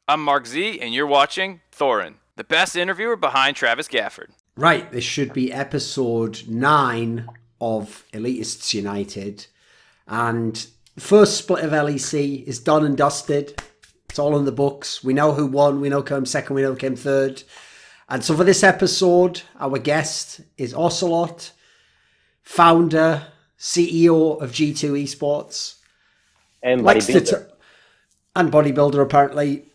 I'm Mark Z, and you're watching Thorin, the best interviewer behind Travis Gafford. Right, this should be episode 9 of Elitists United. And the first split of LEC is done and dusted. It's all in the books. We know who won, we know who came second, we know who came third. And so for this episode, our guest is Ocelote, founder, CEO of G2 Esports. And bodybuilder. And bodybuilder, apparently.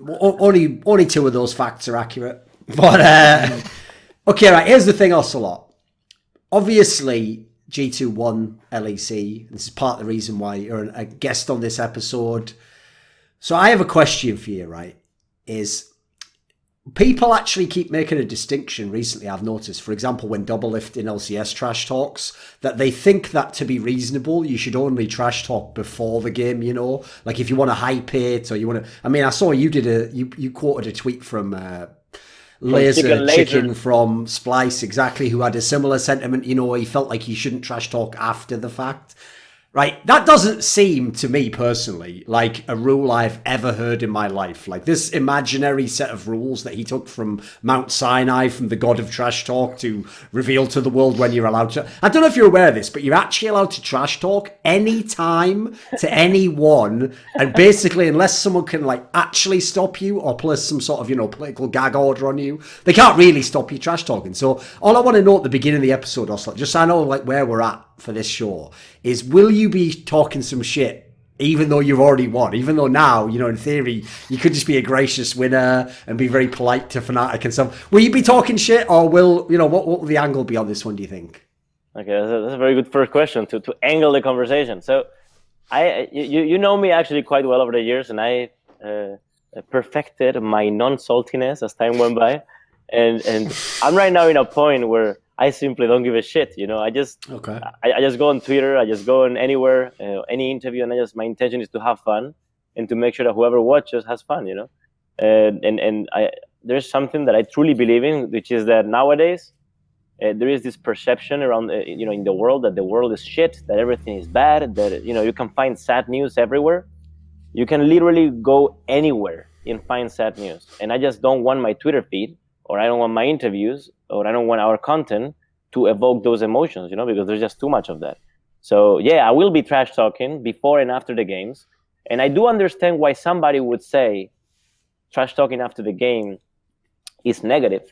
Only two of those facts are accurate. But, okay, right, here's the thing, Ocelote. Obviously, G2 won LEC. This is part of the reason why you're a guest on this episode. So I have a question for you, right? Is people actually keep making a distinction recently, I've noticed, for example, when double-lift in LCS trash talks, that they think that to be reasonable, you should only trash talk before the game, you know? Like if you want to hype it or you want to... I mean, I saw you did you quoted a tweet from Laser Chicken from Splice, exactly, who had a similar sentiment, you know, he felt like you shouldn't trash talk after the fact. Right, that doesn't seem to me personally like a rule I've ever heard in my life. Like this imaginary set of rules that he took from Mount Sinai, from the god of trash talk, to reveal to the world when you're allowed to. I don't know if you're aware of this, but you're actually allowed to trash talk any time to anyone, and basically, unless someone can like actually stop you or place some sort of, you know, political gag order on you, they can't really stop you trash talking. So all I want to know at the beginning of the episode, also, just so I know like where we're at for this show, is will you be talking some shit even though you've already won, even though now, you know, in theory you could just be a gracious winner and be very polite to Fnatic and stuff? Will you be talking shit, or will, you know, what will the angle be on this one, do you think? Okay, that's a very good first question to angle the conversation. So you know me actually quite well over the years, and I perfected my non-saltiness as time went by, and I'm right now in a point where I simply don't give a shit, you know. I just go on Twitter, I just go on anywhere, any interview, and my intention is to have fun and to make sure that whoever watches has fun, you know. And there's something that I truly believe in, which is that nowadays there is this perception around, you know, in the world, that the world is shit, that everything is bad, that, you know, you can find sad news everywhere. You can literally go anywhere and find sad news. And I just don't want my Twitter feed, or I don't want my interviews, or I don't want our content to evoke those emotions, you know, because there's just too much of that. So yeah, I will be trash talking before and after the games. And I do understand why somebody would say trash talking after the game is negative,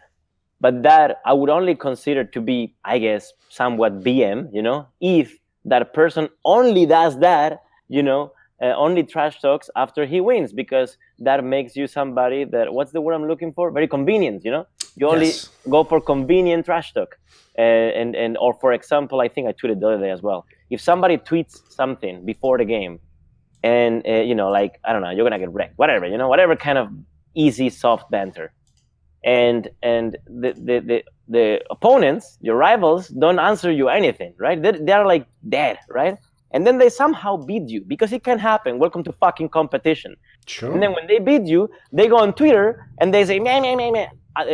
but that I would only consider to be, I guess, somewhat BM, you know, if that person only does that, you know, only trash talks after he wins, because that makes you somebody that, what's the word I'm looking for? Very convenient, you know? You only go for convenient trash talk. And or for example, I think I tweeted the other day as well. If somebody tweets something before the game and, you know, like, I don't know, you're going to get wrecked, whatever, you know, whatever kind of easy, soft banter. And the opponents, your rivals, don't answer you anything, right? They're like dead, right? And then they somehow beat you, because it can happen. Welcome to fucking competition. Sure. And then when they beat you, they go on Twitter and they say, meh,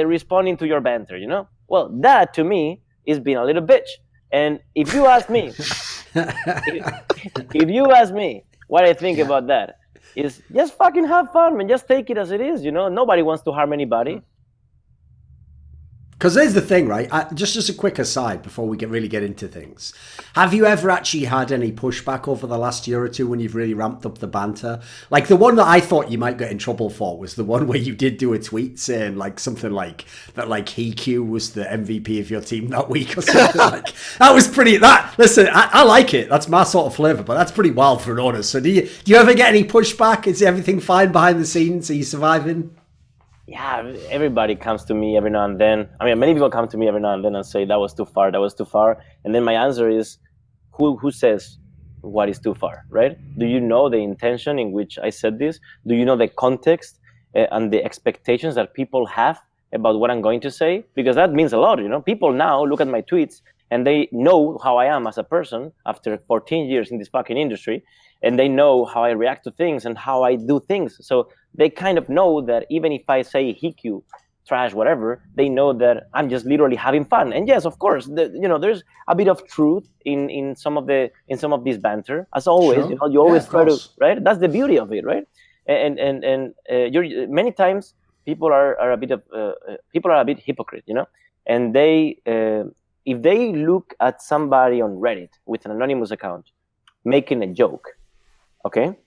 responding to your banter, you know? Well, that to me is being a little bitch. And if you ask me, if you ask me what I think about that, is just fucking have fun, man. Just take it as it is, you know? Nobody wants to harm anybody. Because there's the thing, right? Just as a quick aside before we really get into things. Have you ever actually had any pushback over the last year or two when you've really ramped up the banter? Like the one that I thought you might get in trouble for was the one where you did do a tweet saying like something like that, like HeQ was the MVP of your team that week or something. Like that was pretty. Listen, I like it. That's my sort of flavor, but that's pretty wild for an honest. So do you ever get any pushback? Is everything fine behind the scenes? Are you surviving? Yeah, everybody comes to me every now and then. I mean, many people come to me every now and then and say, that was too far, that was too far. And then my answer is, who says what is too far, right? Do you know the intention in which I said this? Do you know the context and the expectations that people have about what I'm going to say? Because that means a lot, you know? People now look at my tweets and they know how I am as a person after 14 years in this fucking industry. And they know how I react to things and how I do things. So they kind of know that even if I say HeQ, trash, whatever, they know that I'm just literally having fun. And yes, of course, there's a bit of truth in some of these banter, as always. Sure. You know, you always try to, right? That's the beauty of it, right? you're many times people are a bit hypocrite, and they if they look at somebody on Reddit with an anonymous account making a joke, okay,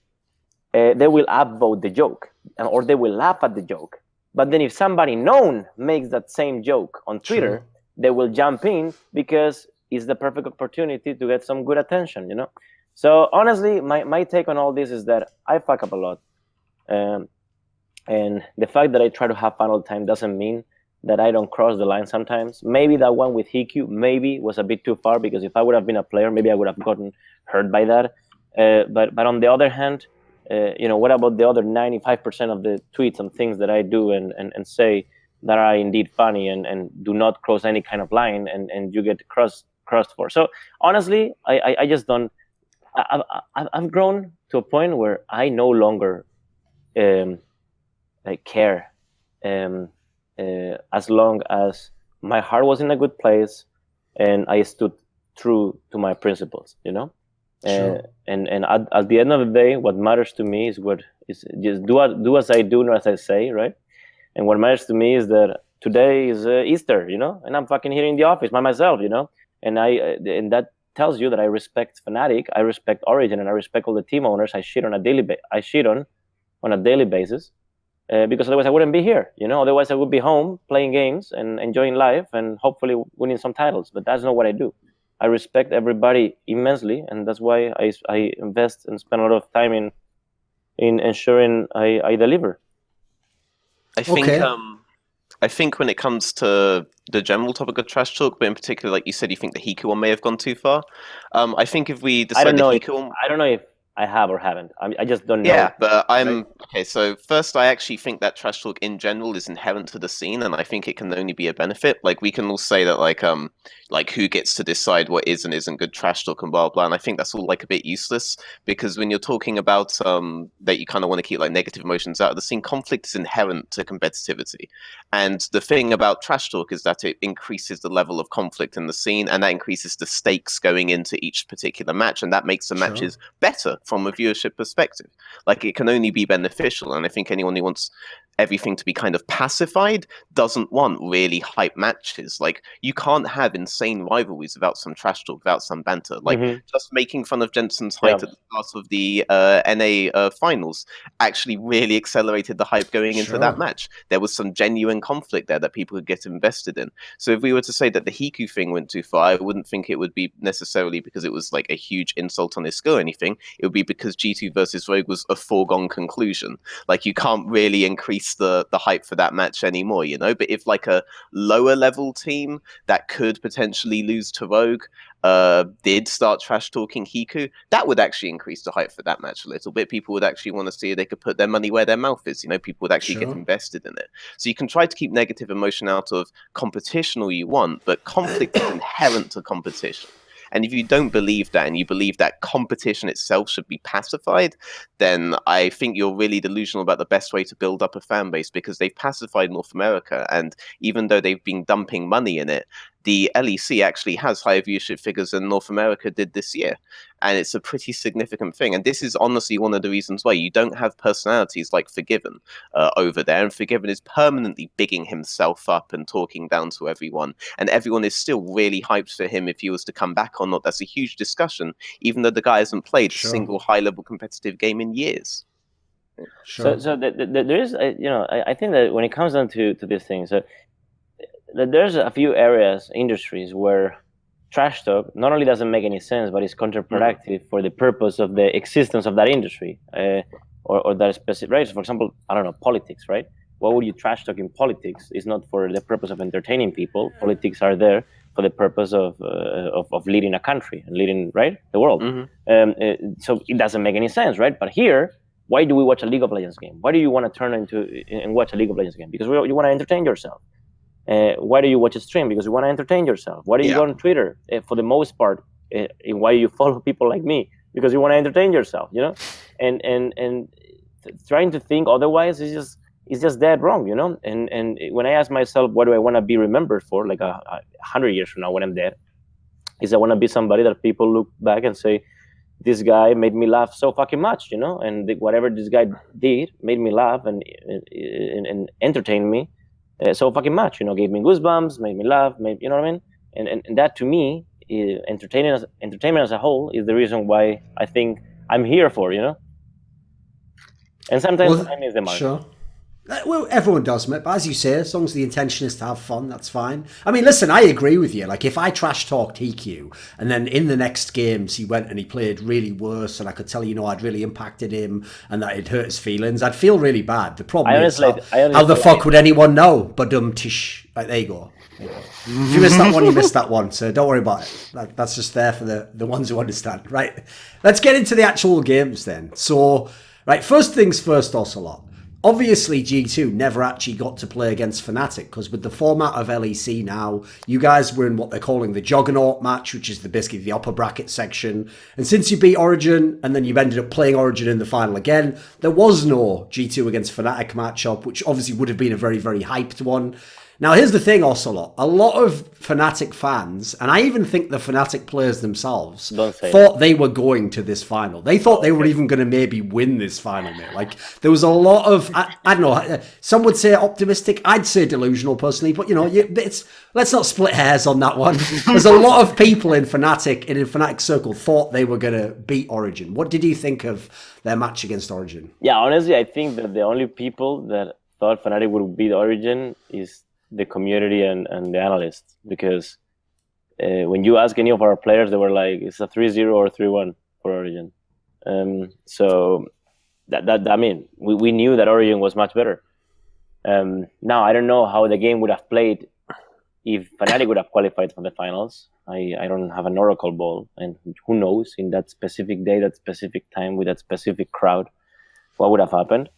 they will upvote the joke, or they will laugh at the joke. But then if somebody known makes that same joke on Twitter, they will jump in because it's the perfect opportunity to get some good attention, So honestly, my take on all this is that I fuck up a lot. And the fact that I try to have fun all the time doesn't mean that I don't cross the line sometimes. Maybe that one with Hiku maybe was a bit too far, because if I would have been a player, maybe I would have gotten hurt by that. But on the other hand, what about the other 95% of the tweets and things that I do and say that are indeed funny and do not cross any kind of line, and you get crossed for? So honestly, I just don't. I've grown to a point where I no longer care, as long as my heart was in a good place and I stood true to my principles, Sure. And at the end of the day, what matters to me is just do as I do, not as I say, right? And what matters to me is that today is Easter, and I'm fucking here in the office by myself, and and that tells you that I respect Fnatic, I respect Origin, and I respect all the team owners I shit on a daily basis, because otherwise I wouldn't be here, Otherwise I would be home playing games and enjoying life and hopefully winning some titles. But that's not what I do. I respect everybody immensely, and that's why I invest and spend a lot of time in ensuring I deliver. I think when it comes to the general topic of trash talk, but in particular, like you said, you think the Hiku one may have gone too far. I think if we decide I don't know if I have or haven't. I just don't know. Yeah, but okay. So first, I actually think that trash talk in general is inherent to the scene, and I think it can only be a benefit. Like, we can all say that, like who gets to decide what is and isn't good trash talk and blah blah. And I think that's all like a bit useless, because when you're talking about that you kind of want to keep like negative emotions out of the scene, conflict is inherent to competitivity. And the thing about trash talk is that it increases the level of conflict in the scene, and that increases the stakes going into each particular match, and that makes the matches better from a viewership perspective. Like, it can only be beneficial, and I think anyone who wants everything to be kind of pacified doesn't want really hype matches. Like, you can't have insane rivalries without some trash talk, without some banter. Like, just making fun of Jensen's height at the start of the NA finals actually really accelerated the hype going into that match. There was some genuine conflict there that people could get invested in. So if we were to say that the Hiku thing went too far, I wouldn't think it would be necessarily because it was like a huge insult on his skill or anything. It would be because G2 versus Rogue was a foregone conclusion. Like, you can't really increase the hype for that match anymore, But if like a lower level team that could potentially lose to Rogue did start trash talking Hiku, that would actually increase the hype for that match a little bit. People would actually want to see if they could put their money where their mouth is. People would actually get invested in it. So you can try to keep negative emotion out of competition all you want, but conflict is inherent to competition. And if you don't believe that, and you believe that competition itself should be pacified, then I think you're really delusional about the best way to build up a fan base, because they've pacified North America. And even though they've been dumping money in it, the LEC actually has higher viewership figures than North America did this year. And it's a pretty significant thing. And this is honestly one of the reasons why you don't have personalities like Forgiven over there. And Forgiven is permanently bigging himself up and talking down to everyone. And everyone is still really hyped for him if he was to come back or not. That's a huge discussion, even though the guy hasn't played a single high-level competitive game in years. So there is, I think that when it comes down to this thing, so there's a few areas, industries, where trash talk not only doesn't make any sense, but it's counterproductive for the purpose of the existence of that industry, or that specific, right? So for example, I don't know, politics, right? Why would you trash talk in politics? It's not for the purpose of entertaining people. Politics are there for the purpose of leading a country and leading, right, the world. So it doesn't make any sense, right? But here, why do we watch a League of Legends game? Why do you want to turn into and watch a League of Legends game? Because you want to entertain yourself. Why do you watch a stream? Because you want to entertain yourself. Why do you go on Twitter? For the most part, why do you follow people like me? Because you want to entertain yourself, And trying to think otherwise is just dead wrong, And when I ask myself, what do I want to be remembered for, like 100 years from now when I'm dead, is I want to be somebody that people look back and say, this guy made me laugh so fucking much, and whatever this guy did made me laugh and entertained me so fucking much, gave me goosebumps, made me laugh, you know what I mean? And that to me, entertainment as a whole is the reason why I think I'm here for, And sometimes I miss the mark. Sure. Well, everyone does, mate. But as you say, as long as the intention is to have fun, that's fine. I mean, listen, I agree with you. Like, if I trash talked EQ and then in the next games he went and he played really worse and I could tell, I'd really impacted him and that it hurt his feelings, I'd feel really bad. The problem is, how the fuck would anyone know? Badum tish. Like, there you go. If you missed that one, you missed that one. So don't worry about it. That's just there for the ones who understand, right? Let's get into the actual games then. So, right, first things first, Ocelot. Obviously, G2 never actually got to play against Fnatic because with the format of LEC now, you guys were in what they're calling the Juggernaut match, which is basically the upper bracket section. And since you beat Origin and then you ended up playing Origin in the final again, there was no G2 against Fnatic matchup, which obviously would have been a very, very hyped one. Now, here's the thing, Ocelot. A lot of Fnatic fans, and I even think the Fnatic players themselves, thought they were going to this final. They thought they were even going to maybe win this final, mate. Like, there was a lot of, I don't know, some would say optimistic. I'd say delusional, personally. But, let's not split hairs on that one. There's a lot of people in Fnatic, in Fnatic Circle, thought they were going to beat Origin. What did you think of their match against Origin? Yeah, honestly, I think that the only people that thought Fnatic would beat Origin is the community and the analysts, because when you ask any of our players, they were like, it's a 3-0 or 3-1 for Origin. So that I mean, we knew that Origin was much better. Now, I don't know how the game would have played if Fnatic would have qualified for the finals. I don't have an oracle ball, and who knows in that specific day, that specific time, with that specific crowd, what would have happened.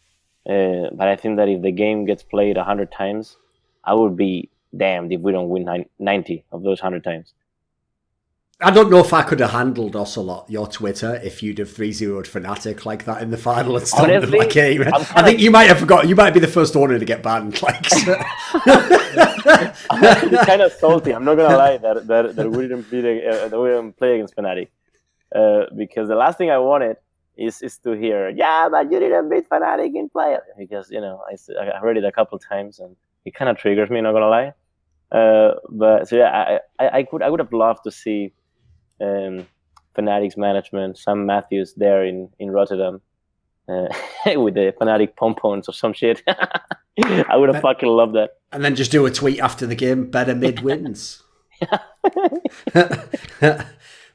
But I think that if the game gets played 100 times, I would be damned if we don't win 90 of those 100 times. I don't know if I could have handled Ocelot, your Twitter, if you'd have 3-0'd Fnatic like that in the final and stopped them like game. I think you might have forgotten. You might be the first owner to get banned. Like, so. I'm kind of salty. I'm not gonna lie that we didn't play against Fnatic, because the last thing I wanted is to hear, yeah, but you didn't beat Fnatic in play, because I heard it a couple times and it kind of triggers me, not gonna lie. But so yeah, I would have loved to see Fnatic's management, Sam Matthews there in Rotterdam, with the Fnatic pompons or some shit. I would have fucking loved that. And then just do a tweet after the game: better mid wins.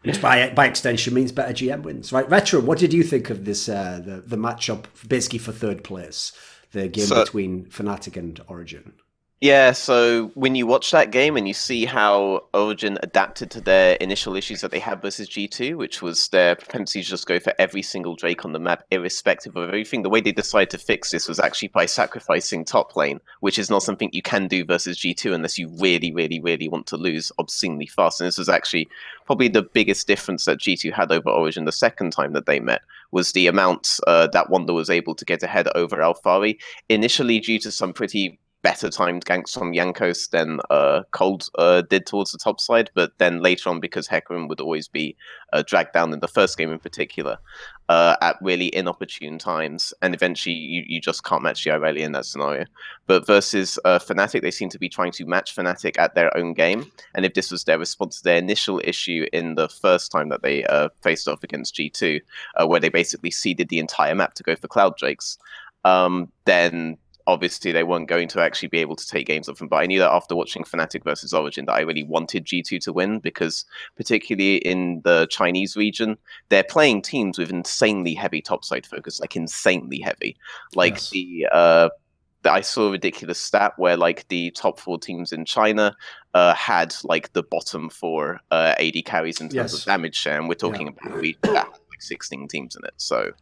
Which by extension means better GM wins, right? Veteran, what did you think of this? The matchup, basically for third place, the game between Fnatic and Origin. Yeah, so when you watch that game and you see how Origin adapted to their initial issues that they had versus G2, which was their propensity to just go for every single Drake on the map, irrespective of everything, the way they decided to fix this was actually by sacrificing top lane, which is not something you can do versus G2 unless you really, really, really want to lose obscenely fast. And this was actually probably the biggest difference that G2 had over Origin the second time that they met, was the amount that Wonder was able to get ahead over Alphari, initially due to some pretty better timed ganks from Jankos than Cold did towards the top side, but then later on, because Hecarim would always be dragged down in the first game in particular, at really inopportune times, and eventually you just can't match the Irelia in that scenario. But versus Fnatic, they seem to be trying to match Fnatic at their own game, and if this was their response to their initial issue in the first time that they faced off against G2, where they basically ceded the entire map to go for Cloud Drakes, then obviously they weren't going to actually be able to take games off them. But I knew that after watching Fnatic versus Origin that I really wanted G2 to win, because particularly in the Chinese region, they're playing teams with insanely heavy topside focus, like insanely heavy. Like yes. I saw a ridiculous stat where like the top 4 teams in China had like the bottom 4 AD carries in terms of damage share, and we're talking about a region that had like 16 teams in it. So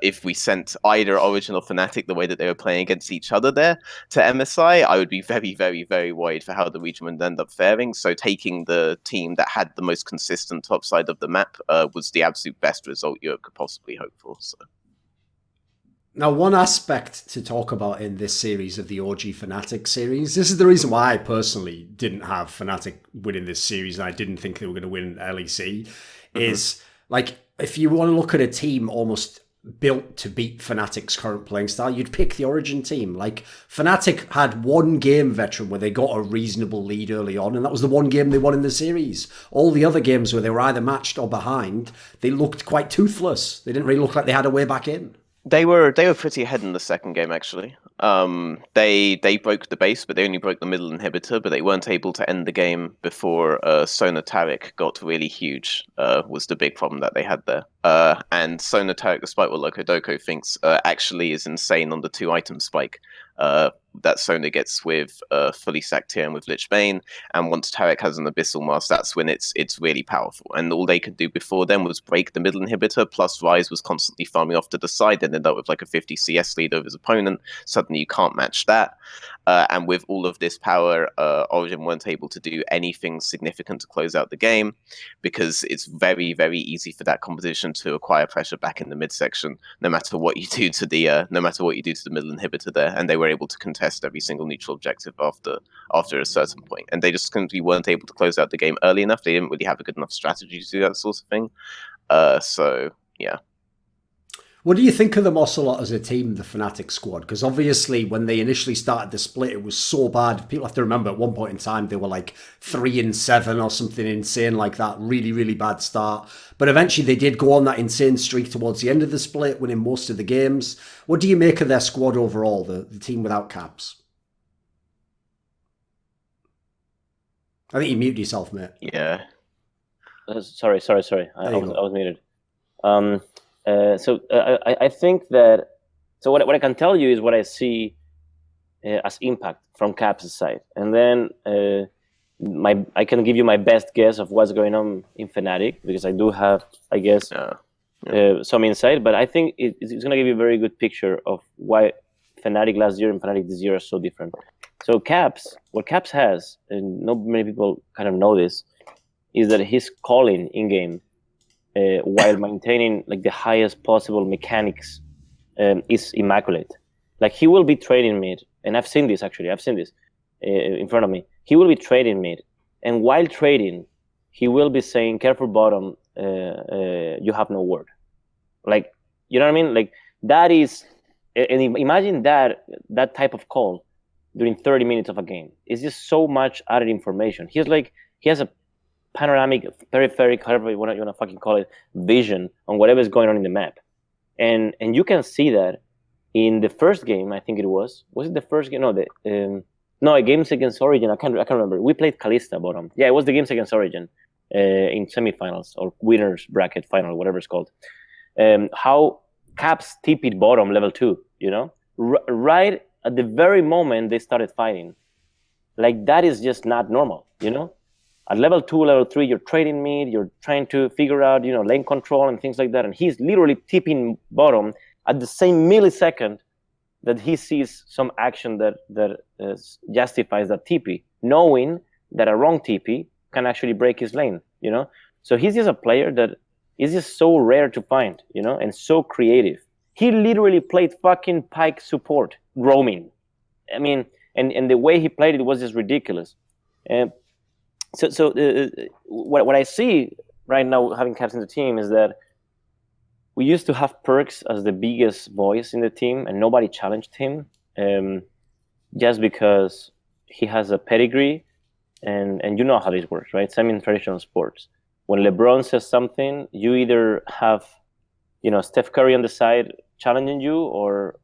if we sent either Origin or Fnatic the way that they were playing against each other there to MSI, I would be very, very, very worried for how the region would end up faring. So taking the team that had the most consistent top side of the map was the absolute best result you could possibly hope for. So. Now, one aspect to talk about in this series of the OG Fnatic series, this is the reason why I personally didn't have Fnatic winning this series and I didn't think they were going to win LEC, is like, if you want to look at a team almost built to beat Fnatic's current playing style, you'd pick the Origin team. Like, Fnatic had one game, Veteran, where they got a reasonable lead early on, and that was the one game they won in the series. All the other games where they were either matched or behind, they looked quite toothless. They didn't really look like they had a way back in. They were pretty ahead in the second game, actually. They broke the base, but they only broke the middle inhibitor, but they weren't able to end the game before Sona Taric got really huge, was the big problem that they had there. And Sona Taric, despite what Loco thinks, actually is insane on the 2-item spike that Sona gets with fully sacked Tyrion with Lich Bane, and once Taric has an Abyssal Mask, that's when it's really powerful. And all they could do before then was break the middle inhibitor, plus Ryze was constantly farming off to the side, and ended up with like a 50 CS lead over his opponent. Suddenly you can't match that. And with all of this power, Origin weren't able to do anything significant to close out the game, because it's very, very easy for that competition to acquire pressure back in the midsection, no matter what you do to the middle inhibitor there. And they were able to contest every single neutral objective after a certain point, and they just simply weren't able to close out the game early enough. They didn't really have a good enough strategy to do that sort of thing. So yeah. What do you think of them ocelote as a team, the Fnatic squad? Because obviously when they initially started the split, it was so bad. People have to remember at one point in time, they were like 3-7 or something insane like that. Really, really bad start. But eventually they did go on that insane streak towards the end of the split, winning most of the games. What do you make of their squad overall, the team without caps? I think you muted yourself, mate. Yeah. Sorry. I was muted. I think that, so what I can tell you is what I see as impact from Caps' side, and then I can give you my best guess of what's going on in Fnatic, because I do have, I guess, some insight. But I think it's going to give you a very good picture of why Fnatic last year and Fnatic this year are so different. So what Caps has, and not many people kind of know this, is that his calling in game, while maintaining like the highest possible mechanics, is immaculate. Like, he will be trading mid, and I've seen this in front of me. He will be trading mid, and while trading, he will be saying, "Careful bottom, you have no word." Like, you know what I mean? Like, that is, and imagine that type of call during 30 minutes of a game. It's just so much added information. He has a panoramic, peripheric, however you want to fucking call it, vision on whatever is going on in the map, and you can see that in the first game. I think it was it the first game? No, games against Origin. I can't remember. We played Kalista bottom. Yeah, it was the games against Origin in semifinals or winners bracket final, whatever it's called. How Caps TP'd bottom level 2. You know, right at the very moment they started fighting. Like, that is just not normal. You know. At level 2, level 3, you're trading mid, you're trying to figure out, lane control and things like that. And he's literally tipping bottom at the same millisecond that he sees some action that justifies that TP, knowing that a wrong TP can actually break his lane, So he's just a player that is just so rare to find, and so creative. He literally played fucking Pike support, roaming. I mean, and the way he played it was just ridiculous. So what I see right now, having Caps in the team, is that we used to have Perks as the biggest voice in the team, and nobody challenged him, just because he has a pedigree, and you know how this works, right? Same in traditional sports. When LeBron says something, you either have, Steph Curry on the side challenging you, or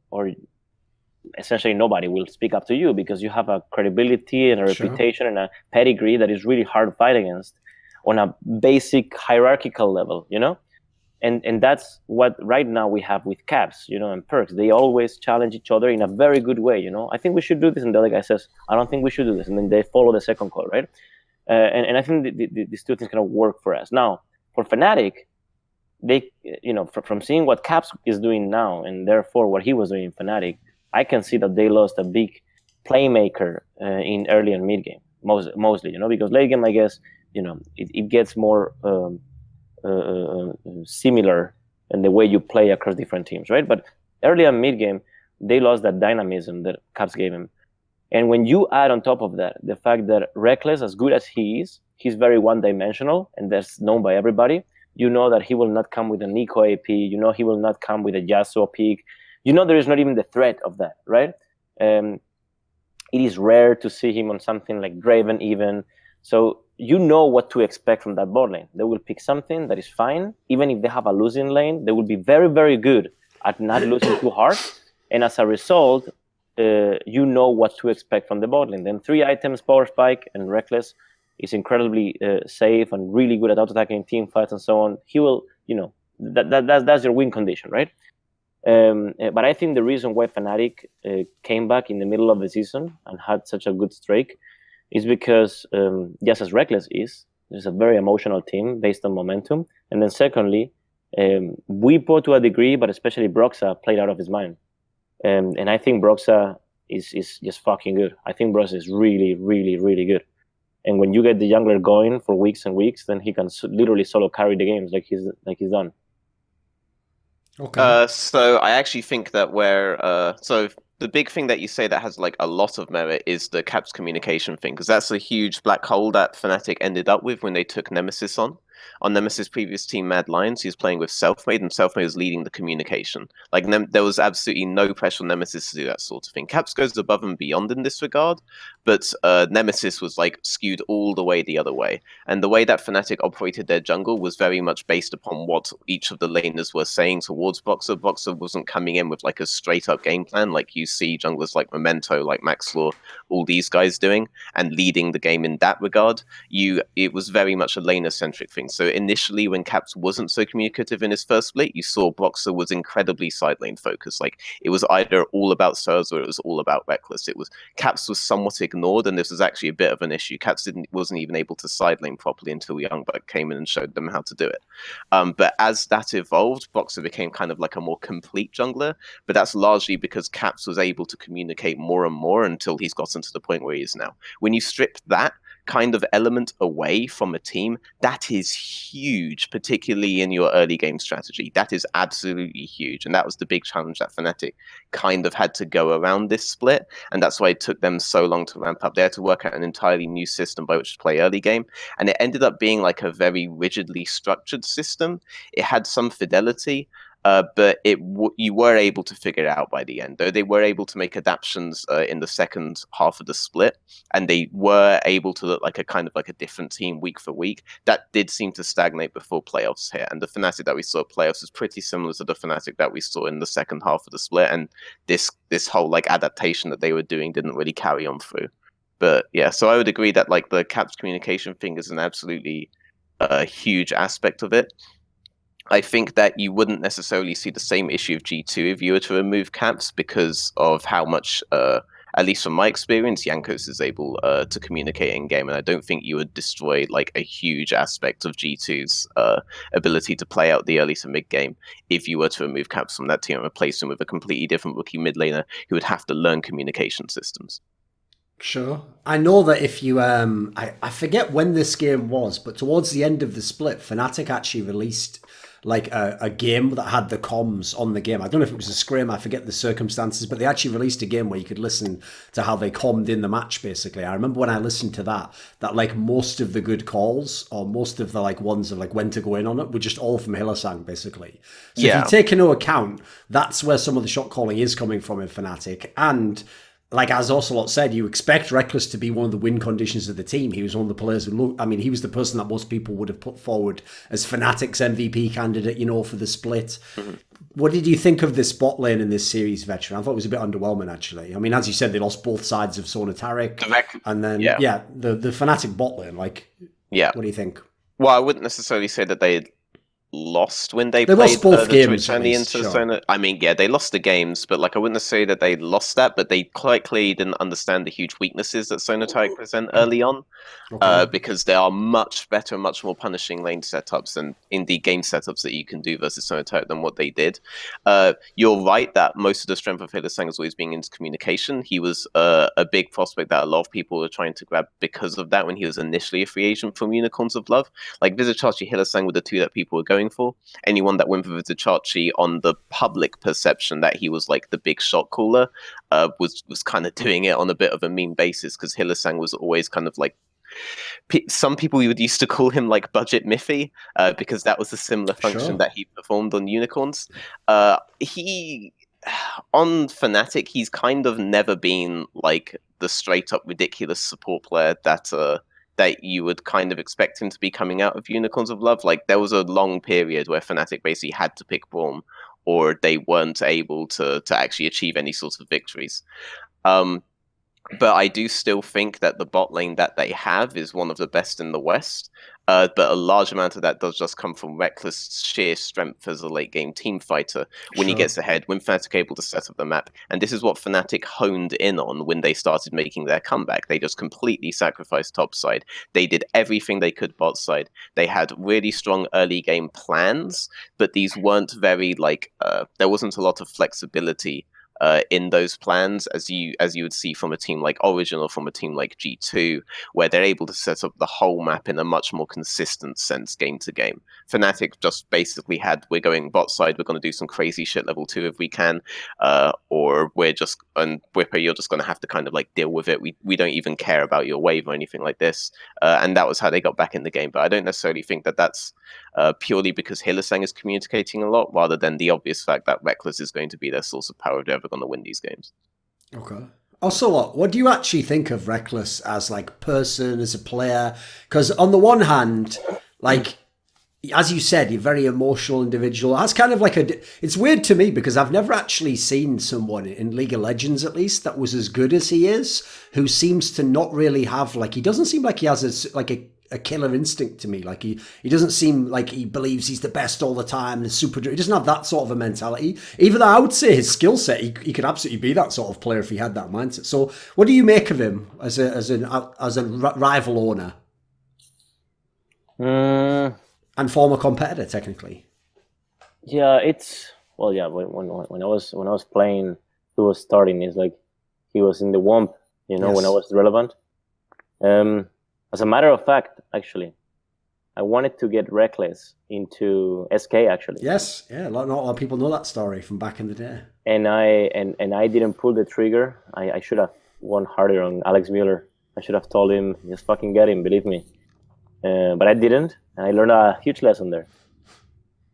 essentially nobody will speak up to you, because you have a credibility and a reputation and a pedigree that is really hard to fight against on a basic hierarchical level, And that's what right now we have with Caps, and Perks. They always challenge each other in a very good way, I think we should do this, and the other guy says, I don't think we should do this, and then they follow the second call, right? And I think these two things kind of work for us. Now, for Fnatic, they, from seeing what Caps is doing now, and therefore what he was doing in Fnatic, I can see that they lost a big playmaker in early and mid game, mostly, because late game, I guess, it gets more similar in the way you play across different teams, right? But early and mid game, they lost that dynamism that Caps gave him. And when you add on top of that the fact that Reckless, as good as he is, he's very one-dimensional, and that's known by everybody. You know that he will not come with a Nico AP. You know he will not come with a Yasuo peak. You know there is not even the threat of that, right? It is rare to see him on something like Draven even. So you know what to expect from that bot lane. They will pick something that is fine. Even if they have a losing lane, they will be very, very good at not losing too hard. And as a result, you know what to expect from the bot lane. Then 3 items, Power Spike and Reckless is incredibly safe and really good at auto-attacking team fights and so on. He will, that's your win condition, right? But I think the reason why Fnatic came back in the middle of the season and had such a good streak is because, just as Reckless is, there's a very emotional team based on momentum. And then secondly, Wipo to a degree, but especially Broxa, played out of his mind. And I think Broxa is just fucking good. I think Broxa is really, really, really good. And when you get the jungler going for weeks and weeks, then he can literally solo carry the games like he's done. Okay. So I actually think that so the big thing that you say that has like a lot of merit is the Caps communication thing, because that's a huge black hole that Fnatic ended up with when they took Nemesis on. On Nemesis' previous team, Mad Lions, he was playing with Selfmade, and Selfmade was leading the communication. Like, there was absolutely no pressure on Nemesis to do that sort of thing. Caps goes above and beyond in this regard, but Nemesis was like skewed all the way the other way. And the way that Fnatic operated their jungle was very much based upon what each of the laners were saying towards Boxer. Boxer wasn't coming in with like a straight up game plan like you see junglers like Memento, like Maxlaw, all these guys doing, and leading the game in that regard. It was very much a laner centric thing. So initially, when Caps wasn't so communicative in his first split, you saw Boxer was incredibly side lane focused. Like, it was either all about Snazore or it was all about Reckless. Caps was somewhat ignored, and this was actually a bit of an issue. Caps wasn't even able to side lane properly until Youngbuck came in and showed them how to do it. But as that evolved, Boxer became kind of like a more complete jungler, but that's largely because Caps was able to communicate more and more until he's gotten to the point where he is now. When you strip that kind of element away from a team, that is huge, particularly in your early game strategy. That is absolutely huge, and that was the big challenge that Fnatic kind of had to go around this split, and that's why it took them so long to ramp up. They had to work out an entirely new system by which to play early game, and it ended up being like a very rigidly structured system. It had some fidelity, but you were able to figure it out by the end. Though they were able to make adaptations in the second half of the split, and they were able to look like a different team week for week. That did seem to stagnate before playoffs hit, and the Fnatic that we saw at playoffs is pretty similar to the Fnatic that we saw in the second half of the split. And this whole like adaptation that they were doing didn't really carry on through. But yeah, so I would agree that like the Caps communication thing is an absolutely huge aspect of it. I think that you wouldn't necessarily see the same issue of G2 if you were to remove Caps, because of how much, at least from my experience, Jankos is able to communicate in game, and I don't think you would destroy like a huge aspect of G2's ability to play out the early to mid game if you were to remove Caps from that team and replace him with a completely different rookie mid laner who would have to learn communication systems. Sure. I know that if you, I forget when this game was, but towards the end of the split, Fnatic actually released like a game that had the comms on the game. I don't know if it was a scrim, I forget the circumstances, but they actually released a game where you could listen to how they commed in the match, basically. I remember when I listened to that like most of the good calls, or most of the like ones of like when to go in on it, were just all from Hylissang, basically. So if you take into account, that's where some of the shot calling is coming from in Fnatic. And like as ocelote said, you expect Reckless to be one of the win conditions of the team. He was one of the players who he was the person that most people would have put forward as Fnatic's MVP candidate, for the split. Mm-hmm. What did you think of this bot lane in this series, Veteran? I thought it was a bit underwhelming, actually. I mean, as you said, they lost both sides of Sonatarik. And then, the Fnatic bot lane, what do you think? Well, I wouldn't necessarily say that they lost when they played lost both games, Twitch and the Interzone. I mean, yeah, they lost the games, but like I wouldn't say that they lost that, but they quite clearly didn't understand the huge weaknesses that Sonatarik present early on, because there are much better, much more punishing lane setups and indeed game setups that you can do versus Sonatarik than what they did. You're right that most of the strength of Hylissang has always been into communication. He was a big prospect that a lot of people were trying to grab because of that when he was initially a free agent from Unicorns of Love. Like Vizicsacsi, Hylissang were the two that people were going for. Anyone that went for Vizicsacsi on the public perception that he was like the big shot caller was kind of doing it on a bit of a meme basis, because Hylissang was always kind of like some people would used to call him like Budget Miffy, because that was a similar function Sure. that he performed on Unicorns. He on Fnatic, he's kind of never been like the straight up ridiculous support player that you would kind of expect him to be coming out of Unicorns of Love. Like, there was a long period where Fnatic basically had to pick Braum, or they weren't able to actually achieve any sort of victories. But I do still think that the bot lane that they have is one of the best in the West. But a large amount of that does just come from Reckless' sheer strength as a late game team fighter. When he Sure. gets ahead, when Fnatic are able to set up the map. And this is what Fnatic honed in on when they started making their comeback. They just completely sacrificed topside. They did everything they could bot side. They had really strong early game plans, but these weren't very there wasn't a lot of flexibility in those plans, as you would see from a team like Origin or from a team like G2, where they're able to set up the whole map in a much more consistent sense game to game. Fnatic just basically had, we're going bot side, we're going to do some crazy shit level 2 if we can, or we're just, and Whipper, you're just going to have to kind of like deal with it. We don't even care about your wave or anything like this. And that was how they got back in the game. But I don't necessarily think that that's purely because Hylissang is communicating a lot, rather than the obvious fact that Reckless is going to be their source of power if they're ever going to win these games. Okay. Also, what do you actually think of Reckless as like person, as a player? Because on the one hand, like, as you said, you're a very emotional individual. That's kind of like it's weird to me because I've never actually seen someone in League of Legends, at least, that was as good as he is, who seems to not really have, like, he doesn't seem like he has a killer instinct to me. Like, he doesn't seem like he believes he's the best all the time and super. He doesn't have that sort of a mentality. Even though I would say his skill set, he could absolutely be that sort of player if he had that mindset. So, what do you make of him as a rival owner and former competitor, technically? Yeah, it's when I was playing, he was starting. It's like he was in the WOMP, Yes. when I was relevant. As a matter of fact, actually, I wanted to get Reckless into SK, actually. Yes, yeah, not a lot of people know that story from back in the day. And I didn't pull the trigger. I should have won harder on Alex Mueller. I should have told him, just fucking get him, believe me. But I didn't, and I learned a huge lesson there.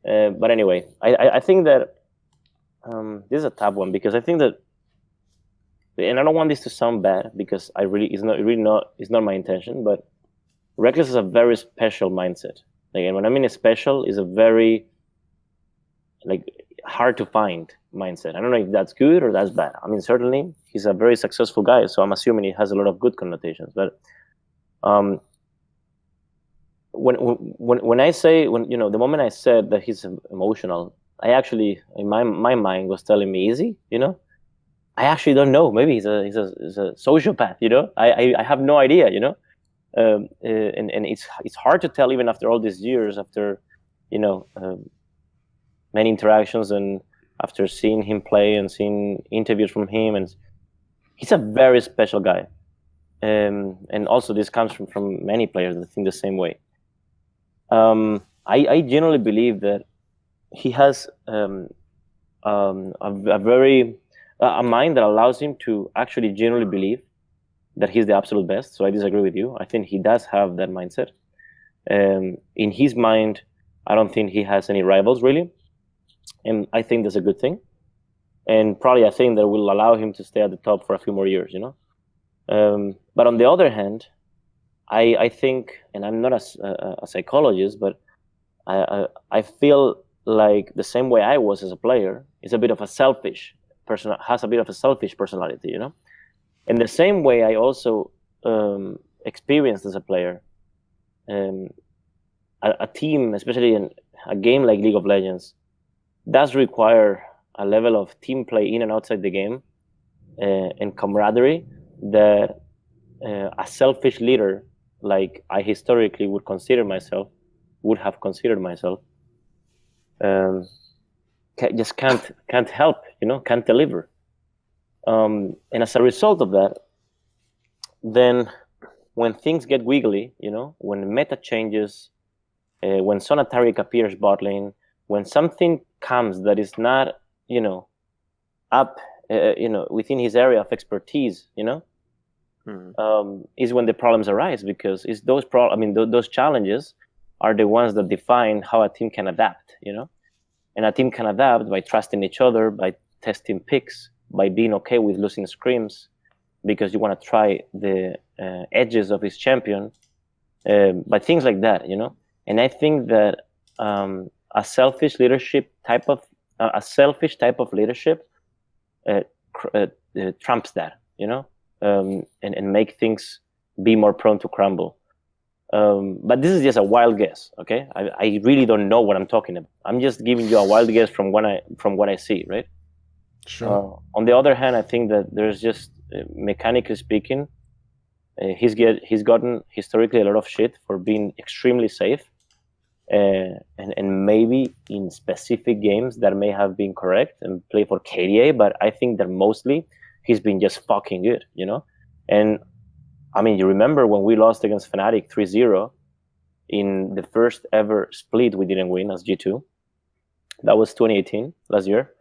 But anyway, I think that this is a tough one, because I think that, and I don't want this to sound bad, because it's not my intention, but Reckless is a very special mindset. Like, and when I mean special, is a very hard to find mindset. I don't know if that's good or that's bad. I mean, certainly he's a very successful guy, so I'm assuming he has a lot of good connotations. But when I say, the moment I said that he's emotional, I actually, in my mind, was telling me easy. I actually don't know. Maybe he's a sociopath. I have no idea. And it's hard to tell even after all these years, after many interactions and after seeing him play and seeing interviews from him, and he's a very special guy. And also this comes from many players that think the same way. I genuinely believe that he has a mind that allows him to actually genuinely believe that he's the absolute best. So I disagree with you. I think he does have that mindset. In his mind, I don't think he has any rivals, really. And I think that's a good thing. And probably I think that will allow him to stay at the top for a few more years, But on the other hand, I think, and I'm not a psychologist, but I feel like the same way I was as a player is a bit of a selfish person, has a bit of a selfish personality, In the same way, I also experienced as a player, a team, especially in a game like League of Legends, does require a level of team play in and outside the game and camaraderie that a selfish leader, like I historically would have considered myself, just can't help, can't deliver. And as a result of that, then when things get wiggly, when meta changes, when Sonataric appears bot lane, when something comes that is not, up, within his area of expertise, is when the problems arise, because it's those those challenges are the ones that define how a team can adapt, and a team can adapt by trusting each other, by testing picks, by being okay with losing scrims, because you want to try the edges of his champion, by things like that, And I think that a selfish type of leadership trumps that, and make things be more prone to crumble. But this is just a wild guess, okay? I really don't know what I'm talking about. I'm just giving you a wild guess from what I see, right? Sure. On the other hand, I think that there's just, mechanically speaking, he's gotten historically a lot of shit for being extremely safe, and maybe in specific games that may have been correct and play for KDA, but I think that mostly he's been just fucking good, And I mean, you remember when we lost against Fnatic 3-0 in the first ever split we didn't win as G2? That was 2018, last year.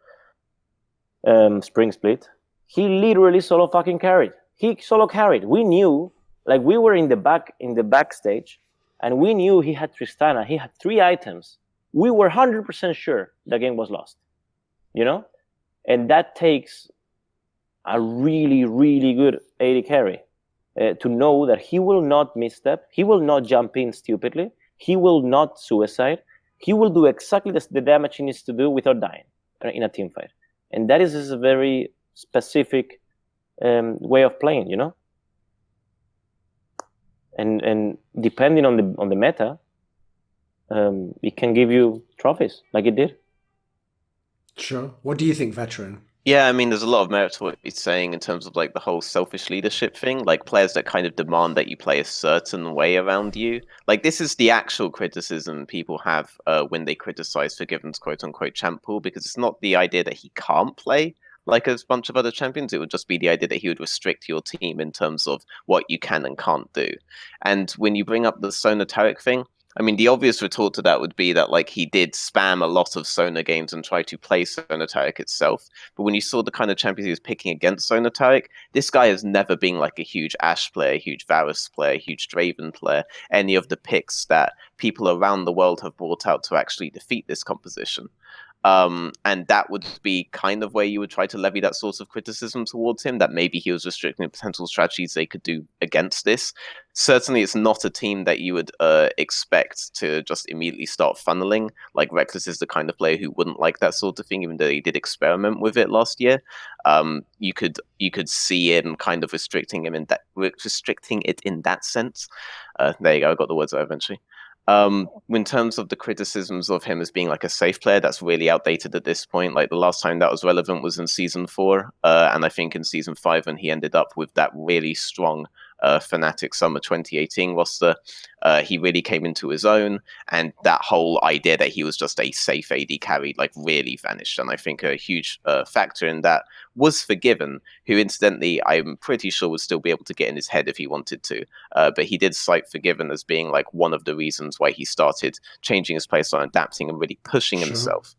Spring split. He literally solo fucking carried. He solo carried. We knew, like, we were in the backstage, and we knew he had Tristana. He had 3 items. We were 100% sure the game was lost, And that takes a really, really good AD carry. To know that he will not misstep, he will not jump in stupidly, he will not suicide, he will do exactly the damage he needs to do without dying in a team fight. And that is a very specific way of playing, And depending on the meta, it can give you trophies like it did. Sure. What do you think, Veteran? Yeah, I mean, there's a lot of merit to what he's saying in terms of like the whole selfish leadership thing, like players that kind of demand that you play a certain way around you. Like, this is the actual criticism people have when they criticize Forgiven's quote-unquote champ pool, because it's not the idea that he can't play like a bunch of other champions. It would just be the idea that he would restrict your team in terms of what you can and can't do. And when you bring up the Sona Taric thing, I mean, the obvious retort to that would be that, like, he did spam a lot of Sona games and try to play Sona Taric itself. But when you saw the kind of champions he was picking against Sona Taric, this guy has never been like a huge Ashe player, huge Varus player, huge Draven player, any of the picks that people around the world have brought out to actually defeat this composition. And that would be kind of where you would try to levy that sort of criticism towards him, that maybe he was restricting potential strategies they could do against this. Certainly, it's not a team that you would expect to just immediately start funneling. Like, Reckless is the kind of player who wouldn't like that sort of thing, even though he did experiment with it last year. You could see him kind of restricting it in that sense. There you go, I got the words out eventually. In terms of the criticisms of him as being like a safe player, that's really outdated at this point. Like, the last time that was relevant was in Season 4, and I think in Season 5 when he ended up with that really strong Fnatic Summer 2018 roster, he really came into his own, and that whole idea that he was just a safe AD carry like really vanished. And I think a huge factor in that was Forgiven, who incidentally I'm pretty sure would still be able to get in his head if he wanted to, but he did cite Forgiven as being like one of the reasons why he started changing his playstyle, adapting and really pushing himself.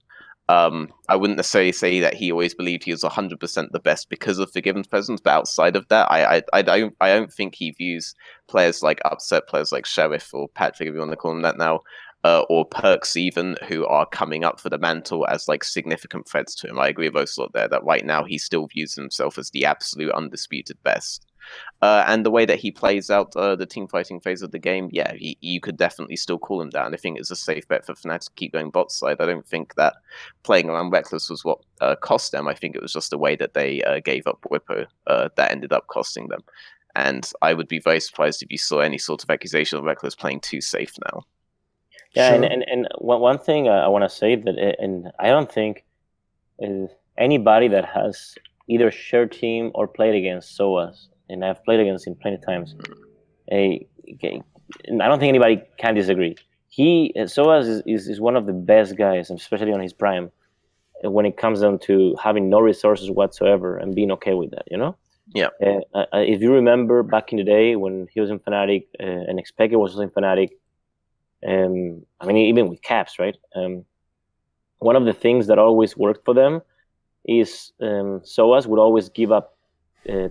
I wouldn't necessarily say that he always believed he was 100% the best because of Forgiven's presence, but outside of that, I don't think he views players like Upset, players like Sheriff or Patrick, if you want to call him that now, or Perks even, who are coming up for the mantle as like significant threats to him. I agree with ocelote there that right now he still views himself as the absolute undisputed best. And the way that he plays out the team fighting phase of the game, yeah, you could definitely still call him down. I think it's a safe bet for Fnatic to keep going bot side. I don't think that playing around Reckless was what cost them. I think it was just the way that they gave up Whippo that ended up costing them. And I would be very surprised if you saw any sort of accusation of Reckless playing too safe now. Yeah, sure. and one thing I want to say that, and I don't think anybody that has either shared team or played against SOAS, and I've played against him plenty of times, I don't think anybody can disagree. SOAS is one of the best guys, especially on his prime, when it comes down to having no resources whatsoever and being okay with that, Yeah. If you remember back in the day when he was in Fnatic and Expected was also in Fnatic, I mean, even with Caps, right? One of the things that always worked for them is SOAS would always give up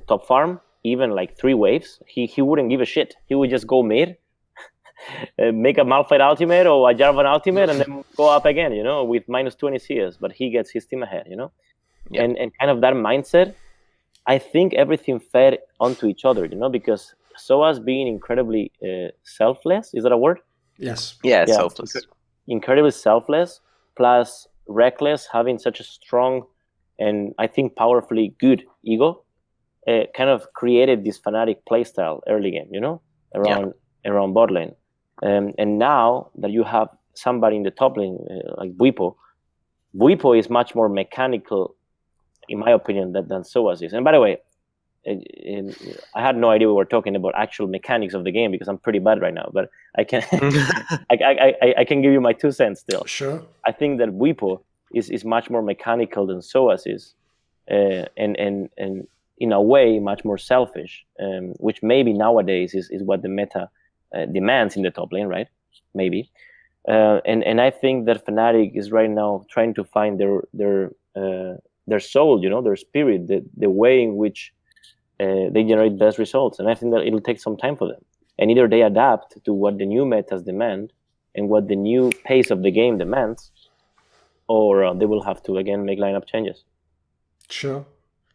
top farm even like 3 waves, he wouldn't give a shit. He would just go mid, make a Malphite ultimate or a Jarvan ultimate, and then go up again, with minus 20 CS. But he gets his team ahead, Yeah. and kind of that mindset. I think everything fed onto each other, because SOAS being incredibly selfless, is that a word? Yes. Yeah, selfless. Incredibly selfless, plus Reckless having such a strong and I think powerfully good ego, kind of created this fanatic playstyle early game, around bot lane. And now that you have somebody in the top lane like Buipo is much more mechanical, in my opinion, than SOAS is. And by the way, I had no idea we were talking about actual mechanics of the game because I'm pretty bad right now. But I can I can give you my 2 cents still. Sure. I think that Buipo is much more mechanical than SOAS is, and in a way much more selfish, which maybe nowadays is what the meta demands in the top lane, right? Maybe. And I think that Fnatic is right now trying to find their soul, their spirit, the way in which they generate best results. And I think that it'll take some time for them. And either they adapt to what the new metas demand and what the new pace of the game demands, or they will have to, again, make lineup changes. Sure.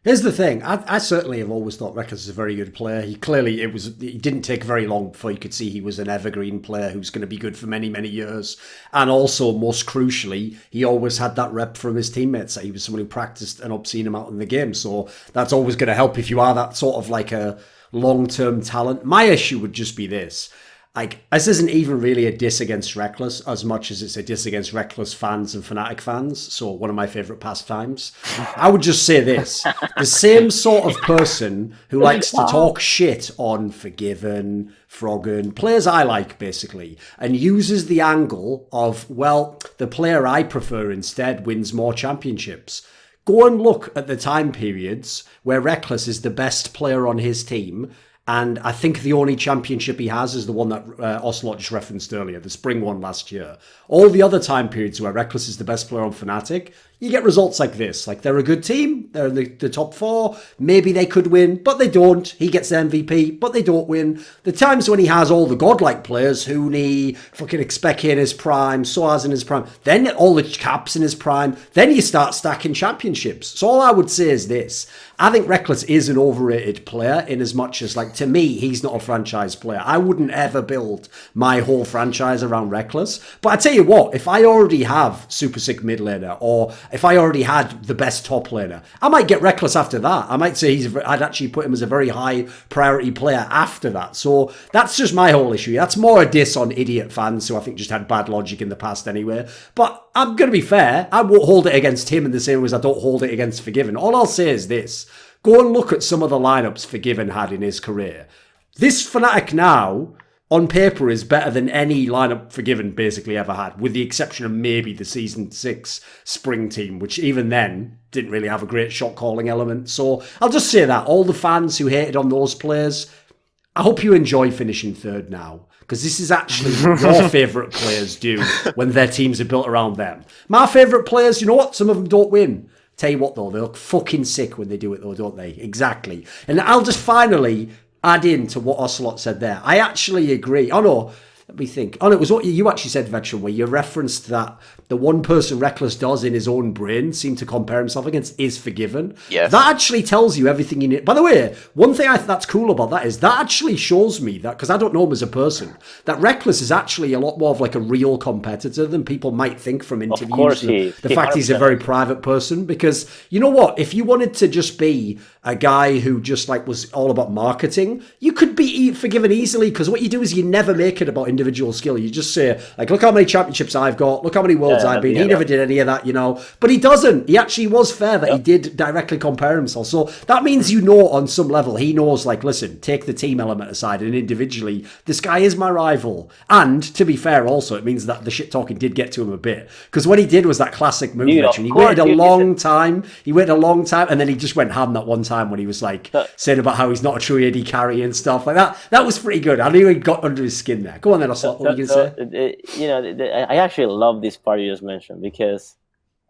Here's the thing. I certainly have always thought Reckless is a very good player. He didn't take very long before you could see he was an evergreen player who's going to be good for many, many years. And also, most crucially, he always had that rep from his teammates that he was someone who practiced an obscene amount in the game. So that's always going to help if you are that sort of like a long-term talent. My issue would just be this. Like, this isn't even really a diss against Reckless as much as it's a diss against Reckless fans and Fnatic fans. So one of my favourite pastimes. I would just say this. The same sort of person who likes to talk shit on Forgiven, Froggen, players I like, basically, and uses the angle of, well, the player I prefer instead wins more championships. Go and look at the time periods where Reckless is the best player on his team. And I think the only championship he has is the one that ocelote just referenced earlier, the spring one last year. All the other time periods where Reckless is the best player on Fnatic, you get results like this. Like, they're a good team, they're in the top 4, maybe they could win, but they don't. He gets the MVP, but they don't win. The times when he has all the godlike players, Huni, fucking Expecki in his prime, Soaz in his prime, then all the Caps in his prime, then you start stacking championships. So all I would say is this. I think Reckless is an overrated player in as much as, like, to me, he's not a franchise player. I wouldn't ever build my whole franchise around Reckless. But I tell you what, if I already have super sick mid laner, or if I already had the best top laner, I might get Reckless after that. I might say I'd actually put him as a very high priority player after that. So that's just my whole issue. That's more a diss on idiot fans who I think just had bad logic in the past anyway. But I'm going to be fair. I won't hold it against him in the same way as I don't hold it against Forgiven. All I'll say is this. Go and look at some of the lineups Forgiven had in his career. This Fnatic now, on paper, is better than any lineup Forgiven basically ever had, with the exception of maybe the Season 6 Spring team, which even then didn't really have a great shot-calling element. So I'll just say that. All the fans who hated on those players, I hope you enjoy finishing third now, because this is actually what your favourite players do when their teams are built around them. My favourite players, you know what? Some of them don't win. Tell you what, though, they look fucking sick when they do it, though, don't they? Exactly. And I'll just finally add in to what ocelote said there. I actually agree. Oh, no. Let me think. Oh, no, it was what you actually said, Veteran, where you referenced that the one person Reckless does in his own brain seem to compare himself against is Forgiven. Yeah. That actually tells you everything you need. By the way, one thing that's cool about that is that actually shows me that, because I don't know him as a person, that Reckless is actually a lot more of like a real competitor than people might think from interviews. Of course he is. The fact he's a very private person, because you know what? If you wanted to just be a guy who just like was all about marketing, you could be Forgiven easily, because what you do is you never make it about individual skill. You just say, like, look how many championships I've got, look how many worlds I've been. He never did any of that, you know. But he doesn't. He actually was fair that he did directly compare himself. So that means, you know, on some level, he knows, like, listen, take the team element aside, and individually, this guy is my rival. And to be fair, also, it means that the shit talking did get to him a bit, because what he did was that classic move. He waited a long time. He waited a long time, and then he just went ham that one time when he was like saying about how he's not a true AD carry and stuff like that. That was pretty good. I knew he got under his skin there. Go on then, Ocelot. What are you going to say? I actually love this part you just mentioned, because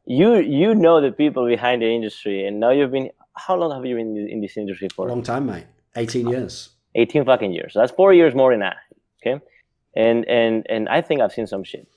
you know the people behind the industry, and now you've been. How long have you been in this industry for? A long time, mate. 18 years. 18 fucking years. So that's 4 years more than that. Okay. And I think I've seen some shit.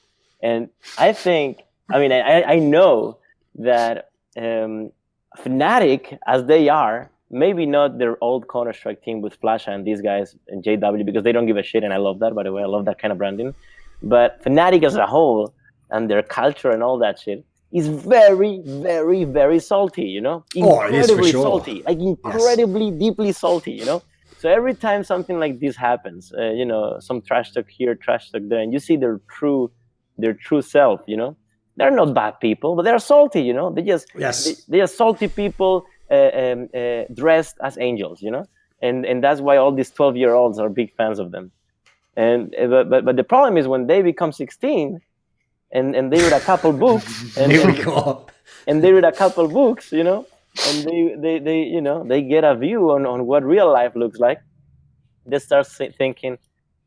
And I think, I know that Fnatic, as they are, maybe not their old Counter-Strike team with Flash and these guys and JW, because they don't give a shit, and I love that, by the way. I love that kind of branding. But Fnatic as a whole, and their culture and all that shit, is very, very, very salty, you know? Incredibly salty. Like, incredibly, deeply salty, you know? So every time something like this happens, some trash talk here, trash talk there, and you see their true self, you know? They're not bad people, but they're salty, you know? They are salty people dressed as angels, you know? And that's why all these 12-year-olds are big fans of them. And but the problem is when they become 16 and they read a couple books and they read a couple books, you know, and they get a view on what real life looks like. They start thinking,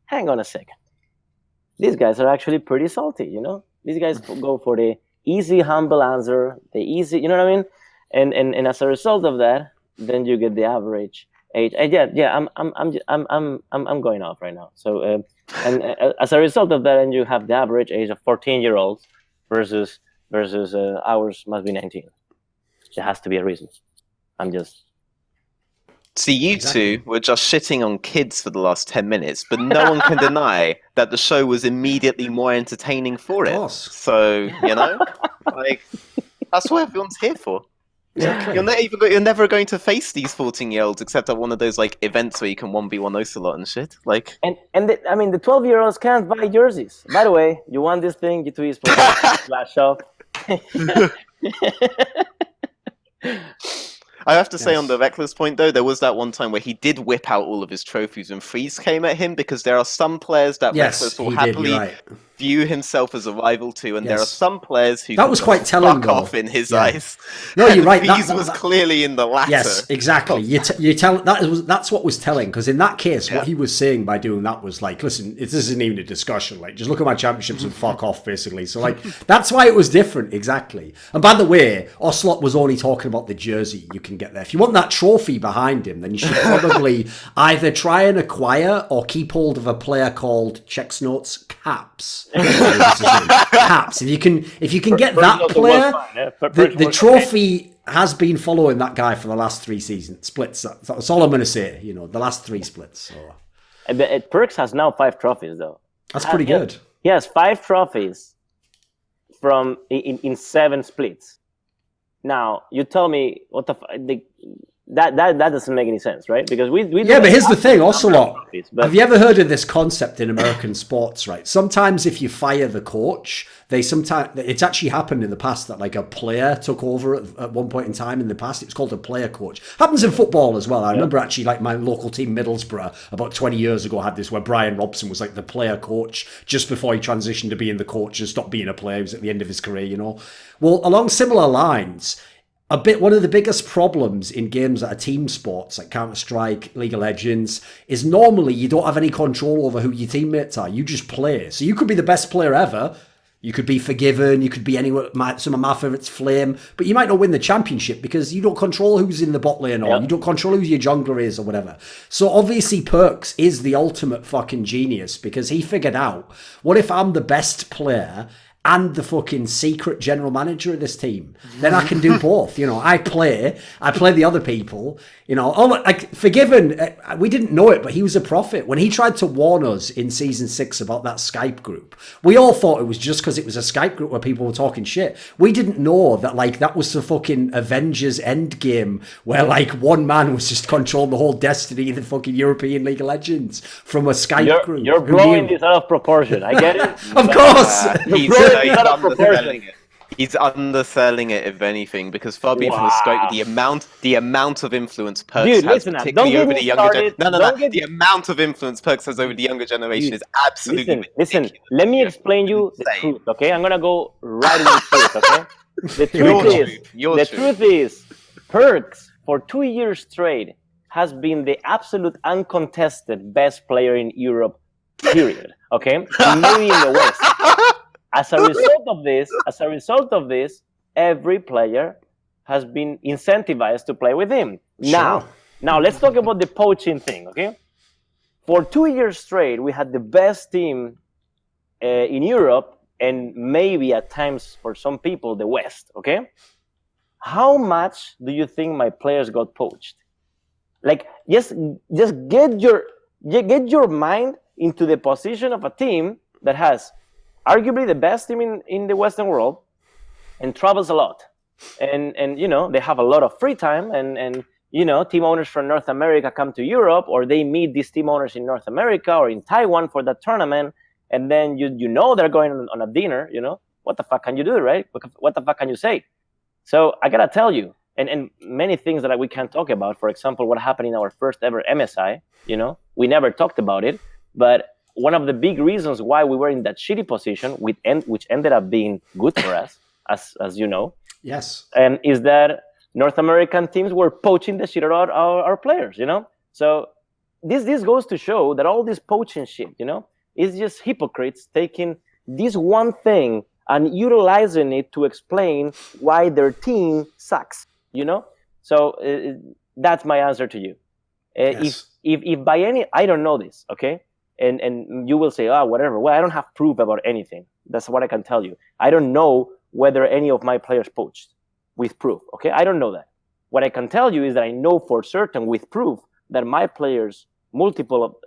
hang on a second, these guys are actually pretty salty, you know. These guys go for the easy, humble answer, the easy, you know what I mean? And as a result of that, then you get the average age. And I'm going off right now. So and as a result of that, and you have the average age of 14-year-olds versus ours must be 19. There has to be a reason. See, you two were just shitting on kids for the last 10 minutes, but no one can deny that the show was immediately more entertaining for it. So, you know, like, that's what everyone's here for. Exactly. You're never going to face these 14-year-olds except at one of those like events where you can 1v1 ocelote and shit. Like, the 12-year-olds can't buy jerseys. By the way, you want this thing? G2 Esports flash up. I have to say on the Reckless point, though, there was that one time where he did whip out all of his trophies and Freeze came at him, because there are some players that Reckless will happily view himself as a rival to, and there are some players who that was quite telling, fuck off in his eyes. No, you're right. Freeze was clearly in the latter. Yes, exactly. You tell that's what was telling, because in that case, what he was saying by doing that was like, listen, this isn't even a discussion. Like, just look at my championships and fuck off, basically. So like, that's why it was different, exactly. And by the way, ocelote was only talking about the jersey you can get there. If you want that trophy behind him, then you should probably either try and acquire or keep hold of a player called checks notes Caps. Caps. If you can get that player, the trophy has been following that guy for the last 3 seasons splits. That's all I'm going to say. You know, the last 3 splits. So. Perks has now 5 trophies though. That's pretty good. He has 5 trophies from in 7 splits. Now you tell me what that doesn't make any sense, right? Because we but here's the thing, ocelote. Have you ever heard of this concept in American sports? Right, sometimes if you fire the coach, it's actually happened in the past that like a player took over at one point in time in the past. It's called a player coach. Happens in football as well. I remember actually like my local team Middlesbrough about 20 years ago had this where Brian Robson was like the player coach just before he transitioned to being the coach and stopped being a player. He was at the end of his career, you know. Well, along similar lines, one of the biggest problems in games that are team sports like Counter-Strike, League of Legends, is normally you don't have any control over who your teammates are. You just play. So you could be the best player ever. You could be Forgiven. You could be anywhere. Some of my favourites, Flame. But you might not win the championship because you don't control who's in the bot lane or you don't control who your jungler is or whatever. So obviously Perks is the ultimate fucking genius because he figured out, what if I'm the best player and the fucking secret general manager of this team? Then I can do both. You know, I play the other people. You know, like Forgiven, we didn't know it, but he was a prophet. When he tried to warn us in season 6 about that Skype group, we all thought it was just because it was a Skype group where people were talking shit. We didn't know that like that was the fucking Avengers Endgame where like one man was just controlling the whole destiny of the fucking European League of Legends from a Skype group. You're blowing this out of proportion. I get it. Of course. He's underselling it, if anything, because far be from the scope, the amount of influence Perks has, particularly over the younger the amount of influence Perks has over the younger generation is absolutely listen. Let me explain you the truth, okay? I'm gonna go right into the truth, okay? The truth is, Perks for 2 years straight has been the absolute uncontested best player in Europe, period. Okay, and maybe in the West. As a result of this, every player has been incentivized to play with him. Sure. Now let's talk about the poaching thing, okay? For 2 years straight, we had the best team in Europe, and maybe at times for some people the West, okay? How much do you think my players got poached? Like, just get your mind into the position of a team that has arguably the best team in the Western world and travels a lot. And you know, they have a lot of free time, and you know, team owners from North America come to Europe, or they meet these team owners in North America or in Taiwan for that tournament, and then you know they're going on a dinner, you know, what the fuck can you do, right? What the fuck can you say? So I gotta tell you, and many things that we can't talk about, for example, what happened in our first ever MSI, you know, we never talked about it, but one of the big reasons why we were in that shitty position, which ended up being good for us, as you know, yes, is that North American teams were poaching the shit out of our players, you know? So this goes to show that all this poaching shit, you know, is just hypocrites taking this one thing and utilizing it to explain why their team sucks, you know? So that's my answer to you. Yes. If by any, I don't know this, okay? And you will say, whatever. Well, I don't have proof about anything. That's what I can tell you. I don't know whether any of my players poached with proof, okay? I don't know that. What I can tell you is that I know for certain with proof that my players, multiple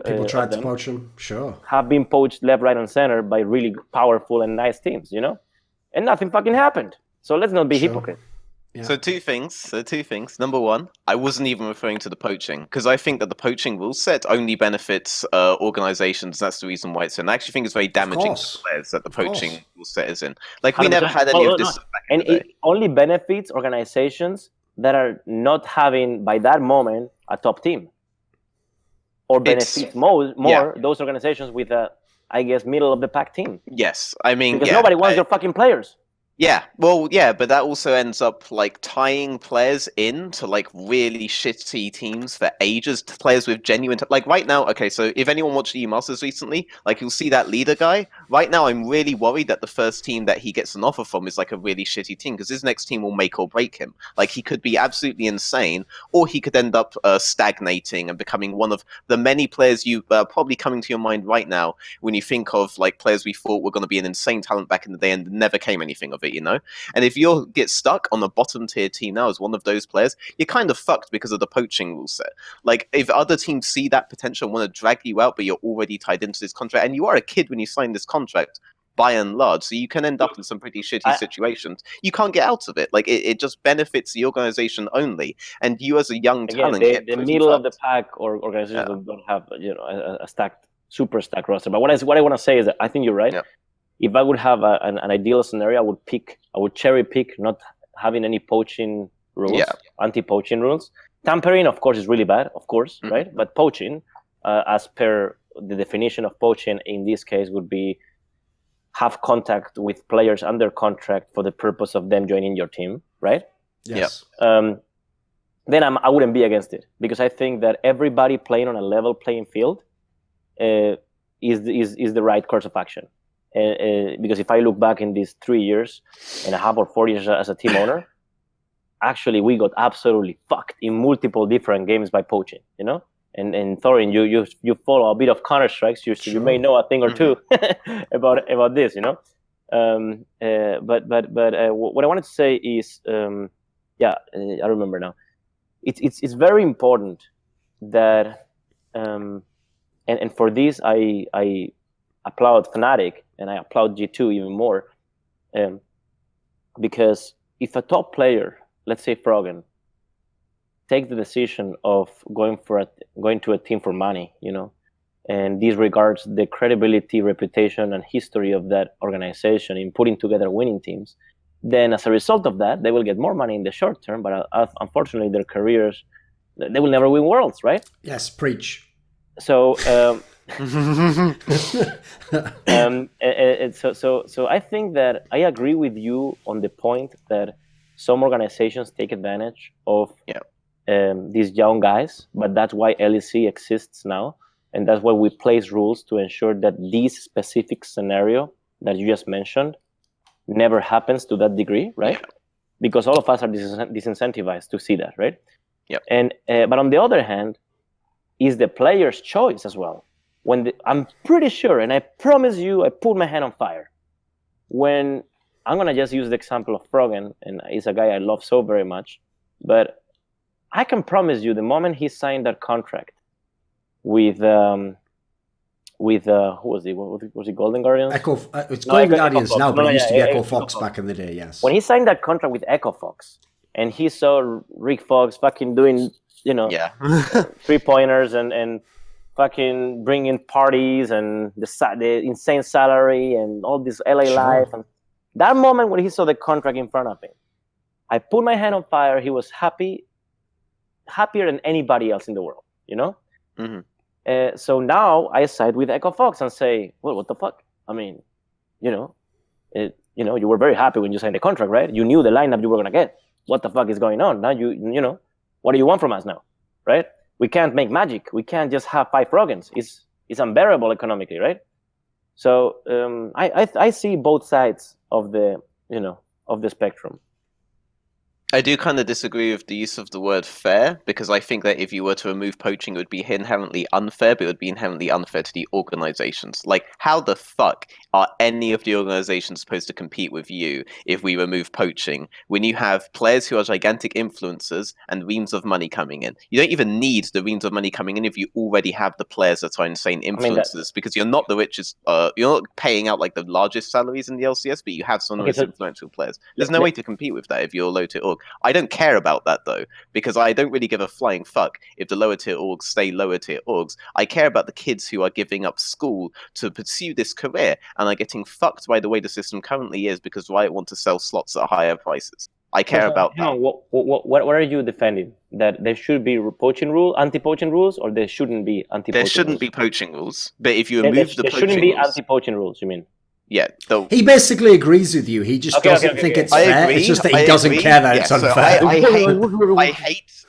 people tried to poach them, sure, have been poached left, right, and center by really powerful and nice teams, you know? And nothing fucking happened. So let's not be hypocrites. Yeah. So two things. Number one, I wasn't even referring to the poaching, because I think that the poaching rule set only benefits organizations. That's the reason why it's in. I actually think it's very damaging to players that the poaching rule set is in. Like, we never had any of this. And it only benefits organizations that are not having, by that moment, a top team. Or benefits more those organizations with a, I guess, middle of the pack team. Yes, I mean, because nobody wants your fucking players. Yeah, well, yeah, but that also ends up like tying players in to like really shitty teams for ages. To players with genuine, like right now. Okay, so if anyone watched EU Masters recently, like you'll see that leader guy. Right now, I'm really worried that the first team that he gets an offer from is like a really shitty team, because his next team will make or break him. Like, he could be absolutely insane, or he could end up stagnating and becoming one of the many players you probably coming to your mind right now when you think of like players we thought were going to be an insane talent back in the day and never came anything of it, you know? And if you get stuck on the bottom tier team now as one of those players, you're kind of fucked because of the poaching rule set. Like, if other teams see that potential and want to drag you out, but you're already tied into this contract, and you are a kid when you sign this contract, by and large, so you can end up in some pretty shitty situations. You can't get out of it. Like, it just benefits the organization only, and you as a young talent get the middle of the pack or organizations that don't have, you know, a super stacked roster. But what I want to say is that I think you're right. Yeah. If I would have an ideal scenario, I would cherry pick, not having any poaching rules, anti-poaching rules. Tampering, of course, is really bad, of course, right? But poaching, as per the definition of poaching in this case, would be have contact with players under contract for the purpose of them joining your team, right? Yes. Then I wouldn't be against it, because I think that everybody playing on a level playing field is the right course of action. Because if I look back in these 3 years and a half or 4 years as a team owner, actually we got absolutely fucked in multiple different games by poaching, you know? And Thorin, you follow a bit of Counter-Strike, so you may know a thing or two about this, you know? But what I wanted to say is, I remember now. It's very important that, and for this I applaud Fnatic and I applaud G2 even more, because if a top player, let's say Froggen, take the decision of going to a team for money, you know, and disregards the credibility, reputation, and history of that organization in putting together winning teams, then as a result of that, they will get more money in the short term, but unfortunately their careers, they will never win worlds, right? Yes, preach. So so I think that I agree with you on the point that some organizations take advantage of these young guys, but that's why LEC exists now, and that's why we place rules to ensure that this specific scenario that you just mentioned never happens to that degree, right? Because all of us are disincentivized to see that, right? Yep. And but on the other hand, is the player's choice as well. I'm pretty sure, and I promise you, I put my hand on fire. When I'm gonna just use the example of Froggen, and he's a guy I love so very much, but I can promise you, the moment he signed that contract with who was he? Was he Golden Guardians? It's Golden Guardians Fox. now, but it used to be Echo Fox Fox back in the day. Yes. When he signed that contract with Echo Fox, and he saw Rick Fox fucking doing, Yeah. 3-pointers and fucking bringing parties and the insane salary and all this LA life. And that moment when he saw the contract in front of him, I put my hand on fire. He was happier than anybody else in the world, Mm-hmm. So now I side with Echo Fox and say, well, what the fuck? I mean, you were very happy when you signed the contract, right? You knew the lineup you were gonna get. What the fuck is going on? Now what do you want from us now, right? We can't make magic. We can't just have 5 Froggens. It's unbearable economically, right? So I see both sides of the spectrum. I do kind of disagree with the use of the word fair, because I think that if you were to remove poaching, it would be inherently unfair, but it would be inherently unfair to the organizations. Like, how the fuck are any of the organizations supposed to compete with you if we remove poaching when you have players who are gigantic influencers and reams of money coming in? You don't even need the reams of money coming in if you already have the players that are insane influencers, because you're not the richest, you're not paying out like the largest salaries in the LCS, but you have some of the most influential players. There's no way to compete with that if you're a low tier org. I don't care about that though, because I don't really give a flying fuck if the lower tier orgs stay lower tier orgs. I care about the kids who are giving up school to pursue this career and are getting fucked by the way the system currently is because Riot want to sell slots at higher prices. I care about that. What are you defending? That there should be anti-poaching rules, or there shouldn't be anti-poaching rules? There shouldn't be poaching rules, but if you remove the poaching rules... There shouldn't be anti-poaching rules, you mean? Yeah. He basically agrees with you. He just doesn't think it's fair. It's just that he doesn't care that it's unfair.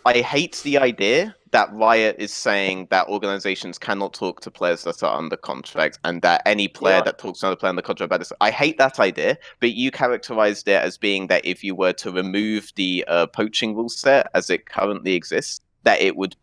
I hate the idea that Riot is saying that organizations cannot talk to players that are under contract, and that any player that talks to another player under contract about this. I hate that idea, but you characterized it as being that if you were to remove the poaching rule set as it currently exists, that would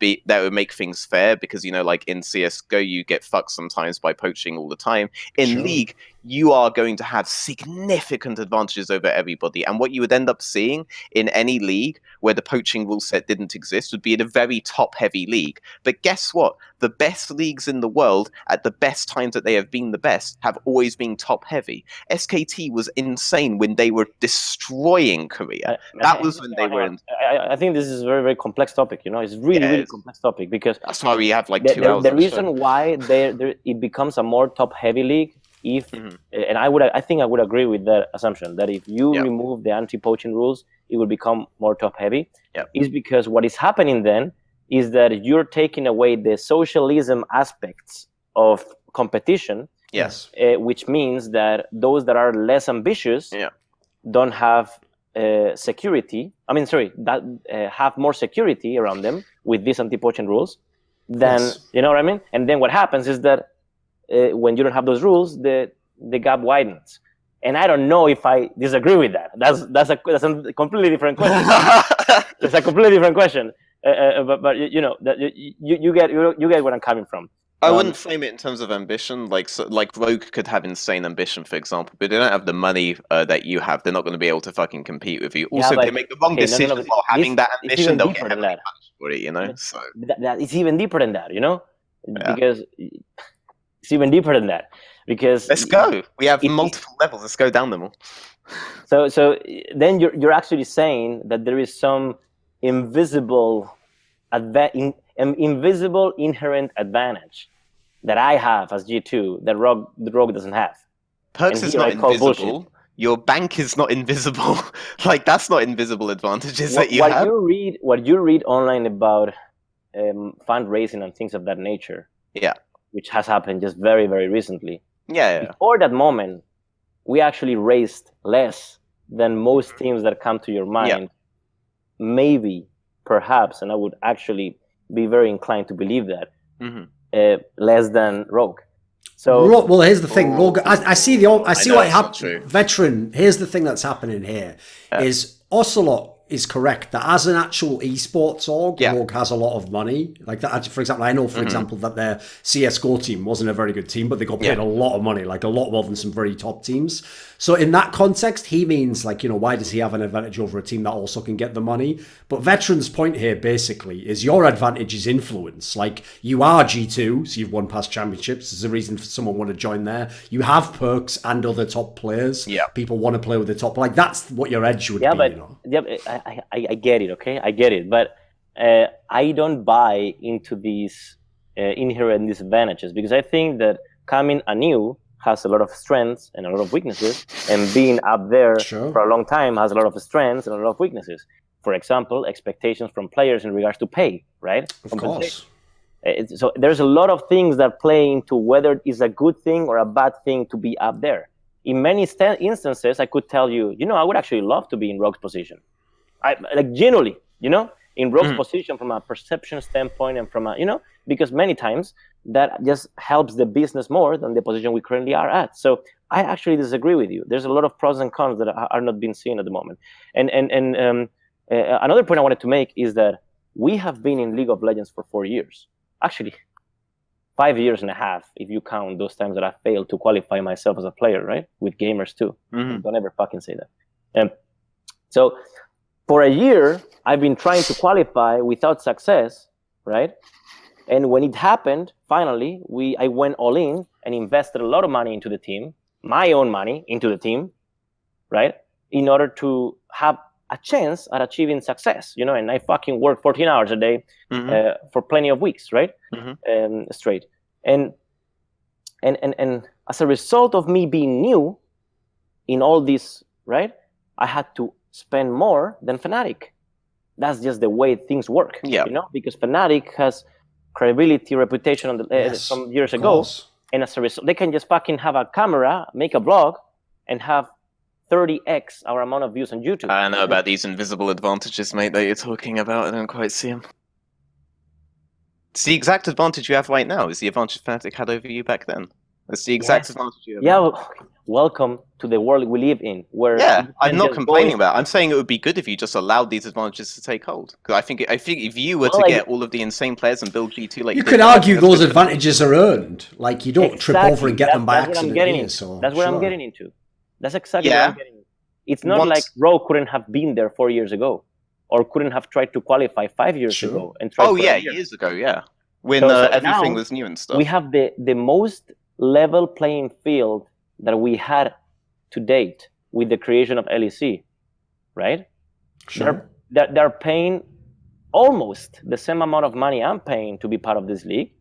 make things fair, because like in CS:GO you get fucked sometimes by poaching all the time. In League you are going to have significant advantages over everybody, and what you would end up seeing in any league where the poaching rule set didn't exist would be in a very top heavy league. But guess what? The best leagues in the world at the best times that they have been the best have always been top heavy. SKT was insane when they were destroying Korea. That was when they were in... I think this is a very, very complex topic, It's really complex topic, because that's why we have like 2 hours. The reason why it becomes a more top heavy league, and I think I would agree with that assumption, that if you remove the anti-poaching rules, it will become more top heavy, is because what is happening then is that you're taking away the socialism aspects of competition, which means that those that are less ambitious don't have security. Have more security around them with these anti-poaching rules. Then you know what I mean. And then what happens is that when you don't have those rules, the gap widens. And I don't know if I disagree with that. That's a completely different question. It's a completely different question. But you get where I'm coming from. I wouldn't frame it in terms of ambition. Like Rogue could have insane ambition, for example, but they don't have the money that you have. They're not going to be able to fucking compete with you. Also, if they make the wrong decision while having that ambition, they'll get heavily punished for it, So it's even deeper than that, because it's even deeper than that. Because let's go. We have multiple levels. Let's go down them all. So then you're actually saying that there is some invisible inherent advantage that I have as G2 that Rogue doesn't have. Perks is not invisible. Your bank is not invisible. That's not invisible advantages that you have. What you read online about fundraising and things of that nature, which has happened just very, very recently. Before that moment, we actually raised less than most teams that come to your mind. Maybe, perhaps, and I would actually be very inclined to believe that, less than Rogue. So well, here's the thing. Rogue, I see what happened. Veteran. Here's the thing that's happening here is ocelote. is correct that as an actual esports org, Yeah. Rogue has a lot of money. Like that, for example, I know, for example, that their CS:GO team wasn't a very good team, but they got paid a lot of money, like a lot more than some very top teams. So in that context, he means like, why does he have an advantage over a team that also can get the money? But Veteran's point here basically is your advantage is influence. Like you are G2, so you've won past championships. There's a reason for someone want to join there. You have perks and other top players. Yeah. People want to play with the top. Like that's what your edge would be. I get it, okay? I get it. But I don't buy into these inherent disadvantages because I think that coming anew has a lot of strengths and a lot of weaknesses, and being up there for a long time has a lot of strengths and a lot of weaknesses. For example, expectations from players in regards to pay, right? Of course. So there's a lot of things that play into whether it's a good thing or a bad thing to be up there. In many instances, I could tell you, I would actually love to be in Rogue's position. Like genuinely, in Rogue's position from a perception standpoint and from because many times that just helps the business more than the position we currently are at. So I actually disagree with you. There's a lot of pros and cons that are not being seen at the moment. And another point I wanted to make is that we have been in League of Legends for 4 years. Actually, 5 years and a half, if you count those times that I failed to qualify myself as a player, right? With gamers too. Don't ever fucking say that. So for a year, I've been trying to qualify without success, right? And when it happened, finally, I went all in and invested a lot of money into the team, my own money into the team, right? In order to have a chance at achieving success, and I fucking worked 14 hours a day for plenty of weeks, right? Straight. And as a result of me being new in all this, right? I had to spend more than Fnatic. That's just the way things work, because Fnatic has credibility, reputation from years ago, and as a result, they can just fucking have a camera, make a vlog, and have 30x our amount of views on YouTube. I don't know about these invisible advantages, mate, that you're talking about. I don't quite see them. It's the exact advantage you have right now. Is the advantage Fnatic had over you back then? It's the exact advantage you have. Yeah, welcome to the world we live in. Where I'm not complaining about it. I'm saying it would be good if you just allowed these advantages to take hold. Because I think if you were to get all of the insane players and build G2 like you could argue those advantages are earned. Like you don't trip over and get them by accident. That's what I'm getting into. That's exactly what I'm getting into. It's not like Rogue couldn't have been there 4 years ago, or couldn't have tried to qualify 5 years ago. And years ago, when everything was new and stuff. We have the most level playing field that we had to date with the creation of LEC, right? Sure. They're paying almost the same amount of money I'm paying to be part of this league,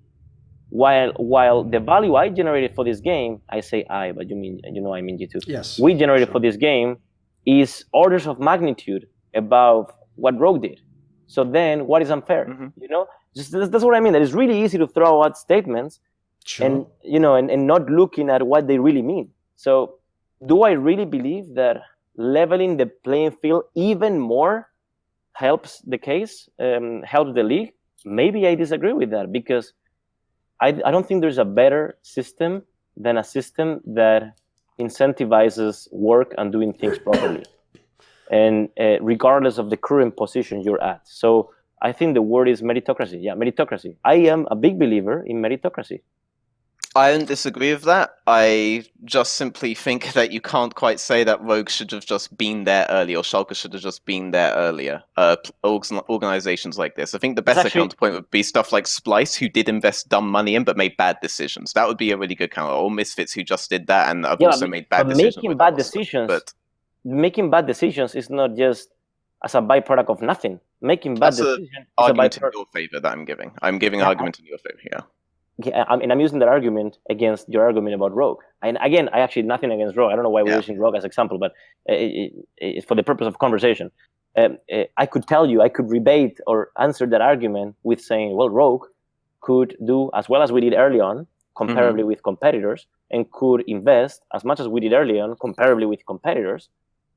while the value I generated for this game, I say I, but I mean G2. Yes. We generated for this game is orders of magnitude above what Rogue did. So then, what is unfair? That's what I mean. That it's really easy to throw out statements, and and not looking at what they really mean. So, do I really believe that leveling the playing field even more helps the case, helps the league? Maybe I disagree with that because I don't think there's a better system than a system that incentivizes work and doing things properly, and regardless of the current position you're at. So I think the word is meritocracy. Yeah, meritocracy. I am a big believer in meritocracy. I don't disagree with that. I just simply think that you can't quite say that Rogue should have just been there earlier, or Schalke should have just been there earlier. Organizations like this. I think the better counterpoint would be stuff like Splice, who did invest dumb money in but made bad decisions. That would be a really good counter. Or Misfits, who just did that and have also made bad decisions. Making bad decisions is not just as a byproduct of nothing. Making bad decisions is a argument in your favor that I'm giving. I'm giving an argument in your favor here. Yeah, I'm using that argument against your argument about Rogue. And again, I actually nothing against Rogue. I don't know why we're using Rogue as example, but it's for the purpose of conversation. I could tell you, I could rebate or answer that argument with saying, well, Rogue could do as well as we did early on, comparably with competitors, and could invest as much as we did early on, comparably with competitors,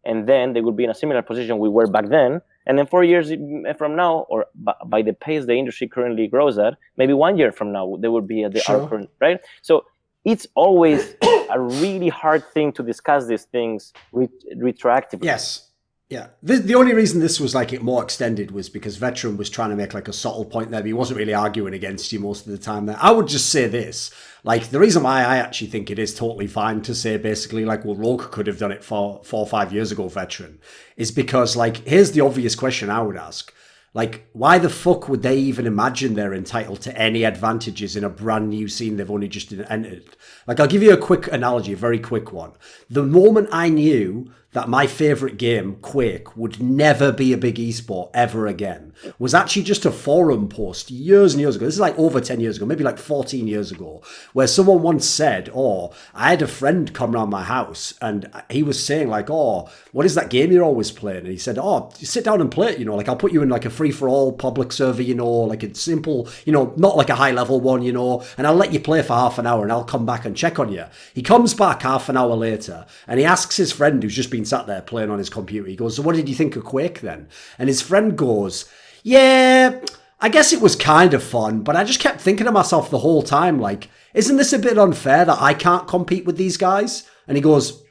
and then they would be in a similar position we were back then. And then 4 years from now, or by the pace the industry currently grows at, maybe 1 year from now, they would be at the current, right? So it's always a really hard thing to discuss these things retroactively. Yes. Yeah, the only reason this was like it more extended was because Veteran was trying to make like a subtle point there, but he wasn't really arguing against you most of the time there. I would just say this, like the reason why I actually think it is totally fine to say basically like, well, Rogue could have done it 4 or 5 years ago, Veteran, is because like, here's the obvious question I would ask. Like, why the fuck would they even imagine they're entitled to any advantages in a brand new scene they've only just entered? Like, I'll give you a quick analogy, a very quick one. The moment I knew that my favourite game, Quake, would never be a big esport ever again, was actually just a forum post years and years ago. This is like over 10 years ago, maybe like 14 years ago, where someone once said, oh, I had a friend come around my house and he was saying like, oh, what is that game you're always playing? And he said, oh, sit down and play it, you know, like I'll put you in like a free-for-all public server, you know, like a simple, you know, not like a high-level one, you know, and I'll let you play for half an hour and I'll come back and check on you. He comes back half an hour later and he asks his friend who's just been sat there playing on his computer, he goes, so what did you think of Quake then? And his friend goes, yeah, I guess it was kind of fun, but I just kept thinking to myself the whole time, like, isn't this a bit unfair that I can't compete with these guys? And he goes,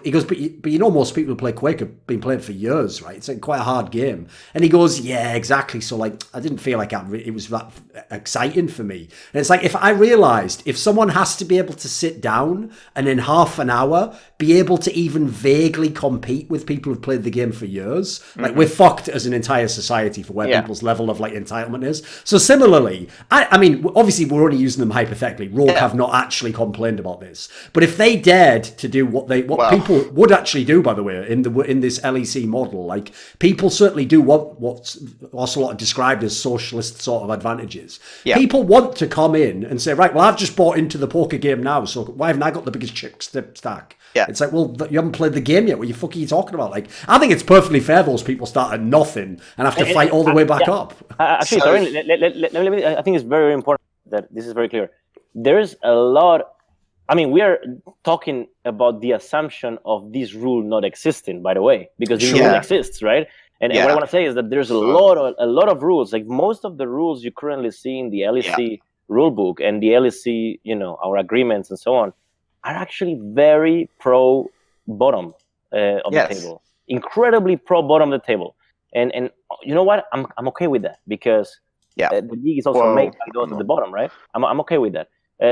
but you know, most people who play Quake have been playing for years, right? It's like quite a hard game. And he goes, yeah, exactly. So like, I didn't feel like it was that exciting for me. And it's like, if I realized if someone has to be able to sit down and in half an hour be able to even vaguely compete with people who've played the game for years, like we're fucked as an entire society for where people's level of like entitlement is. So similarly, I mean, obviously we're only using them hypothetically. Rogue have not actually complained about this, but if they dared to do what people would actually do, by the way, in this LEC model, like people certainly do want what's ocelote described as socialist sort of advantages. Yeah. People want to come in and say, right, well, I've just bought into the poker game now, so why haven't I got the biggest chip stack? Yeah. It's like, well, you haven't played the game yet. What the fuck are you talking about? Like, I think it's perfectly fair those people start at nothing and have to fight all the way back up. Actually, Thorin, I think it's very, very important that this is very clear. There's a lot. I mean, we are talking about the assumption of this rule not existing, by the way, because this rule exists, right? And what I want to say is that there's a lot of rules. Like most of the rules you currently see in the LEC rulebook and the LEC, you know, our agreements and so on, are actually very pro bottom of the table, incredibly pro bottom of the table. And you know what? I'm okay with that because the league is also made by those at the bottom, right? I'm okay with that.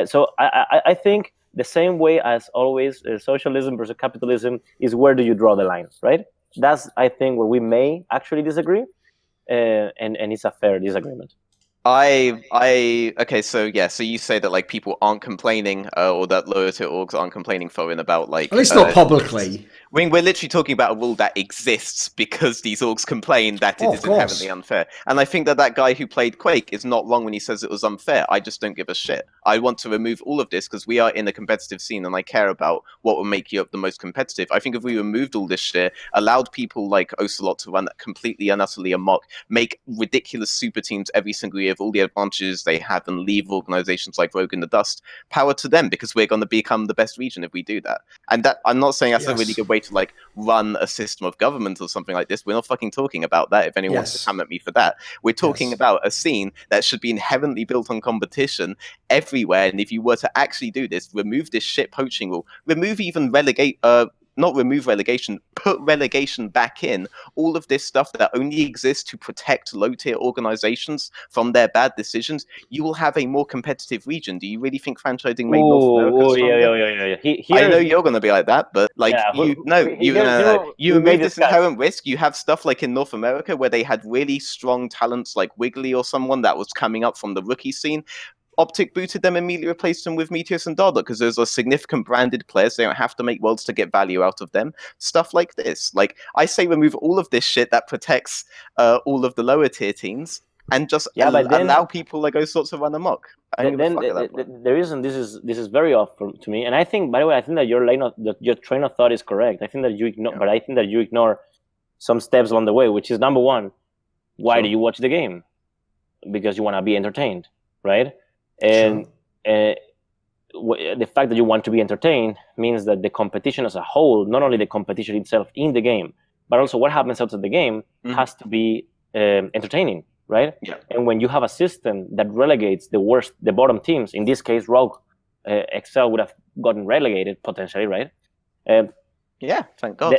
So I think the same way as always, socialism versus capitalism is where do you draw the line, right? That's, I think, where we may actually disagree, and it's a fair disagreement. Okay, so you say that like people aren't complaining, or that lower tier orgs aren't complaining, Thorin, about like at least not publicly. I mean, we're literally talking about a rule that exists because these orgs complain that it is inherently unfair. And I think that guy who played Quake is not wrong when he says it was unfair. I just don't give a shit. I want to remove all of this because we are in a competitive scene and I care about what will make you up the most competitive. I think if we removed all this shit, allowed people like ocelote to run completely and utterly amok, make ridiculous super teams every single year of all the advantages they have and leave organizations like Rogue in the dust, power to them because we're going to become the best region if we do that. And that, I'm not saying that's a really good way to like run a system of government or something like this. We're not fucking talking about that. If anyone wants to come at me for that, we're talking about a scene that should be inherently built on competition everywhere. And if you were to actually do this, remove this shit poaching rule, remove even not remove relegation, put relegation back in, all of this stuff that only exists to protect low-tier organizations from their bad decisions, you will have a more competitive region. Do you really think franchising made North America stronger? I know you're going to be like that, but like, you remove this inherent risk. You have stuff like in North America where they had really strong talents like Wiggly or someone that was coming up from the rookie scene. Optic booted them, immediately replaced them with Meteos and Dada because those are significant branded players. They don't have to make worlds to get value out of them. Stuff like this. Like, I say remove all of this shit that protects all of the lower tier teams and just allow people like those sorts to run amok. The reason this is very off to me, and I think, by the way, I think that your train of thought is correct. I think that you ignore, but I think that you ignore some steps along the way, which is number one, why do you watch the game? Because you want to be entertained, right? And the fact that you want to be entertained means that the competition as a whole, not only the competition itself in the game, but also what happens outside the game has to be entertaining, right? Yeah. And when you have a system that relegates the bottom teams, in this case, Rogue, Excel would have gotten relegated potentially, right? Yeah, thank God.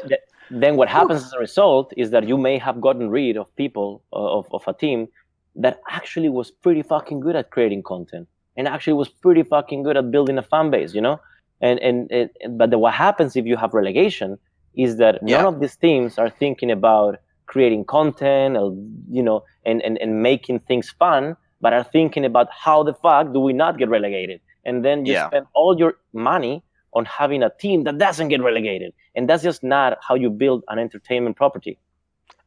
then what happens as a result is that you may have gotten rid of people of a team that actually was pretty fucking good at creating content and actually was pretty fucking good at building a fan base, but what happens if you have relegation is that none of these teams are thinking about creating content or, and making things fun, but are thinking about how the fuck do we not get relegated, and then you spend all your money on having a team that doesn't get relegated. And that's just not how you build an entertainment property.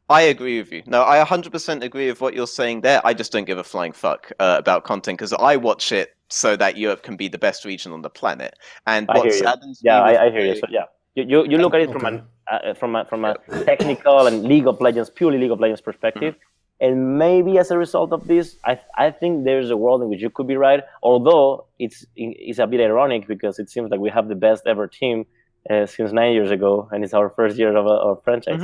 I agree with you. No, I 100% agree with what you're saying there. I just don't give a flying fuck about content because I watch it so that Europe can be the best region on the planet. And what saddens me, I hear you. So, you look at it from a technical and purely League of Legends perspective. And maybe as a result of this, I think there's a world in which you could be right. Although it's a bit ironic because it seems like we have the best ever team since 9 years ago, and it's our first year of our franchise.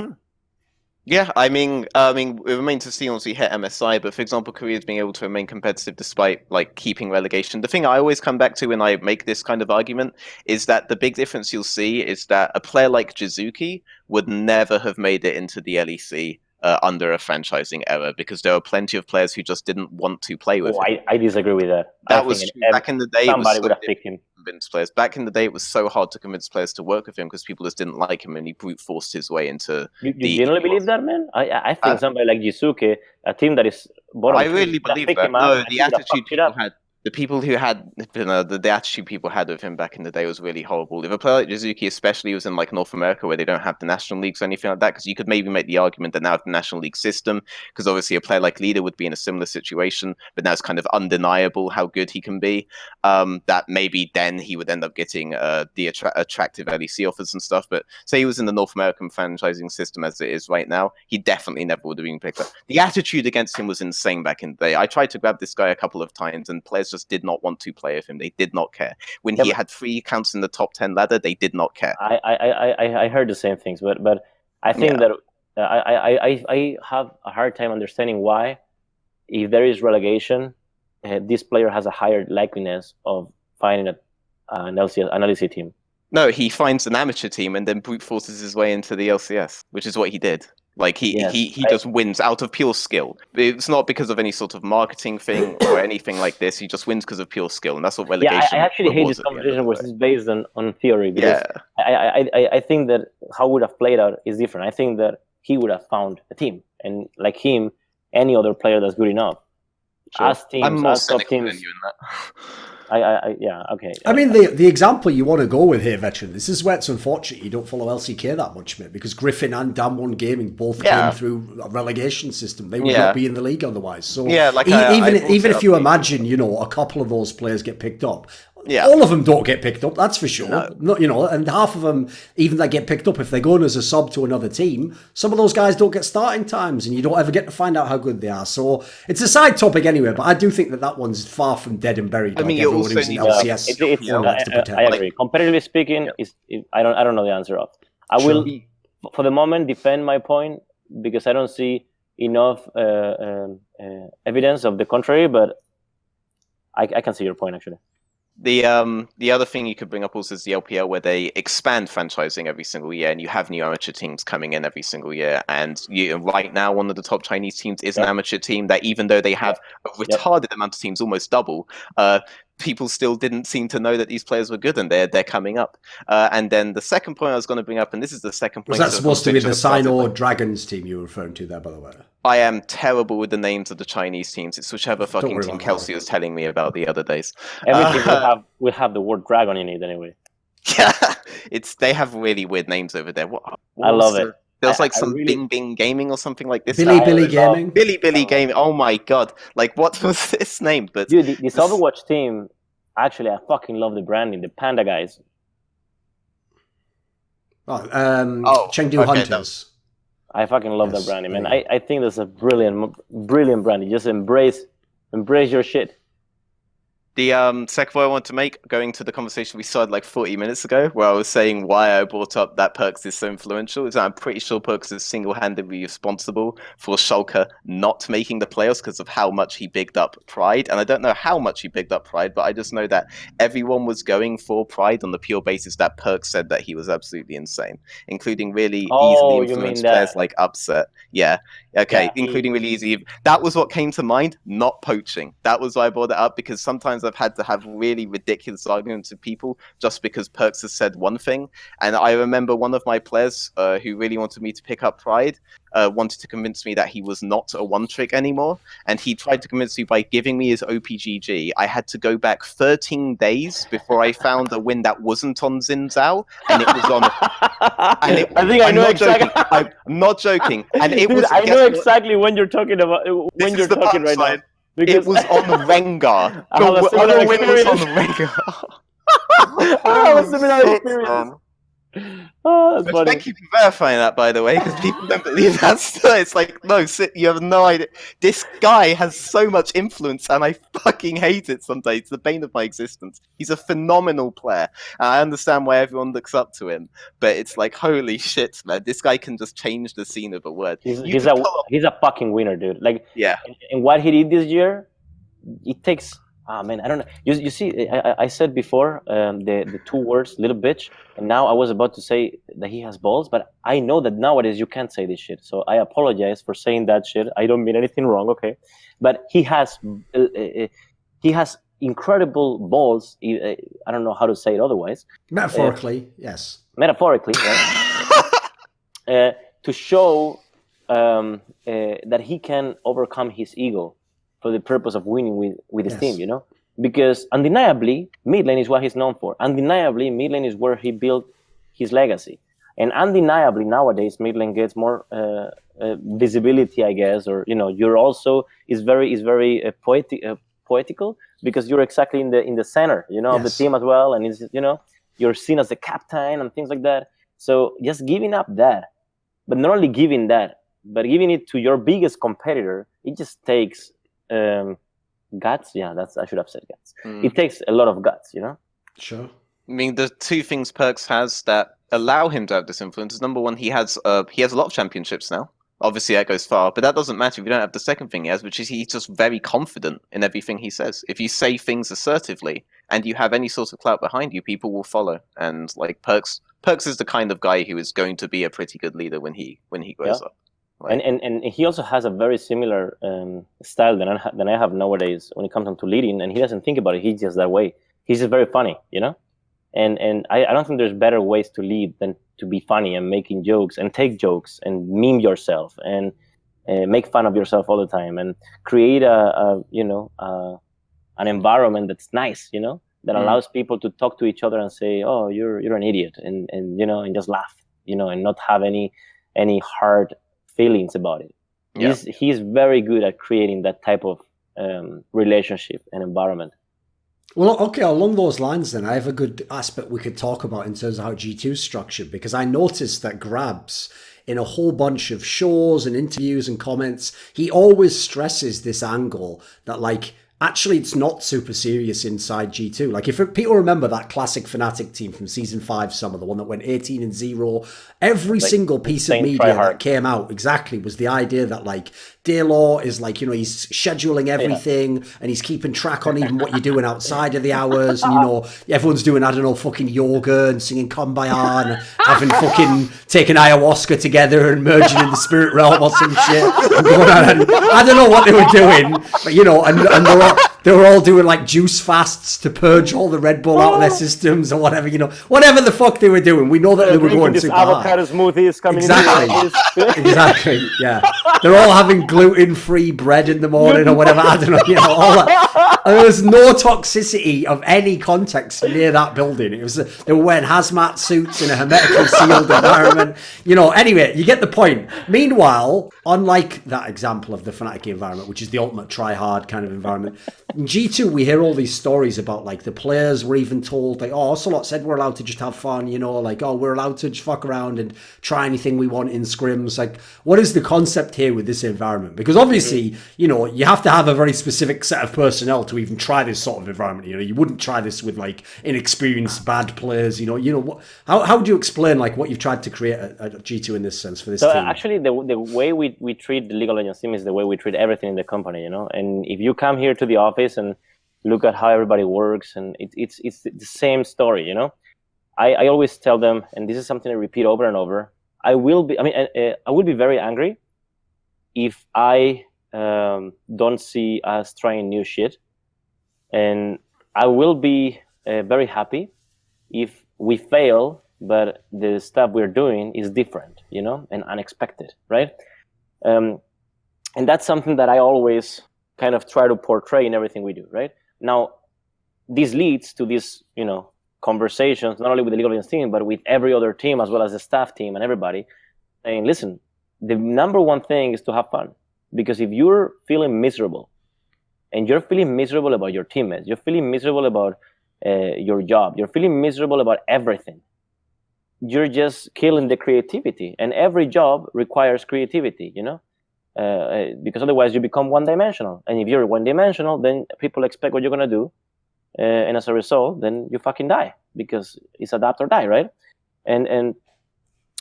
Yeah, I mean, it remains to see once we hit MSI. But for example, Korea's being able to remain competitive despite keeping relegation. The thing I always come back to when I make this kind of argument is that the big difference you'll see is that a player like Jizuki would never have made it into the LEC under a franchising era because there were plenty of players who just didn't want to play with him. I disagree with that. That was true. Back in the day, somebody would have picked him. Convince players. Back in the day, it was so hard to convince players to work with him because people just didn't like him, and he brute forced his way into. You genuinely believe that, man? I think somebody like Jizuki, a team that is bottom. I really believe that. No, the attitude people had. The people who had, the attitude people had of him back in the day was really horrible. If a player like Jizuki especially was in North America where they don't have the national leagues or anything like that, because you could maybe make the argument that now with the national league system, because obviously a player like Leader would be in a similar situation, but now it's kind of undeniable how good he can be, that maybe then he would end up getting the attractive LEC offers and stuff. But say he was in the North American franchising system as it is right now, he definitely never would have been picked up. The attitude against him was insane back in the day. I tried to grab this guy a couple of times and players just did not want to play with him. They did not care. When he had 3 accounts in the top 10 ladder, they did not care. I heard the same things, but I think that I have a hard time understanding why, if there is relegation, this player has a higher likeliness of finding an LEC team. No, he finds an amateur team and then brute forces his way into the LCS, which is what he did. He just wins out of pure skill. It's not because of any sort of marketing thing or anything like this. He just wins because of pure skill, and that's what relegation. Yeah, I actually hate this conversation, which is based on theory. Because I think that how it would have played out is different. I think that he would have found a team, and like him, any other player that's good enough. Sure. As teams, I'm more as top cynical teams. than you in that. Okay. I mean, the example you want to go with here, Veteran, this is where it's unfortunate you don't follow LCK that much, mate, because Griffin and Damwon Gaming both came through a relegation system. They would not be in the league otherwise. So even if you imagine, a couple of those players get picked up, all of them don't get picked up, that's for sure. No. And half of them, even that get picked up, if they're going as a sub to another team, some of those guys don't get starting times, and you don't ever get to find out how good they are. So it's a side topic anyway, but I do think that one's far from dead and buried. I mean, you also need LCS. I agree. Competitively speaking, I don't know the answer of. I will, for the moment, defend my point because I don't see enough evidence of the contrary, but I can see your point actually. The other thing you could bring up also is the LPL, where they expand franchising every single year, and you have new amateur teams coming in every single year. And right now, one of the top Chinese teams is an amateur team that, even though they have a retarded amount of teams, almost double, people still didn't seem to know that these players were good, and they're coming up. And then the second point I was going to bring up, and this is the second point. Was that supposed to be the Snazore Dragons team you were referring to there, by the way? I am terrible with the names of the Chinese teams. It's whichever fucking team Kelsey was telling me about the other days. Everything will have the word dragon in it anyway. Yeah, they have really weird names over there. What I love it. There's some Bing Bing Gaming or something like this. Billy Gaming. Billy Gaming. Oh my god! What was this name? But dude, this Overwatch team. Actually, I fucking love the branding. The Panda guys. Chengdu Hunters. I fucking love that branding, man. I think that's a brilliant branding. Just embrace your shit. The second point I want to make, going to the conversation we started like 40 minutes ago, where I was saying why I brought up that Perks is so influential, is that I'm pretty sure Perks is single-handedly responsible for Schalke not making the playoffs because of how much he bigged up Pride. And I don't know how much he bigged up Pride, but I just know that everyone was going for Pride on the pure basis that Perks said that he was absolutely insane, including really easily influenced players like Upset. Yeah. Okay, including really easy. That was what came to mind, not poaching. That was why I brought it up, because sometimes I've had to have really ridiculous arguments with people just because Perks has said one thing. And I remember one of my players who really wanted me to pick up Pride wanted to convince me that he was not a one-trick anymore. And he tried to convince me by giving me his OPGG. I had to go back 13 days before I found a win that wasn't on Xin Zhao, and it was on... I know exactly. I'm not joking. And it was... I know exactly when you're talking about... When you're talking right now. Because it was on Rengar. I have a similar experience. On Rengar. I have a similar experience. Oh, that's funny. Thank you for verifying that, by the way, because people don't believe that still. It's like, no, you have no idea. This guy has so much influence, and I fucking hate it sometimes. It's the bane of my existence. He's a phenomenal player, and I understand why everyone looks up to him, but it's like, holy shit, man, this guy can just change the scene of a word. He's a fucking winner, dude. Like, yeah. And what he did this year, it takes... Ah, man, I don't know. You see, I said before the two words, little bitch, and now I was about to say that he has balls, but I know that nowadays you can't say this shit. So I apologize for saying that shit. I don't mean anything wrong, okay? But he has incredible balls. I don't know how to say it otherwise. Metaphorically, yes. Metaphorically, right? To show that he can overcome his ego for the purpose of winning with his team, you know? Because undeniably, mid lane is what he's known for. Undeniably, mid lane is where he built his legacy. And undeniably, nowadays, mid lane gets more visibility, I guess, or, you know, you're also, is very poetical, because you're exactly in the center, you know, of the team as well. And, it's, you know, you're seen as the captain and things like that. So just giving up that, but not only giving that, but giving it to your biggest competitor, it just takes... guts, I should have said guts. It takes a lot of guts, you know? Sure. I mean, the two things Perks has that allow him to have this influence is, number one, he has a lot of championships now. Obviously, that goes far, but that doesn't matter if you don't have the second thing he has, which is he's just very confident in everything he says. If you say things assertively and you have any sort of clout behind you, people will follow. And like Perks is the kind of guy who is going to be a pretty good leader when he grows up. Right. And he also has a very similar style than I have nowadays when it comes to leading, and he doesn't think about it. He's just that way. He's just very funny, you know? And I don't think there's better ways to lead than to be funny and making jokes and take jokes and meme yourself and make fun of yourself all the time and create an environment that's nice, you know, that allows people to talk to each other and say, oh, you're an idiot, and you know, and just laugh, you know, and not have any hard feelings about it. Yeah. He's very good at creating that type of relationship and environment. Well, okay, along those lines then, I have a good aspect we could talk about in terms of how G2 is structured, because I noticed that Grabs, in a whole bunch of shows and interviews and comments, he always stresses this angle that, like, actually it's not super serious inside G2. Like, if people remember that classic Fnatic team from Season 5 summer, the one that went 18-0, every single piece of media that came out exactly was the idea that, like, Daylor is like, you know, he's scheduling everything and he's keeping track on even what you're doing outside of the hours. And, you know, everyone's doing, I don't know, fucking yoga and singing Kumbaya and having fucking taking ayahuasca together and merging in the spirit realm or some shit. And going on. And I don't know what they were doing, but, you know, and they were all doing like juice fasts to purge all the Red Bull out of their systems or whatever, you know, whatever the fuck they were doing. We know that they were going super hard. Avocado smoothies coming in. Exactly, yeah. They're all having gluten-free bread in the morning or whatever. I don't know, you know, all that. And there was no toxicity of any context near that building. It was they were wearing hazmat suits in a hermetically sealed environment. You know, anyway, you get the point. Meanwhile, unlike that example of the Fnatic environment, which is the ultimate try-hard kind of environment, in G2, we hear all these stories about, like, the players were even told, like, oh, Ocelot said we're allowed to just have fun, you know, like, oh, we're allowed to just fuck around and try anything we want in scrims. Like, what is the concept here with this environment? Because obviously, you know, you have to have a very specific set of personnel to even try this sort of environment. You know, you wouldn't try this with like inexperienced bad players. You know, how would you explain like what you've tried to create at G2 in this sense for this team? Actually, the way we treat the League of Legends team is the way we treat everything in the company. You know, and if you come here to the office and look at how everybody works, and it's the same story. You know, I always tell them, and this is something I repeat over and over. I will be very angry if I don't see us trying new shit, and I will be very happy if we fail, but the stuff we're doing is different, you know, and unexpected, right? And that's something that I always kind of try to portray in everything we do, right? Now, this leads to these, you know, conversations, not only with the League of Legends team, but with every other team, as well as the staff team and everybody, saying, listen, the number one thing is to have fun. Because if you're feeling miserable, and you're feeling miserable about your teammates, you're feeling miserable about your job, you're feeling miserable about everything, you're just killing the creativity. And every job requires creativity, you know? Because otherwise you become one-dimensional. And if you're one-dimensional, then people expect what you're going to do. And as a result, then you fucking die, because it's adapt or die, right? And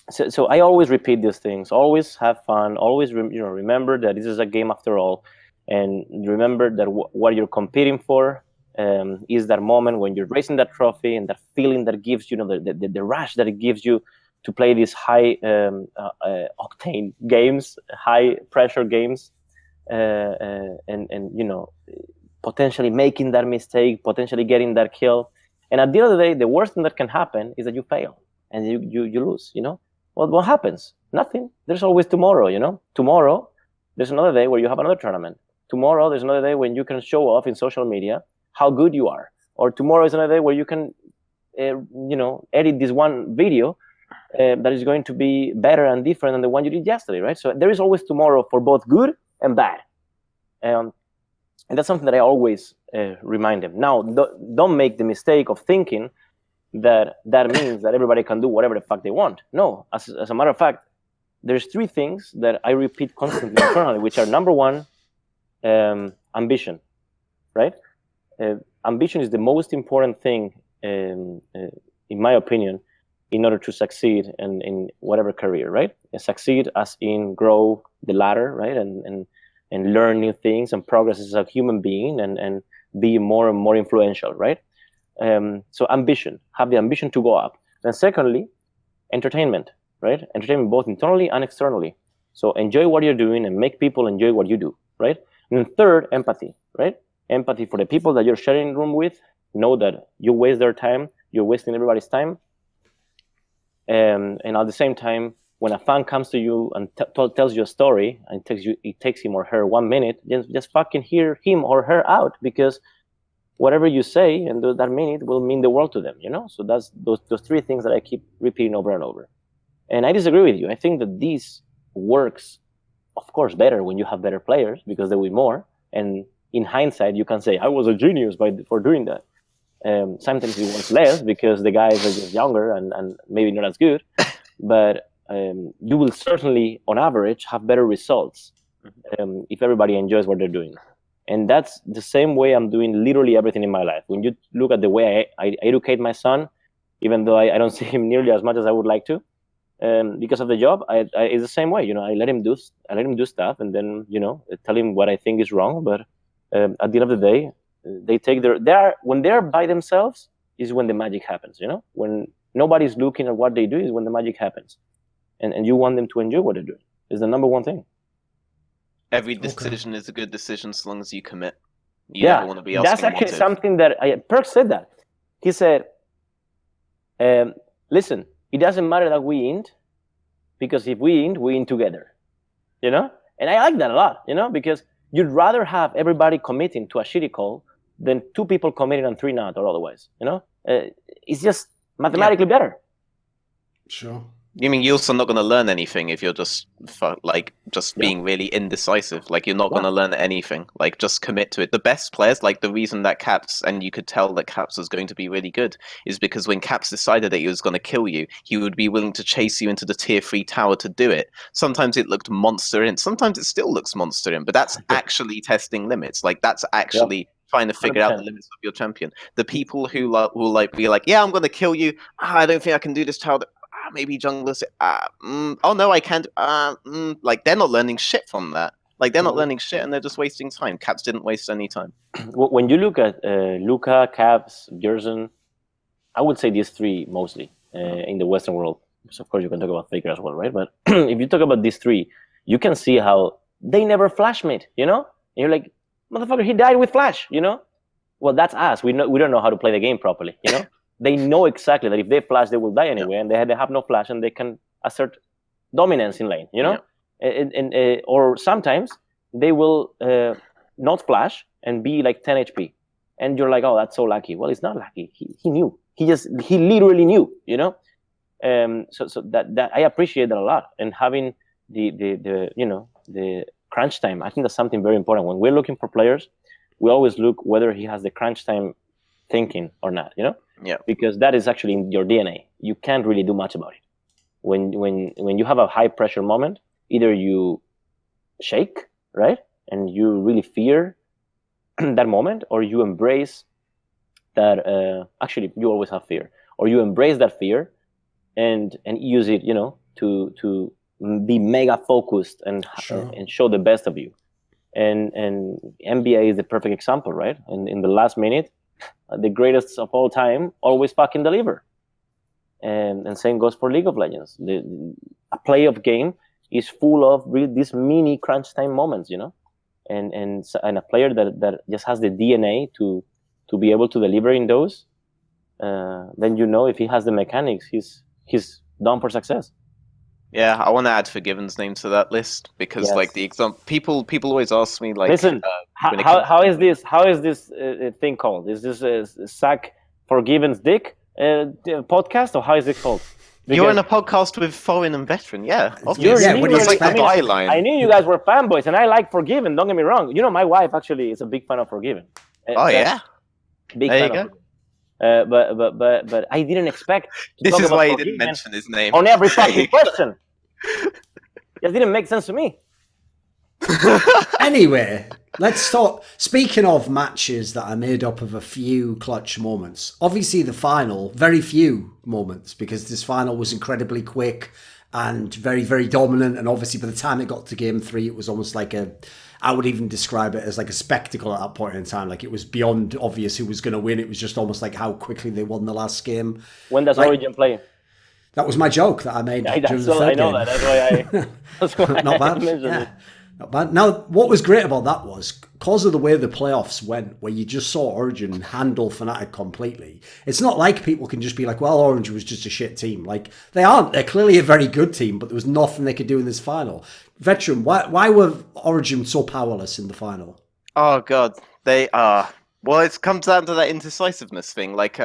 so I always repeat these things. Always have fun. Always remember that this is a game after all, and remember that what you're competing for is that moment when you're raising that trophy, and that feeling that gives you, the rush that it gives you to play these high octane games, high pressure games, and you know, potentially making that mistake, potentially getting that kill. And at the end of the day, the worst thing that can happen is that you fail and you lose, you know? Well, what happens? Nothing. There's always tomorrow, you know? Tomorrow, there's another day where you have another tournament. Tomorrow, there's another day when you can show off in social media how good you are. Or tomorrow is another day where you can, edit this one video that is going to be better and different than the one you did yesterday, right? So there is always tomorrow for both good and bad. And that's something that I always remind them. Now, don't make the mistake of thinking that means that everybody can do whatever the fuck they want. No, as a matter of fact, there's three things that I repeat constantly internally, which are, number one, ambition, right? Ambition is the most important thing, in my opinion, in order to succeed in whatever career, right? And succeed as in grow the ladder, right? And learn new things and progress as a human being, and be more and more influential, right? So ambition, have the ambition to go up. And secondly, entertainment, right? Entertainment both internally and externally. So enjoy what you're doing and make people enjoy what you do, right? And then third, empathy, right? Empathy for the people that you're sharing a room with. Know that you waste their time, you're wasting everybody's time. And at the same time, when a fan comes to you and tells you a story, and it takes him or her 1 minute, just fucking hear him or her out, because whatever you say and that minute will mean the world to them, you know? So that's those three things that I keep repeating over and over. And I disagree with you. I think that this works, of course, better when you have better players, because they win more. And in hindsight, you can say, I was a genius for doing that. Sometimes it works less because the guys are just younger and maybe not as good. But you will certainly, on average, have better results if everybody enjoys what they're doing. And that's the same way I'm doing literally everything in my life. When you look at the way I educate my son, even though I don't see him nearly as much as I would like to, because of the job, it's the same way. You know, I let him do stuff, and then, you know, tell him what I think is wrong. But at the end of the day, they take when they're by themselves is when the magic happens. You know, when nobody's looking at what they do is when the magic happens. And you want them to enjoy what they're doing. Is the number one thing. Every decision is a good decision so long as you commit. You never want to be asking that's actually what if. something that Perk said that. He said, listen, it doesn't matter that we int, because if we int together, you know? And I like that a lot, you know, because you'd rather have everybody committing to a shitty call than two people committing and three not, or otherwise, you know? It's just mathematically better. Sure. You mean you're also not going to learn anything if you're just being really indecisive? Like, you're not going to learn anything. Like, just commit to it. The best players, like the reason that Caps, and you could tell that Caps was going to be really good, is because when Caps decided that he was going to kill you, he would be willing to chase you into the tier 3 tower to do it. Sometimes it looked monster in, sometimes it still looks monster in, but that's actually testing limits. Like, that's actually trying to figure out the 100%. limits of your champion. The people who will like be like, yeah, I'm going to kill you. I don't think I can do this child. Maybe junglers. Oh no, I can't. Like they're not learning shit from that. Like they're not learning shit, and they're just wasting time. Caps didn't waste any time. When you look at Luca, Caps, Gerson, I would say these three mostly in the Western world. So of course you can talk about Faker as well, right? But if you talk about these three, you can see how they never flash mid, you know? And you're like, motherfucker, he died with flash, you know? Well, that's us. We don't know how to play the game properly, you know? They know exactly that if they flash, they will die anyway, and they have no flash, and they can assert dominance in lane, you know? Or sometimes they will not flash and be like 10 HP, and you're like, oh, that's so lucky. Well, it's not lucky. He knew. He literally knew, you know? So that I appreciate that a lot, and having the crunch time. I think that's something very important. When we're looking for players, we always look whether he has the crunch time thinking or not, you know? Yeah. Because that is actually in your DNA. You can't really do much about it. When you have a high pressure moment, either you shake, right? And you really fear that moment, or you embrace that, actually you always have fear, or you embrace that fear and use it, you know, to be mega focused and show the best of you. And NBA is the perfect example, right? In the last minute, the greatest of all time always fucking deliver. And same goes for League of Legends. A playoff game is full of really these mini crunch time moments, you know, and a player that just has the DNA to be able to deliver in those, then you know if he has the mechanics, he's done for success. Yeah, I want to add Forgiven's name to that list because, like, the example people always ask me, like, listen, how is this thing called? Is this a Sack Forgiven's Dick podcast, or how is it called? Because you're in a podcast with Thorin and Veteran, yeah. Obviously. Yeah, what do you like the expect? byline. I knew you guys were fanboys, and I like Forgiven. Don't get me wrong. You know, my wife actually is a big fan of Forgiven. Oh yeah, big there fan you of go. But I didn't expect to This talk is about why he Forgiven didn't mention his name on every fucking question. It didn't make sense to me. Anyway, let's start. Speaking of matches that are made up of a few clutch moments, obviously the final, very few moments, because this final was incredibly quick and very, very dominant. And obviously by the time it got to game 3, it was almost like I would even describe it as like a spectacle at that point in time. Like it was beyond obvious who was going to win. It was just almost like how quickly they won the last game. When does OllieJ play? That was my joke that I made during the third game. I know that. That's why I Not bad. mentioned it. Not bad. Now, what was great about that was, because of the way the playoffs went, where you just saw Origin handle Fnatic completely, it's not like people can just be like, well, Origin was just a shit team. Like, they aren't. They're clearly a very good team, but there was nothing they could do in this final. Veteran, why were Origin so powerless in the final? Oh, God. They are. Well, it comes down to that indecisiveness thing. Like,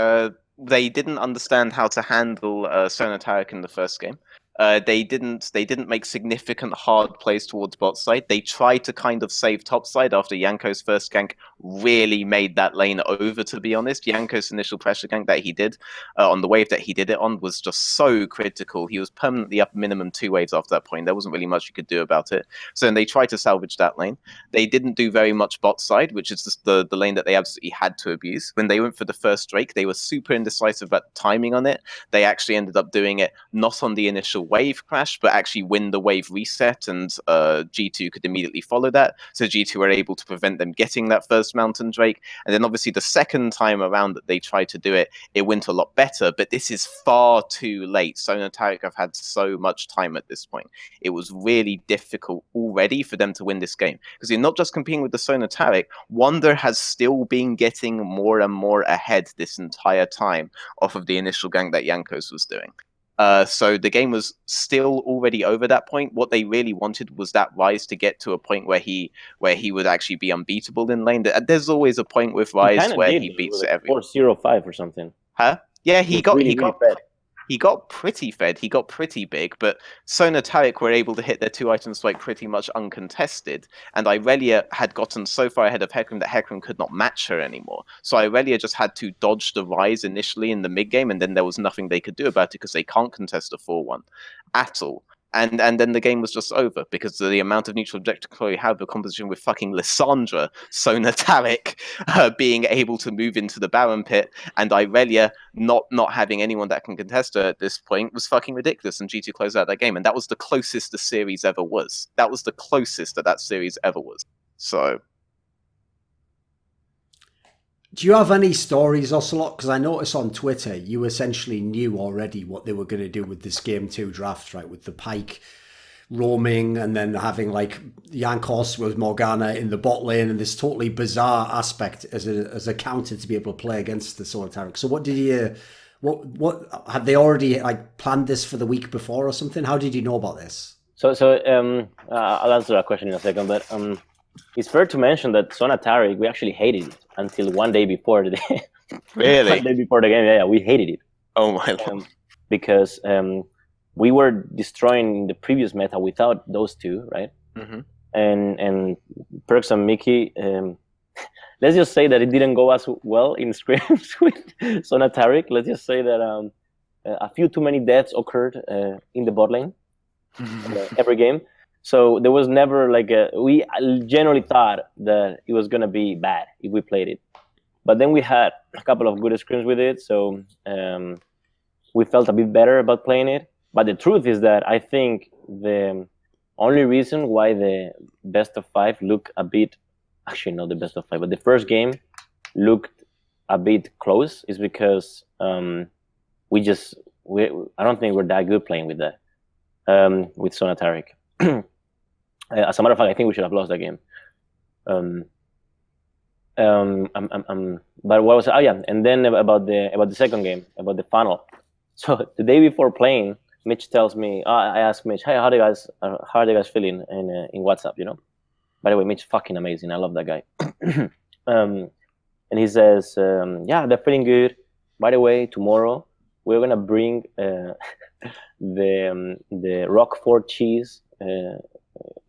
they didn't understand how to handle Sona Tarek in the first game. They didn't make significant hard plays towards bot side. They tried to kind of save top side after Yanko's first gank really made that lane over, to be honest. Yanko's initial pressure gank that he did on the wave that he did it on was just so critical. He was permanently up minimum 2 waves after that point. There wasn't really much you could do about it. So then they tried to salvage that lane. They didn't do very much bot side, which is just the lane that they absolutely had to abuse. When they went for the first Drake, they were super indecisive about the timing on it. They actually ended up doing it not on the initial wave crash, but actually when the wave reset, and G2 could immediately follow that. So G2 were able to prevent them getting that first Mountain Drake. And then obviously the second time around that they tried to do it, it went a lot better, but this is far too late. Sona Tarek have had so much time at this point. It was really difficult already for them to win this game, because you're not just competing with the Sona Tarek. Wonder has still been getting more and more ahead this entire time off of the initial gank that Yankos was doing. So the game was still already over that point. What they really wanted was that Rise to get to a point where he would actually be unbeatable in lane. There's always a point with Rise where he beats everyone. 4-0-5 or something. Huh? Yeah, he got fed. He got pretty fed. He got pretty big, but Sona Tarek were able to hit their 2-item spike pretty much uncontested. And Irelia had gotten so far ahead of Hecarim that Hecarim could not match her anymore. So Irelia just had to dodge the Rise initially in the mid game, and then there was nothing they could do about it because they can't contest a 4-1 at all. And then the game was just over because of the amount of neutral objective you had, the composition with fucking Lissandra, Sona Taric being able to move into the Baron pit, and Irelia not having anyone that can contest her at this point was fucking ridiculous. And G2 closed out that game, and that was the closest the series ever was. That was the closest that series ever was. So. Do you have any stories, Ocelot? Because I noticed on Twitter you essentially knew already what they were going to do with this Game 2 draft, right? With the Pyke roaming and then having like Jankos with Morgana in the bot lane and this totally bizarre aspect as a counter to be able to play against the Solitaric. So what did you... What had they already like planned this for the week before or something? How did you know about this? So I'll answer that question in a second, but it's fair to mention that Sona Taric, we actually hated it until one day before the Really? 1 day before the game. Yeah, we hated it. Oh my lord! Because we were destroying the previous meta without those two, right? Mm-hmm. And Perks and Mickey. Let's just say that it didn't go as well in scrims with Sona Taric. Let's just say that a few too many deaths occurred in the bot lane every game. So there was never like we generally thought that it was going to be bad if we played it. But then we had a couple of good scrims with it. So we felt a bit better about playing it. But the truth is that I think the only reason why the best of 5 looked a bit, actually not the best of 5, but the first game looked a bit close is because I don't think we're that good playing with that, with Sona Taric. As a matter of fact, I think we should have lost that game. But what was and then about the second game, about the final. So the day before playing, Mitch tells me, I asked Mitch, hey, how are you guys feeling in WhatsApp? You know. By the way, Mitch fucking amazing. I love that guy. And he says, yeah, they're feeling good. By the way, tomorrow we're gonna bring the Roquefort cheese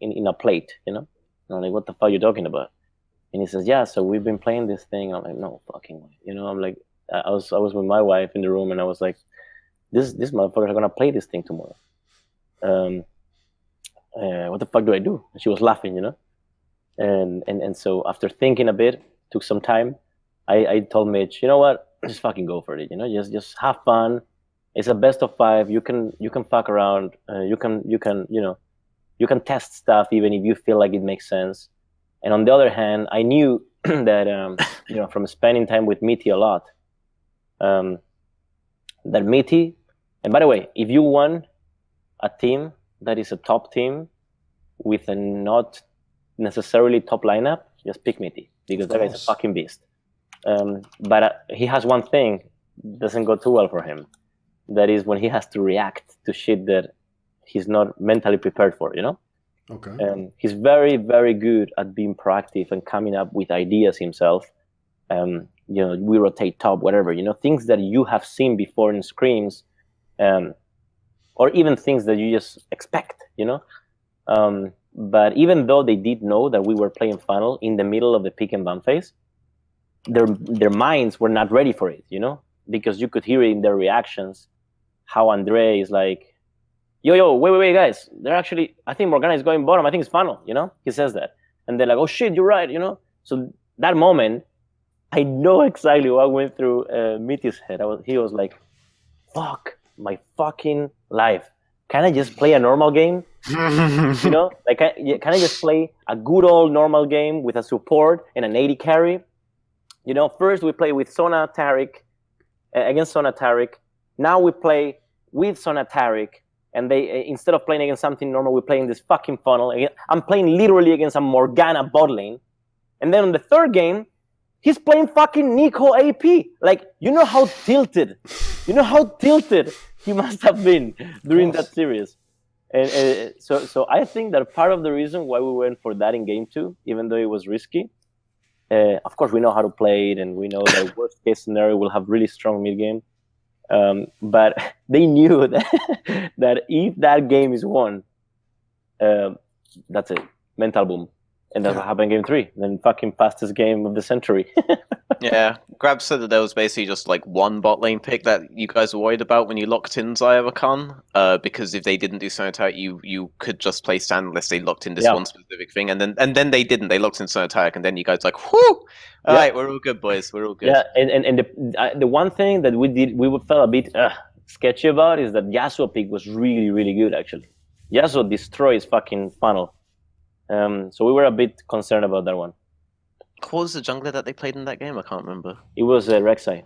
in a plate, you know? And I'm like, what the fuck are you talking about? And he says, yeah, so we've been playing this thing. I'm like, no fucking way. You know, I'm like, I was with my wife in the room and I was like, this motherfuckers are gonna play this thing tomorrow. What the fuck do I do? And she was laughing, you know? And so after thinking a bit, took some time, I told Mitch, you know what? Just fucking go for it, you know? Just have fun. It's a best of 5. You can fuck around. You can test stuff even if you feel like it makes sense. And on the other hand, I knew that from spending time with Mitty a lot, that Mitty, and by the way, if you want a team that is a top team with a not necessarily top lineup, just pick Mitty because that guy's a fucking beast. But he has one thing doesn't go too well for him. That is when he has to react to shit that he's not mentally prepared for, you know? Okay. He's very, very good at being proactive and coming up with ideas himself. We rotate top, whatever, you know, things that you have seen before in scrims, or even things that you just expect, you know? But even though they did know that we were playing final in the middle of the pick and ban phase, their minds were not ready for it, you know? Because you could hear it in their reactions, how Andre is like, yo, wait, guys. They're actually, I think Morgana is going bottom. I think it's final, you know? He says that. And they're like, oh shit, you're right, you know? So that moment, I know exactly what went through Mitty's head. He was like, fuck my fucking life. Can I just play a normal game? You know? Like, can I just play a good old normal game with a support and an 80 carry? You know, first we play with Sona Taric, against Sona Taric. Now we play with Sona Taric, and they instead of playing against something normal, we're playing this fucking funnel. I'm playing literally against a Morgana bot lane. And then on the third game, he's playing fucking Nico AP. Like, you know how tilted he must have been during that series. And so I think that part of the reason why we went for that in game 2, even though it was risky, of course we know how to play it, and we know that worst case scenario will have really strong mid game. But they knew that if that game is won, that's it, mental boom. And that's what happened in game 3. Then fucking fastest game of the century. Yeah, Grab said that there was basically just like one bot lane pick that you guys were worried about when you locked in Zyra because if they didn't do Sonatarek, you could just play stand unless they locked in this one specific thing, and then they didn't. They locked in Sonatarek, and then you guys like, whoo! All right, we're all good, boys. We're all good. Yeah, and the one thing that we felt a bit sketchy about is that Yasuo pick was really, really good, actually. Yasuo destroys fucking funnel. So we were a bit concerned about that one. What was the jungler that they played in that game? I can't remember. It was Rek'Sai.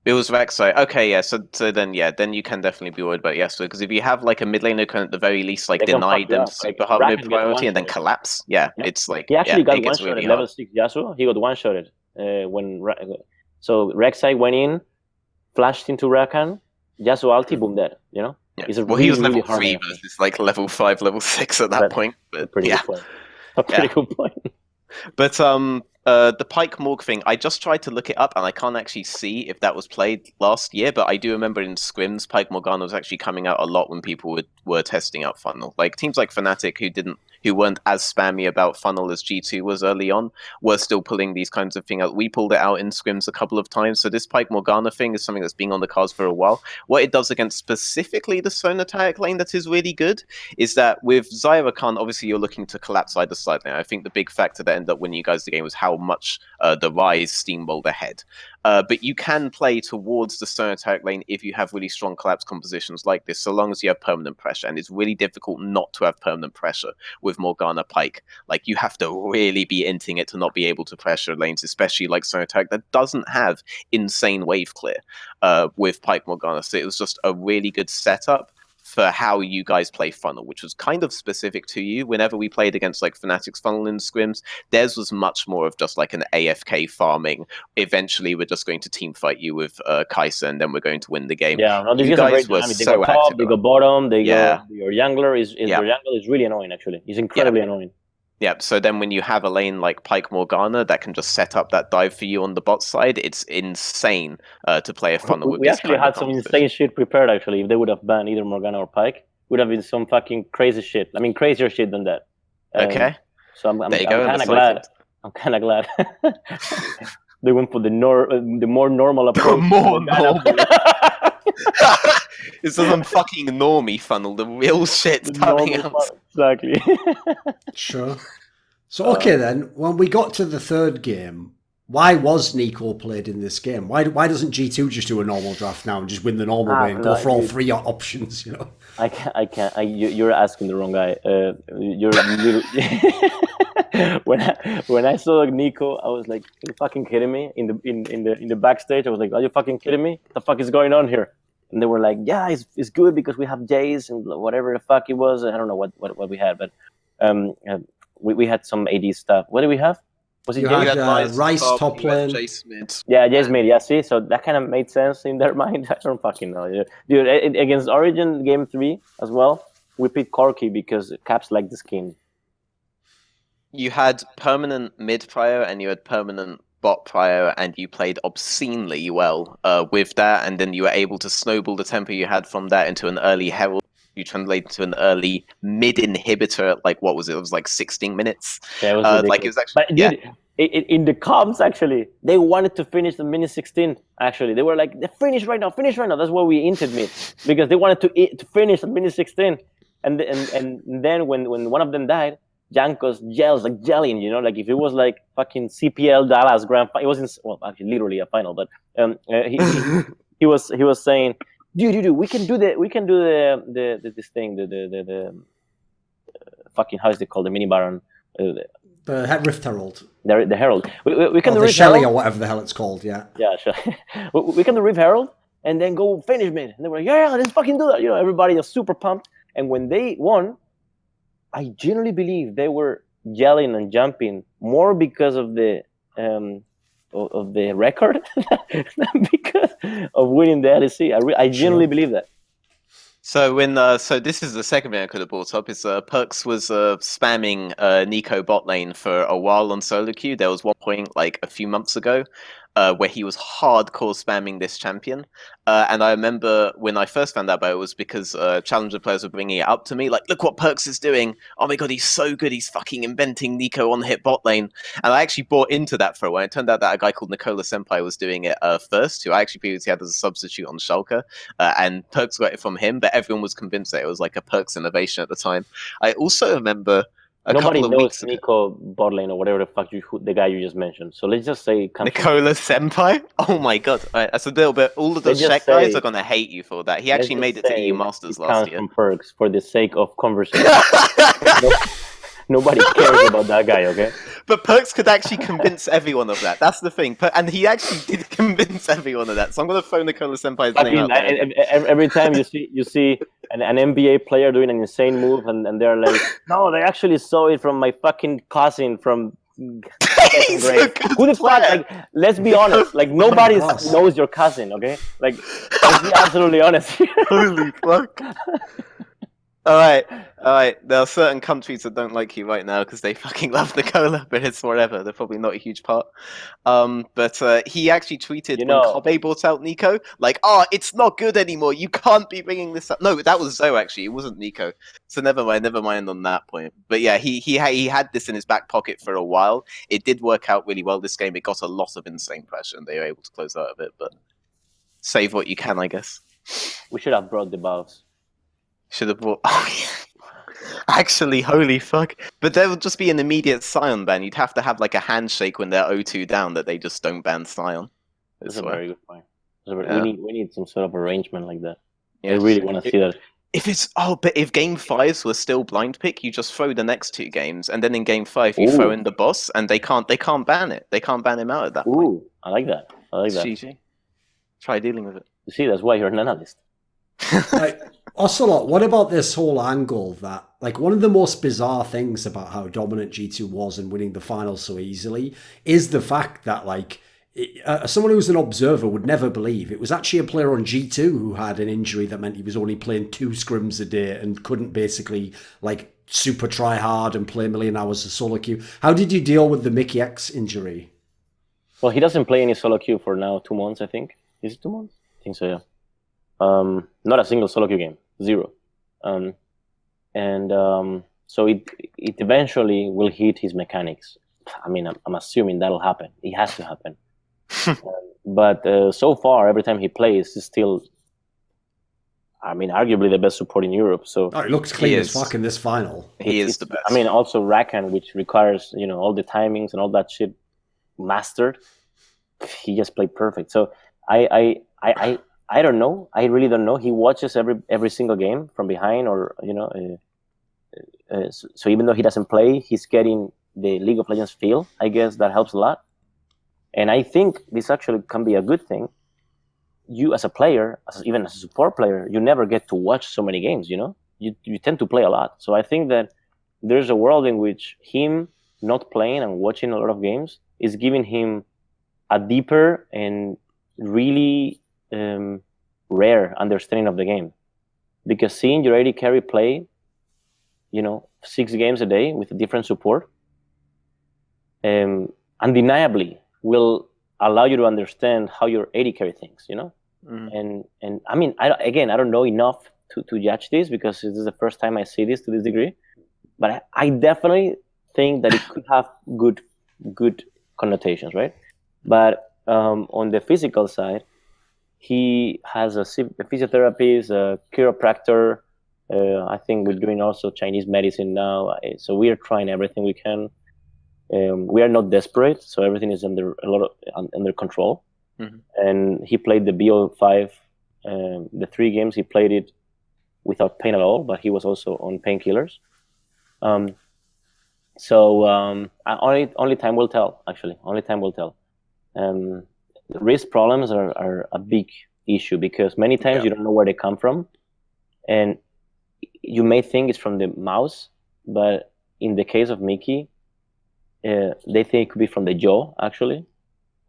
It was Rek'Sai. Okay, yeah. So then you can definitely be worried about Yasuo, because if you have like a mid laner who can at the very least like deny them super hard mid priority and then collapse, it's like he actually got one shot at level 6 Yasuo. He got one shotted so Rek'Sai went in, flashed into Rakan, Yasuo ulti, boom, dead. You know. Yeah. Well, he was level 3 versus like level 5, level 6 at that point. But pretty good point. A pretty good point. But the Pike Morg thing, I just tried to look it up, and I can't actually see if that was played last year, but I do remember in scrims, Pike Morgana was actually coming out a lot when people were testing out Funnel. Like, teams like Fnatic, who weren't as spammy about Funnel as G2 was early on, were still pulling these kinds of things out. We pulled it out in scrims a couple of times, so this Pike Morgana thing is something that's been on the cards for a while. What it does against specifically the Sonatarek lane that is really good is that with Zyra Khan, obviously you're looking to collapse either side lane. I think the big factor that ended up winning you guys the game was how much the Rise steamrolled ahead. But you can play towards the Sonatarek lane if you have really strong collapse compositions like this, so long as you have permanent pressure. And it's really difficult not to have permanent pressure with Morgana Pike. Like, you have to really be inting it to not be able to pressure lanes, especially like Sonatarek that doesn't have insane wave clear with Pike Morgana. So it was just a really good setup for how you guys play Funnel, which was kind of specific to you. Whenever we played against like Fnatic's Funnel in scrims, theirs was much more of just like an AFK farming. Eventually, we're just going to team fight you with Kai'Sa, and then we're going to win the game. Yeah, no, you guys were they so go top, active. they go bottom, they go. Your jungler is your jungler is really annoying. Actually, he's incredibly annoying. Yeah, so then when you have a lane like Pike Morgana that can just set up that dive for you on the bot side, it's insane to play a Funnel with. We actually had some insane shit prepared, actually. If they would have banned either Morgana or Pike, would have been some fucking crazy shit. I mean, crazier shit than that. Okay. So I'm kind of glad. I'm kind of glad. They went for the more normal approach. More normal. It's some fucking normie Funnel, the real shit's coming out. Exactly. Sure. So, okay then, when we got to the third game, why was Nico played in this game? Why doesn't G2 just do a normal draft now and just win the normal way and go for all three options, you know? I can't. You're asking the wrong guy. When I saw Nico, I was like, "Are you fucking kidding me?" In the backstage, I was like, "Are you fucking kidding me? What the fuck is going on here?" And they were like, "Yeah, it's good because we have Jace and whatever the fuck it was. I don't know what we had, but we had some AD stuff. What did we have? Was it you Jace? had Rice top lane. Yeah, Jace mid. Yeah, see, so that kind of made sense in their mind. I don't fucking know, dude. Against Origin game 3 as well, we picked Corki because Caps like the skin. You had permanent mid prior and you had permanent bot prior, and you played obscenely well with that, and then you were able to snowball the tempo you had from that into an early Herald. You translated to an early mid inhibitor at like, what was it? It was like 16 minutes. Yeah, it was like it was actually. But dude, in the comms actually, they wanted to finish the minute 16. Actually, they were like, finish right now. That's why we entered mid, because they wanted to finish at minute 16. And then when one of them died, Jankos gels like gelling, you know, like if it was like fucking CPL Dallas Grand Final, it wasn't, well, actually literally a final, but he was saying, dude, we can do this thing, the fucking, how is it called, the mini baron, the Rift Herald, the Herald. We can do the Rift Shelly Herald, or whatever the hell it's called, yeah. Yeah, sure. We can do Rift Herald and then go finish mid, and they were like, yeah, let's fucking do that, you know. Everybody was super pumped, and when they won, I genuinely believe they were yelling and jumping more because of the record than because of winning the LEC. I genuinely believe that. So so this is the second thing I could have brought up is Perks was spamming Nico bot lane for a while on solo queue. There was one point like a few months ago where he was hardcore spamming this champion. And I remember when I first found out about it was because Challenger players were bringing it up to me, like, look what Perks is doing. Oh my god, he's so good. He's fucking inventing Nico on hit bot lane. And I actually bought into that for a while. It turned out that a guy called Nicola Senpai was doing it first, who I actually previously had as a substitute on Schalke. And Perks got it from him, but everyone was convinced that it was like a Perks innovation at the time. I also remember nobody couple of knows weeks ago. Nico bot lane or whatever the fuck the guy you just mentioned. So let's just say Nicola Senpai? Oh my god. Right, that's a little bit. All of the Let's just Czech guys say- are going to hate you for that. He let's actually just made it to say EU Masters it last comes year. from Perks for the sake of conversation. Nobody cares about that guy, okay? But Perks could actually convince everyone of that. That's the thing. And he actually did convince everyone of that. So I'm going to throw Nicola Senpai's I name mean, out there. every time you see an NBA player doing an insane move, and they're like, no, they actually saw it from my fucking cousin from second He's a grade. good Who the fuck? player. Like, let's be honest. Like, nobody Plus. knows your cousin, okay? Like, let's be absolutely honest here. Holy fuck. All right. There are certain countries that don't like you right now because they fucking love Nicola, but it's whatever. They're probably not a huge part. But he actually tweeted when Kobe bought out Nico, like, "Oh, it's not good anymore. You can't be bringing this up." No, that was Zoe actually. It wasn't Nico. So never mind on that point. But yeah, he had this in his back pocket for a while. It did work out really well this game. It got a lot of insane pressure, and they were able to close out of it. But save what you can, I guess. We should have brought the buffs. Should have bought. Oh, yeah. Actually, holy fuck. But there would just be an immediate Scion ban. You'd have to have like a handshake when they're 0-2 down that they just don't ban Scion. That's a very good point. Yeah. We need some sort of arrangement like that. Yeah. I really want to see that. But if game 5s were still blind pick, you just throw the next 2 games, and then in game 5 you throw in the boss, and they can't ban it. They can't ban him out at that point. Ooh, I like that. It's GG. Try dealing with it. You see, that's why you're an analyst. Like, Ocelot, what about this whole angle that, like, one of the most bizarre things about how dominant G2 was in winning the finals so easily is the fact that, like, someone who's an observer would never believe it was actually a player on G2 who had an injury that meant he was only playing 2 scrims a day and couldn't basically, like, super try hard and play a million hours of solo queue. How did you deal with the Mickey X injury? Well, he doesn't play any solo queue for now 2 months, I think. Is it 2 months? I think so, yeah. Not a single solo queue game, 0. So it eventually will hit his mechanics. I mean, I'm assuming that'll happen. It has to happen. But so far, every time he plays, he's still, I mean, arguably the best support in Europe. So it looks clean as fuck in this final. He is the best. I mean, also Rakan, which requires, you know, all the timings and all that shit mastered. He just played perfect. So I don't know. I really don't know. He watches every single game from behind, or you know. So even though he doesn't play, he's getting the League of Legends feel. I guess that helps a lot. And I think this actually can be a good thing. You as a player, even as a support player, you never get to watch so many games. You know, you tend to play a lot. So I think that there's a world in which him not playing and watching a lot of games is giving him a deeper and really rare understanding of the game, because seeing your AD carry play, you know, 6 games a day with a different support, undeniably will allow you to understand how your AD carry thinks, you know. And I mean, I don't know enough to judge this, because this is the first time I see this to this degree, but I definitely think that it could have good connotations, right? But on the physical side, he has a physiotherapist, a chiropractor. I think we're doing also Chinese medicine now. So we are trying everything we can. We are not desperate, so everything is under control. And he played the BO5, the 3 games he played it without pain at all, but he was also on painkillers. Only time will tell. Actually, only time will tell. Wrist problems are a big issue, because many times you don't know where they come from, and you may think it's from the mouse, but in the case of Mickey, they think it could be from the jaw, actually,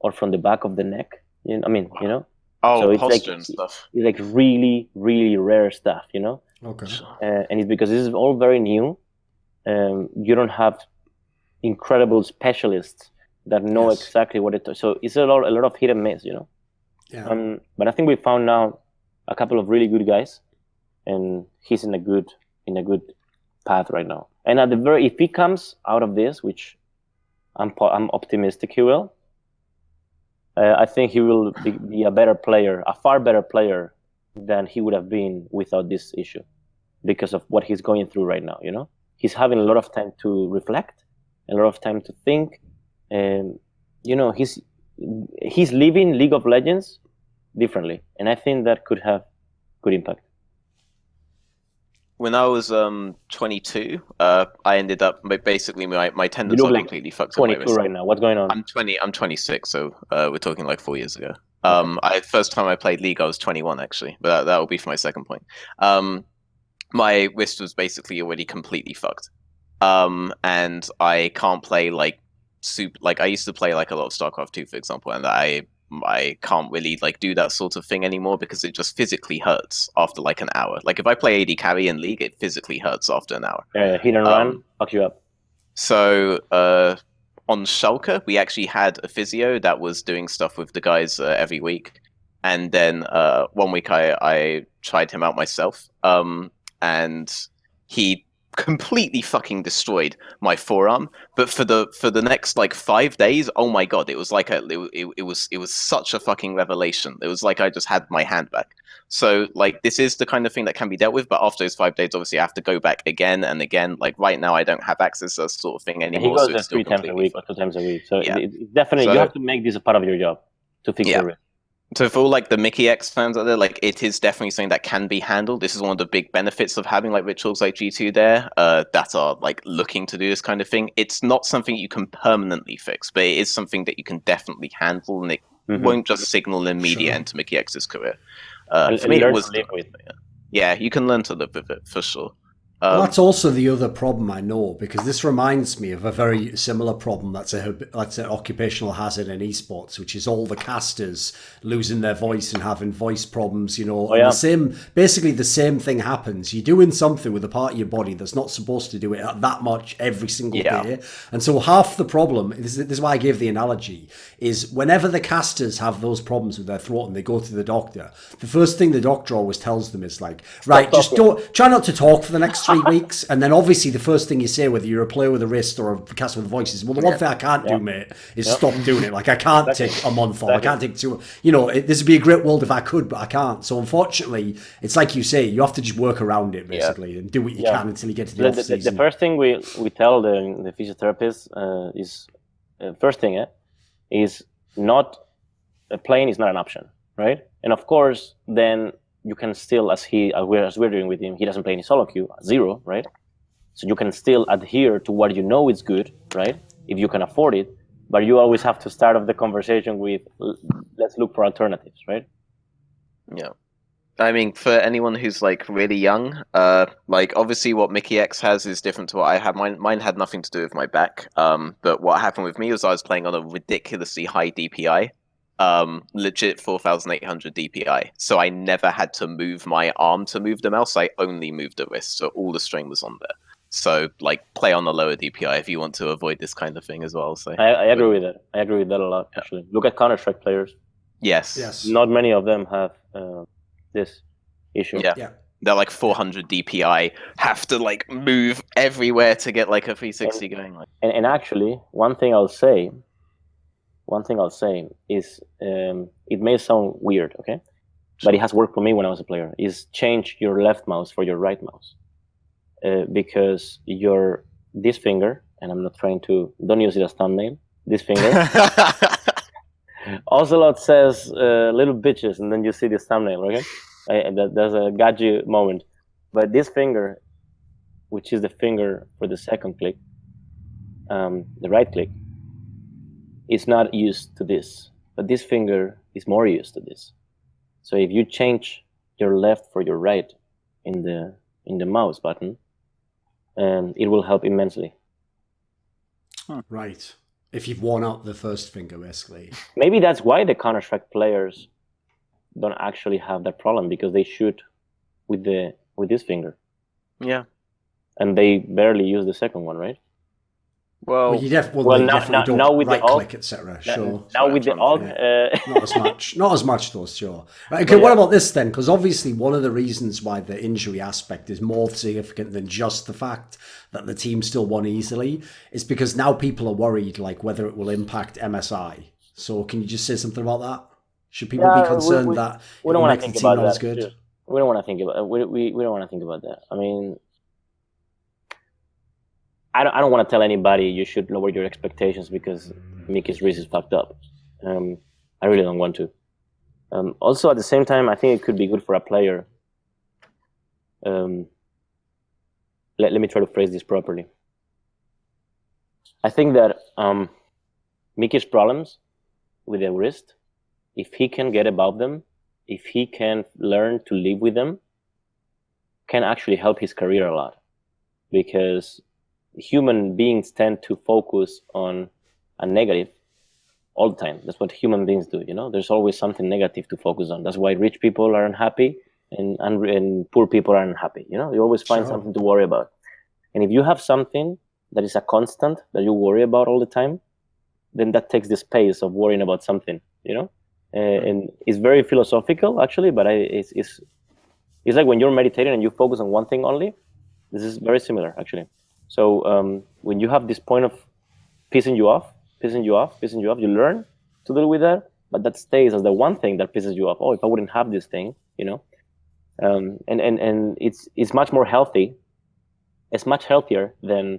or from the back of the neck. I mean, you know. Oh, so it's posture like, and stuff. It's like really, really rare stuff, you know. Okay. And it's because this is all very new. You don't have incredible specialists that know exactly what it. So it's a lot of hit and miss, you know. Yeah. But I think we found now a couple of really good guys, and he's in a good path right now. And if he comes out of this, which I'm optimistic he will, I think he will be a better player, a far better player than he would have been without this issue, because of what he's going through right now. You know, he's having a lot of time to reflect, a lot of time to think, and you know, he's living League of Legends differently, and I think that could have good impact. When I was 22, I ended up basically my tendons are completely fucked. 22 right now. What's going on? I'm 26, so we're talking like 4 years ago. First time I played League, I was 21 actually, but that will be for my second point. My wrist was basically already completely fucked, and I can't play like I used to play like a lot of StarCraft 2, for example, and I can't really like do that sort of thing anymore because it just physically hurts after like an hour. Like if I play AD carry in League, it physically hurts after an hour. Hit and run, fuck you up. So on Schalke, we actually had a physio that was doing stuff with the guys every week. And then 1 week I tried him out myself, and he completely fucking destroyed my forearm. But for the next like 5 days, oh my god, it was like it was such a fucking revelation. It was like I just had my hand back. So like this is the kind of thing that can be dealt with, but after those 5 days, obviously I have to go back again and again. Like right now, I don't have access to that sort of thing anymore. And he goes there 3 times a week or 2 times a week. So yeah. It's definitely you have to make this a part of your job to fix your wrist. So for all like the Mickey X fans out there, like it is definitely something that can be handled. This is one of the big benefits of having like rituals like G2 there that are like looking to do this kind of thing. It's not something you can permanently fix, but it is something that you can definitely handle, and it won't just signal an immediate end to Mickey X's career. For me, it was you can learn to live with it for sure. Well, that's also the other problem I know, because this reminds me of a very similar problem that's an occupational hazard in esports, which is all the casters losing their voice and having voice problems, you know. Basically the same thing happens. You're doing something with a part of your body that's not supposed to do it that much every single day. And so half the problem, this is why I gave the analogy, is whenever the casters have those problems with their throat and they go to the doctor, the first thing the doctor always tells them is like, right, try not to talk for the next 3 weeks, and then obviously the first thing you say, whether you're a player with a wrist or a caster with a voice, is, well, the one thing I can't do, mate, is stop doing it. Like I can't take a month off, I can't take 2, you know, this would be a great world if I could, but I can't. So unfortunately, it's like you say, you have to just work around it basically and do what you can until you get to the off season. The first thing we tell the physiotherapist is first thing is not playing is not an option, right? And of course, then you can still, as we're doing with him, he doesn't play any solo queue, 0, right? So you can still adhere to what you know is good, right? If you can afford it, but you always have to start off the conversation with, let's look for alternatives, right? Yeah. I mean, for anyone who's like really young, like obviously what Mickey X has is different to what I have. Mine had nothing to do with my back. But what happened with me was I was playing on a ridiculously high DPI. Legit 4,800 DPI, so I never had to move my arm to move the mouse. I only moved the wrist, so all the strain was on there. So like play on the lower DPI if you want to avoid this kind of thing as well. So I agree with that. I agree with that a lot, actually. Look at Counter-Strike players. Yes. Not many of them have this issue. Yeah. They're like 400 DPI, have to like move everywhere to get like a 360 going. And actually, one thing I'll say is, it may sound weird, okay? But it has worked for me when I was a player, is change your left mouse for your right mouse. Because this finger, and I'm not trying to, don't use it as thumbnail, this finger, Ocelote says little bitches, and then you see this thumbnail, okay? There's a got you moment. But this finger, which is the finger for the second click, the right click, is not used to this, but this finger is more used to this. So if you change your left for your right in the mouse button, it will help immensely. Right. If you've worn out the first finger, basically. Maybe that's why the Counter-Strike players don't actually have that problem, because they shoot with this finger. Yeah. And they barely use the second one, right? Well, you definitely now don't with the right alt, click, etc. Sure. Now with the alt, Not as much though, sure. Right, okay, what about this then? Because obviously one of the reasons why the injury aspect is more significant than just the fact that the team still won easily is because now people are worried like whether it will impact MSI. So can you just say something about that? Should people be concerned that we don't want to think about that? Good? We don't want to think about we don't want to think about that. I mean, I don't want to tell anybody you should lower your expectations because Mickey's race is fucked up. I really don't want to. Also, at the same time, I think it could be good for a player. Let me try to phrase this properly. I think that Mickey's problems with the wrist, if he can get above them, if he can learn to live with them, can actually help his career a lot. Because human beings tend to focus on a negative all the time. That's what human beings do, you know? There's always something negative to focus on. That's why rich people are unhappy and poor people are unhappy, you know? You always find something to worry about. And if you have something that is a constant that you worry about all the time, then that takes the space of worrying about something, you know? And it's very philosophical, actually, but it's like when you're meditating and you focus on one thing only. This is very similar, actually. So when you have this point of pissing you off, you learn to deal with that, but that stays as the one thing that pisses you off. Oh, if I wouldn't have this thing, you know? And it's much more healthy. It's much healthier than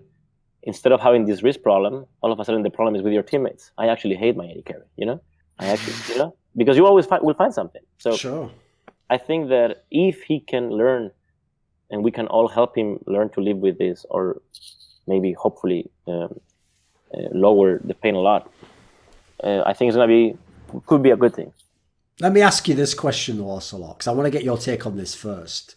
instead of having this wrist problem, all of a sudden the problem is with your teammates. I actually hate my AD carry, you know? You know, because you always will find something. So I think that if he can learn, and we can all help him learn to live with this, or maybe hopefully lower the pain a lot, I think could be a good thing. Let me ask you this question also, because I want to get your take on this first.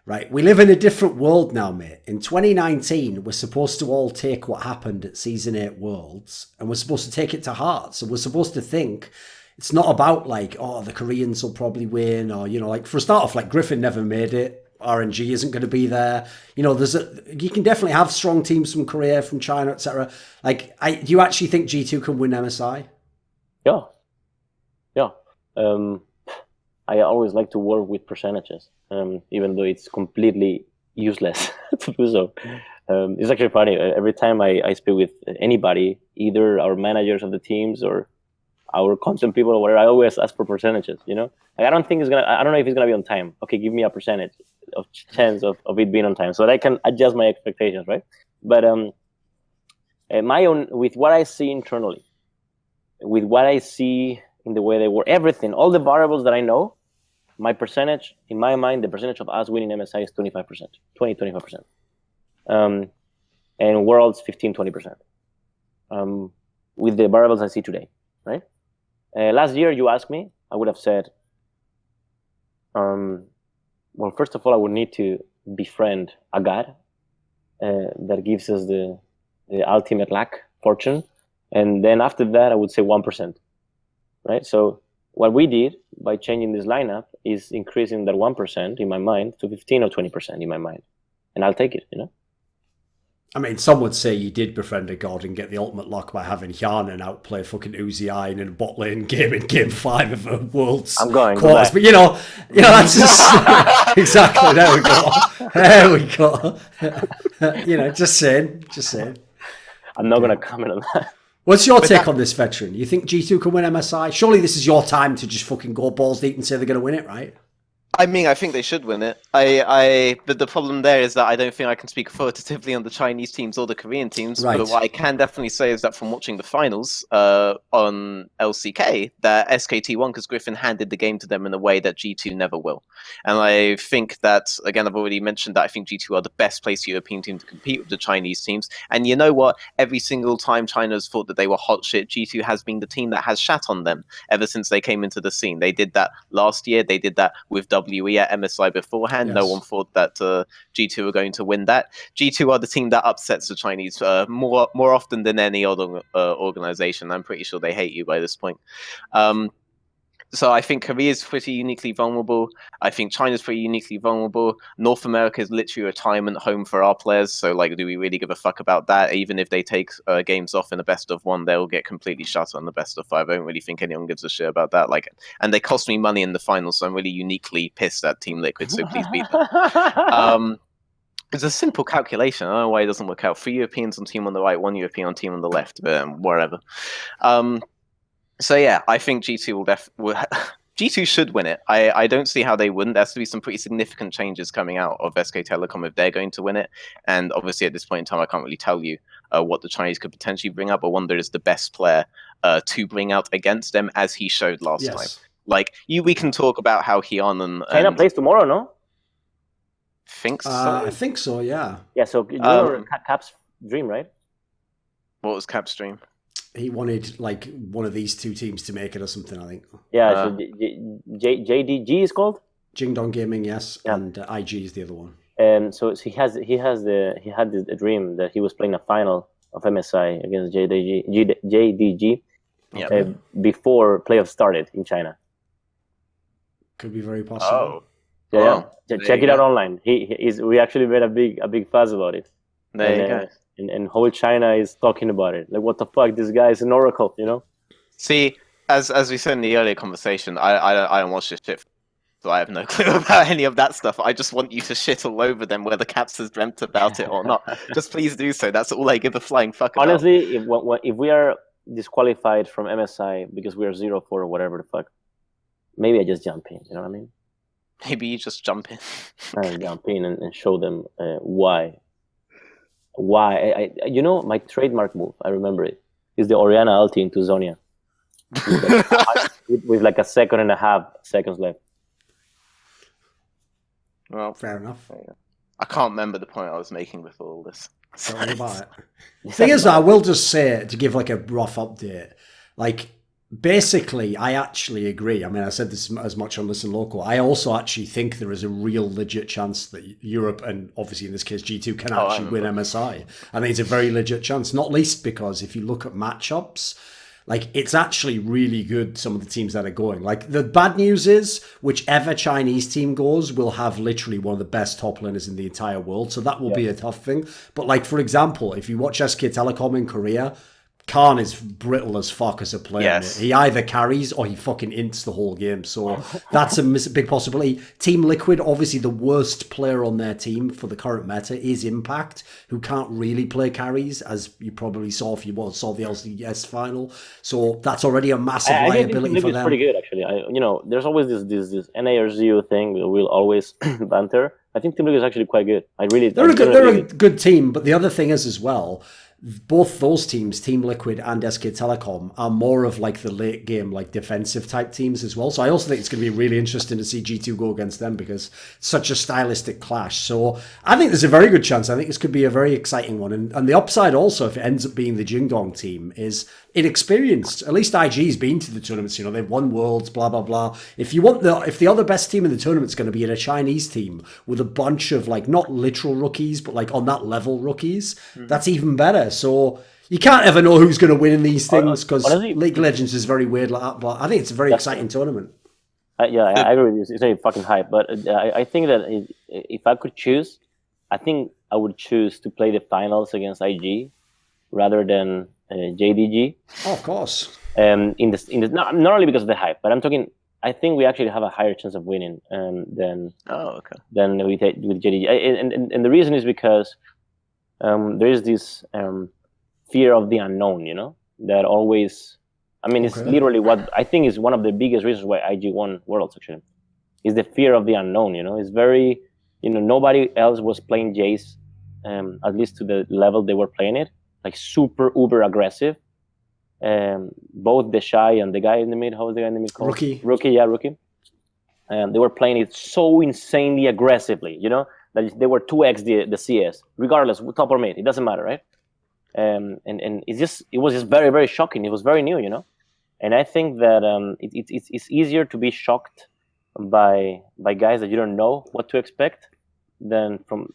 Right, we live in a different world now, mate. In 2019, we're supposed to all take what happened at Season 8 Worlds, and we're supposed to take it to heart. So we're supposed to think it's not about like, oh, the Koreans will probably win, or, you know, like for a start off, like Griffin never made it. RNG isn't going to be there. You know, you can definitely have strong teams from Korea, from China, etc. Like, do you actually think G2 can win MSI? Yeah. I always like to work with percentages, even though it's completely useless to do so. It's actually funny. Every time I speak with anybody, either our managers of the teams or our content people or whatever, I always ask for percentages, you know? Like, I don't know if it's going to be on time. Okay, give me a percentage of chance of it being on time so that I can adjust my expectations, right? But my own, with what I see internally, with what I see in the way they work, everything, all the variables that I know, my percentage, in my mind, the percentage of us winning MSI is 25%, 25%. And Worlds, 15-20%. With the variables I see today, right? Last year, you asked me, I would have said, well, first of all, I would need to befriend a god that gives us the ultimate luck, fortune. And then after that, I would say 1%, right? So what we did by changing this lineup is increasing that 1% in my mind to 15 or 20% in my mind. And I'll take it, you know? I mean, some would say you did befriend a god and get the ultimate lock by having Jiangheng outplay fucking Uzi in a bot lane game in Game 5 of a World's quarters. But, you know, that's just... exactly, there we go. You know, just saying. I'm not going to comment on that. What's your take on this, Veteran? You think G2 can win MSI? Surely this is your time to just fucking go balls deep and say they're going to win it, right? I mean, I think they should win it. But the problem there is that I don't think I can speak authoritatively on the Chinese teams or the Korean teams. Right. But what I can definitely say is that from watching the finals on LCK, that SKT won because Griffin handed the game to them in a way that G2 never will. And I think that, again, I've already mentioned that I think G2 are the best placed European team to compete with the Chinese teams. And you know what? Every single time China's thought that they were hot shit, G2 has been the team that has shat on them ever since they came into the scene. They did that last year. They did that with WE at MSI beforehand. Yes. No one thought that G2 were going to win that. G2 are the team that upsets the Chinese more often than any other organization. I'm pretty sure they hate you by this point. So I think Korea is pretty uniquely vulnerable. I think China's pretty uniquely vulnerable. North America is literally a retirement home for our players. So like, do we really give a fuck about that? Even if they take games off in a best of one, they'll get completely shut on the best of five. I don't really think anyone gives a shit about that. Like, and they cost me money in the finals, so I'm really uniquely pissed at Team Liquid. So please beat them. It's a simple calculation. I don't know why it doesn't work out. 3 Europeans on team on the right, 1 European on team on the left, wherever. So yeah, I think G2 will G2 should win it. I don't see how they wouldn't. There has to be some pretty significant changes coming out of SK Telecom if they're going to win it. And obviously at this point in time, I can't really tell you what the Chinese could potentially bring up, but Wonder is the best player to bring out against them, as he showed last time. Like, we can talk about how Hyun and China plays tomorrow, no? Think so. I think so, yeah. Yeah, so you know Cap's dream, right? What was Cap's dream? He wanted like one of these two teams to make it or something, I think. Yeah, so JDG is called? Jingdong Gaming, yes, and IG is the other one. So he had the dream that he was playing a final of MSI against JDG before playoffs started in China. Could be very possible. Yeah, check it out online. We actually made a big fuss about it. There you go. And whole China is talking about it. Like, what the fuck? This guy is an oracle, you know? See, as we said in the earlier conversation, I don't watch this shit, so I have no clue about any of that stuff. I just want you to shit all over them, whether Caps has dreamt about it or not. Just please do so. That's all I give a flying fuck about. Honestly, if we are disqualified from MSI because we are 0-4 or whatever the fuck, maybe I just jump in. You know what I mean? Maybe you just jump in. I jump in and show them why. Why? You know, my trademark move, I remember it, is the Oriana ulti into Zonia. with like 1.5 seconds left. Well, fair enough. I can't remember the point I was making before all this. Don't worry about it. The thing is, I will just say, to give like a rough update, like, basically, I actually agree. I mean, I said this as much on Listen Local. I also actually think there is a real legit chance that Europe, and obviously in this case G2, can actually win MSI. I think it's a very legit chance, not least because if you look at matchups, like, it's actually really good, some of the teams that are going. Like, the bad news is, whichever Chinese team goes will have literally one of the best top laners in the entire world, so that will be a tough thing. But, like, for example, if you watch SK Telecom in Korea, Khan is brittle as fuck as a player. Yes. He either carries or he fucking ints the whole game. So that's a big possibility. Team Liquid, obviously the worst player on their team for the current meta is Impact, who can't really play carries, as you probably saw if you saw the LCS final. So that's already a massive liability think for them. It's pretty good, actually. There's always this NA or ZO thing. We'll always banter. I think Team Liquid is actually quite good. They're a good team, but the other thing is as well, both those teams, Team Liquid and SK Telecom, are more of like the late game, like defensive type teams as well. So I also think it's going to be really interesting to see G2 go against them because it's such a stylistic clash. So I think there's a very good chance. I think this could be a very exciting one. And the upside also, if it ends up being the Jingdong team, is inexperienced. At least IG's been to the tournaments. You know, they've won worlds, blah blah blah. If the other best team in the tournament's going to be in a Chinese team with a bunch of like not literal rookies, but like on that level rookies, that's even better. So you can't ever know who's going to win in these things because League of Legends is very weird like that. But I think it's a very exciting tournament. I agree with you. It's very fucking hype. But I think that if I could choose, I think I would choose to play the finals against IG rather than JDG. Oh, of course. Not only because of the hype, but I'm talking. I think we actually have a higher chance of winning than with JDG. And the reason is because there is this fear of the unknown. You know, that always. I mean, it's literally what I think is one of the biggest reasons why IG won Worlds. Actually, is the fear of the unknown. You know, it's very. Nobody else was playing Jace, at least to the level they were playing it. Like super uber aggressive. Both the Shy and the guy in the mid, how was the guy in the mid called? Rookie. And they were playing it so insanely aggressively, that they were 2x the CS, regardless, top or mid, it doesn't matter, right? And it was just very, very shocking. It was very new, And I think that it's easier to be shocked by guys that you don't know what to expect than from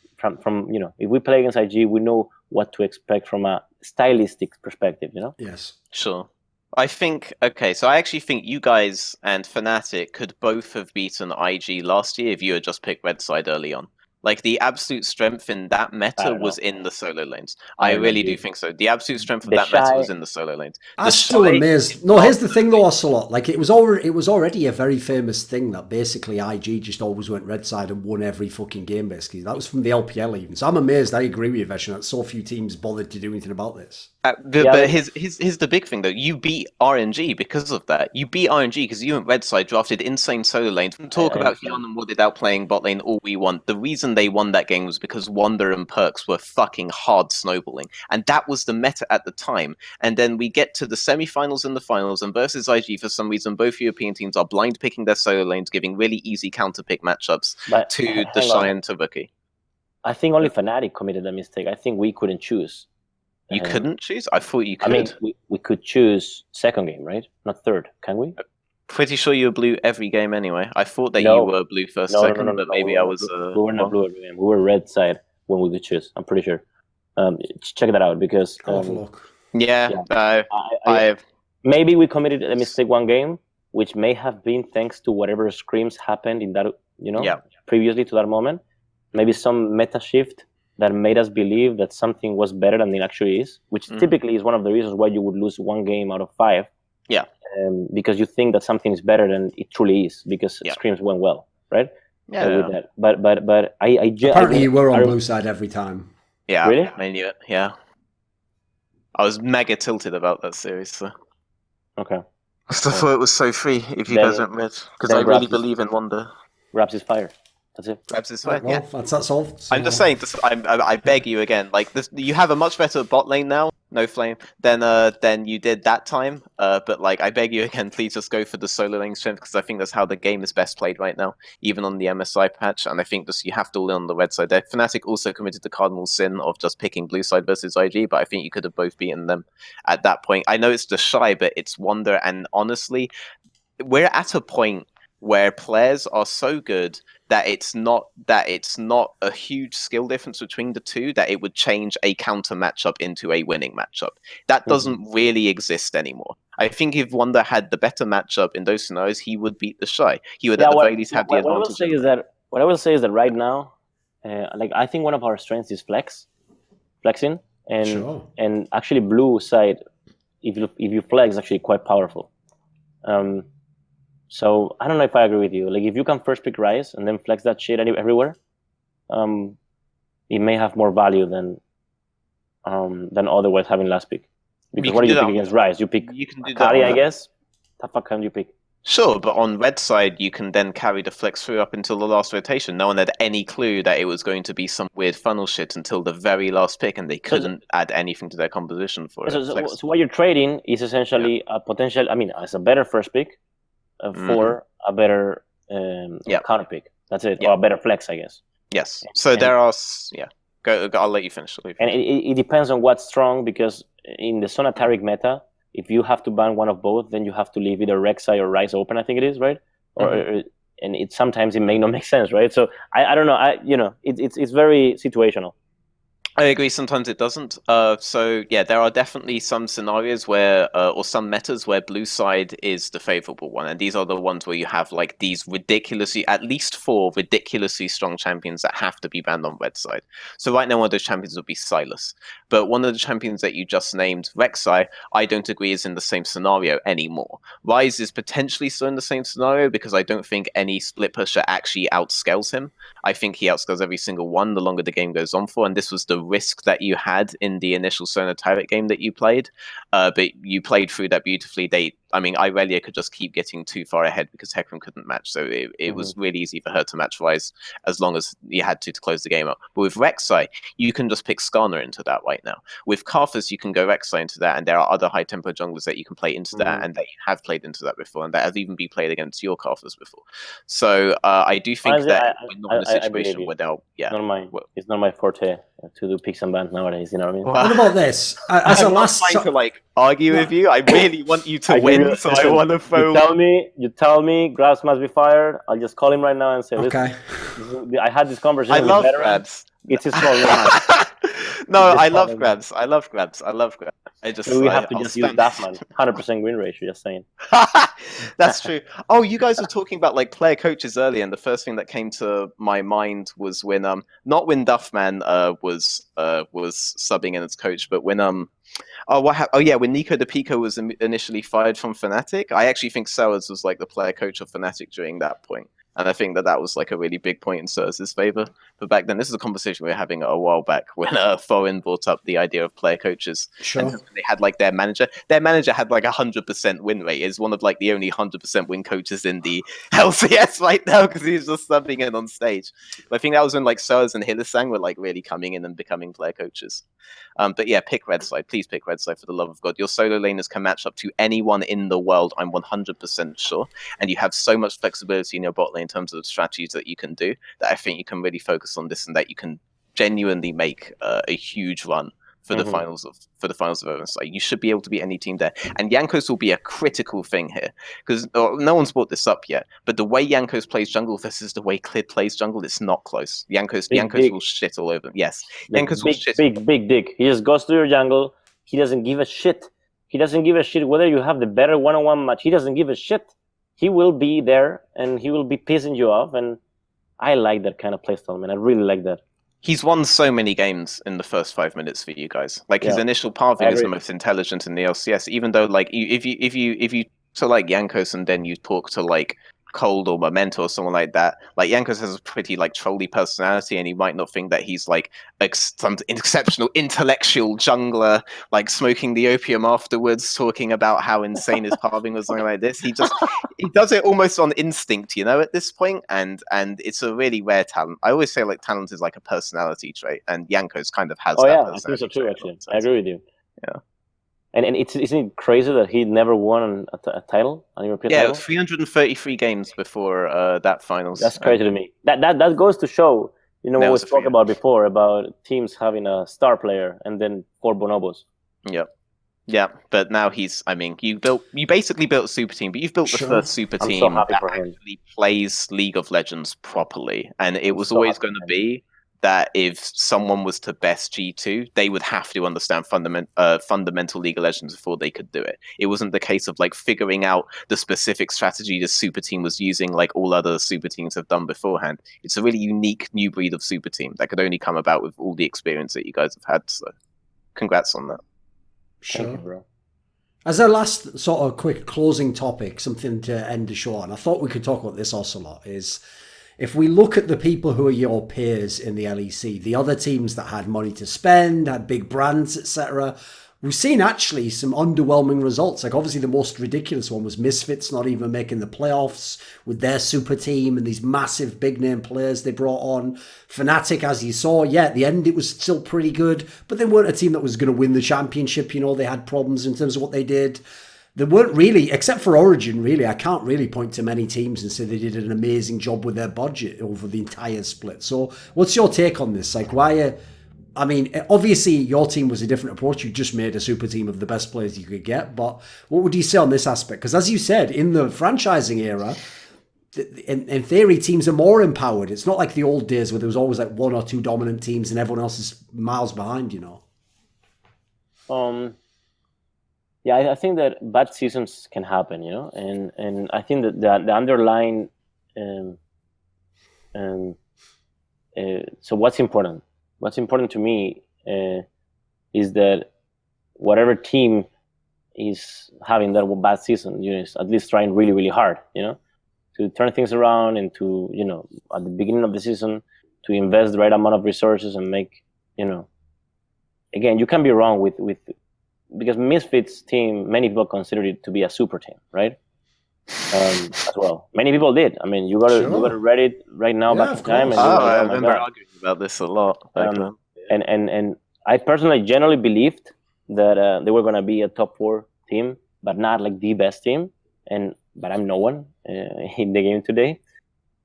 if we play against IG, we know what to expect from a stylistic perspective, Yes. Sure. I think, okay, so I actually think you guys and Fnatic could both have beaten IG last year if you had just picked red side early on. Like, the absolute strength in that I meta don't was know. in the solo lanes. I I don't know, really do dude. think so. The absolute strength of The that meta Chi- was in the solo lanes. I'm The still Shy- amazed. No, here's the thing though, Ocelot. Like it was already a very famous thing that basically IG just always went red side and won every fucking game. Basically, that was from the LPL even. So I'm amazed. I agree with you, Veshan, that so few teams bothered to do anything about this. but here's the big thing though. You beat RNG because of that. You beat RNG because you went red side, drafted insane solo lanes. Talk about Hyun and Wooded outplaying bot lane all we want. The reason they won that game was because Wander and Perks were fucking hard snowballing, and that was the meta at the time. And then we get to the semi-finals and the finals, and versus IG, for some reason, both European teams are blind picking their solo lanes, giving really easy counter pick matchups to the Shy and Tabuki. I think only Fnatic committed a mistake. I think we couldn't choose. You couldn't choose? I thought you could. I mean, we could choose second game, right? Not third. Can we? Pretty sure you were blue every game anyway. I thought that you were blue first, second, but maybe I was. We were not blue every game. We were red side when we could choose. I'm pretty sure. Check that out because. I'll have a look. Maybe we committed a mistake one game, which may have been thanks to whatever scrims happened in that, previously to that moment. Maybe some meta shift that made us believe that something was better than it actually is, which typically is one of the reasons why you would lose one game out of 5. Yeah. Because you think that something is better than it truly is, because scrims went well, right? Yeah. With that. But I apparently you were on blue side every time. Yeah. Really? I knew it. Yeah. I was mega tilted about that series. So. Okay. I thought it was so free if you guys went red, because I really believe in Wonder. Grabs his fire. That's it. Grabs his fire. Well, that's all. I'm just saying. I beg you again. Like this, you have a much better bot lane now, no flame, than you did that time. But like, I beg you again, please just go for the solo lane strength, because I think that's how the game is best played right now, even on the MSI patch. And I think just you have to all in on the red side there. Fnatic also committed the cardinal sin of just picking blue side versus IG, but I think you could have both beaten them at that point. I know it's the Shy, but it's Wonder, and honestly, we're at a point where players are so good that it's not a huge skill difference between the two that it would change a counter matchup into a winning matchup. That doesn't really exist anymore. I think if Wonder had the better matchup in those scenarios, he would beat the Shy. He would at the very least have the advantage. What I will say is that right now, I think one of our strengths is flexing, and actually blue side, if you flex, is actually quite powerful. So I don't know if I agree with you. Like if you can first pick Ryze and then flex that shit everywhere, it may have more value than otherwise having last pick. Because what do you pick against Ryze? You pick Akali, I guess. The fuck can you pick? Sure, but on red side, you can then carry the flex through up until the last rotation. No one had any clue that it was going to be some weird funnel shit until the very last pick, and they couldn't add anything to their composition for it. So what you're trading is essentially a potential, as a better first pick for a better counter pick. That's it. Or a better flex, I guess. Yes. So there are... Yeah. Go, I'll let you finish. And it depends on what's strong, because in the Sonataric meta, if you have to ban one of both, then you have to leave either Rek'Sai or Ryze open, I think it is, right? And sometimes it may not make sense, right? So I don't know. It's very situational. I agree. Sometimes it doesn't. So yeah, there are definitely some scenarios where, or some metas where blue side is the favorable one, and these are the ones where you have like these at least 4 ridiculously strong champions that have to be banned on red side. So right now, one of those champions would be Silas, but one of the champions that you just named, Rek'Sai, I don't agree is in the same scenario anymore. Ryze is potentially still in the same scenario because I don't think any split pusher actually outscales him. I think he outscales every single one the longer the game goes on for, and this was the risk that you had in the initial Sona Tyrant game that you played, but you played through that beautifully. Irelia could just keep getting too far ahead because Hecarim couldn't match, so it was really easy for her to match Ryze as long as you had to close the game up. But with Rek'Sai, you can just pick Skarner into that right now. With Karthus, you can go Rek'Sai into that, and there are other high tempo junglers that you can play into that, and they have played into that before, and that have even been played against your Karthus before. So I do think we're not in a situation where they'll... Yeah. It's not my forte to do picks and bans nowadays, you know what I mean? What about this? As I'm not trying to argue with you. I really want you to win, so I want to throw... You tell me Grabs must be fired. I'll just call him right now and say, listen, I had this conversation with Veteran. Grabs. It's his fault. No, I love problem. grabs. I love grabs. I love grabs. I just So we have to I'll just use spam- Duffman. 100% win ratio. Just saying. That's true. Oh, you guys were talking about like player coaches earlier, and the first thing that came to my mind was when not when Duffman was subbing in as coach, but when when Nico De Pico was initially fired from Fnatic. I actually think Sellers was like the player coach of Fnatic during that point. And I think that was like a really big point in Sellers' favor. But back then, this is a conversation we were having a while back when Thorin brought up the idea of player coaches. Sure. And they had like their manager. Their manager had like 100% win rate. Is one of like the only 100% win coaches in the LCS right now because he's just subbing in on stage. But I think that was when like Sellers and Hillisang were like really coming in and becoming player coaches. But yeah, pick red side. Please pick red side for the love of God. Your solo laners can match up to anyone in the world, I'm 100% sure. And you have so much flexibility in your bot lane in terms of the strategies that you can do that I think you can really focus on this and that you can genuinely make a huge run for the finals of Overwatch. Like, you should be able to beat any team there. And Jankos will be a critical thing here because no one's brought this up yet. But the way Jankos plays jungle versus the way Clid plays jungle, it's not close. Jankos will shit all over them. Yes, Like, Jankos will shit. Big dick. He just goes to your jungle. He doesn't give a shit. He doesn't give a shit whether you have the better one-on-one match. He doesn't give a shit. He will be there and he will be pissing you off. And I like that kind of playstyle, man. I really like that. He's won so many games in the first 5 minutes for you guys. Like his initial pathing is the most intelligent in the LCS. Even though, like, if you to like Jankos and then you talk to like Cold or Memento or someone like that, like Jankos has a pretty like trolly personality, and you might not think that he's like some exceptional intellectual jungler, like smoking the opium afterwards, talking about how insane his pathing was, something like this. He does it almost on instinct, you know, at this point, and it's a really rare talent. I always say like talent is like a personality trait, and Jankos kind of has. Oh that yeah, I think personality so too. trait. Actually, I agree with you. Yeah. And isn't it crazy that he never won a title, a European title? 333 games before that finals. That's crazy to me. That goes to show, you know, what we spoke about before about teams having a star player and then 4 bonobos. Yeah, but now you basically built a super team, but you've built the first super team that actually plays League of Legends properly, and it was always going to be that if someone was to best G2, they would have to understand fundamental League of Legends before they could do it. It wasn't the case of like figuring out the specific strategy the super team was using like all other super teams have done beforehand. It's a really unique new breed of super team that could only come about with all the experience that you guys have had. So congrats on that. Sure. Thank you, bro. As a last sort of quick closing topic, something to end the show on, I thought we could talk about this ocelote, is if we look at the people who are your peers in the LEC, the other teams that had money to spend, had big brands, etc., we've seen actually some underwhelming results. Like obviously the most ridiculous one was Misfits not even making the playoffs with their super team and these massive big name players they brought on. Fnatic, as you saw, at the end it was still pretty good, but they weren't a team that was going to win the championship. You know, they had problems in terms of what they did. They weren't really, except for Origin, really, I can't really point to many teams and say they did an amazing job with their budget over the entire split. So what's your take on this? Like, obviously your team was a different approach. You just made a super team of the best players you could get. But what would you say on this aspect? Because as you said, in the franchising era, in theory, teams are more empowered. It's not like the old days where there was always like 1 or 2 dominant teams and everyone else is miles behind, you know? Yeah, I think that bad seasons can happen, you know, and I think that the underlying. So what's important? What's important to me is that whatever team is having that bad season, you know, is at least trying really, really hard, you know, to turn things around and to, you know, at the beginning of the season to invest the right amount of resources and make, you know, again, you can be wrong with because Misfits team, many people consider it to be a super team, right? As well, many people did. I mean, you got to Reddit right now back in time. And I remember arguing about this a lot. And I personally generally believed that they were going to be a top 4 team, but not like the best team. But I'm no one in the game today.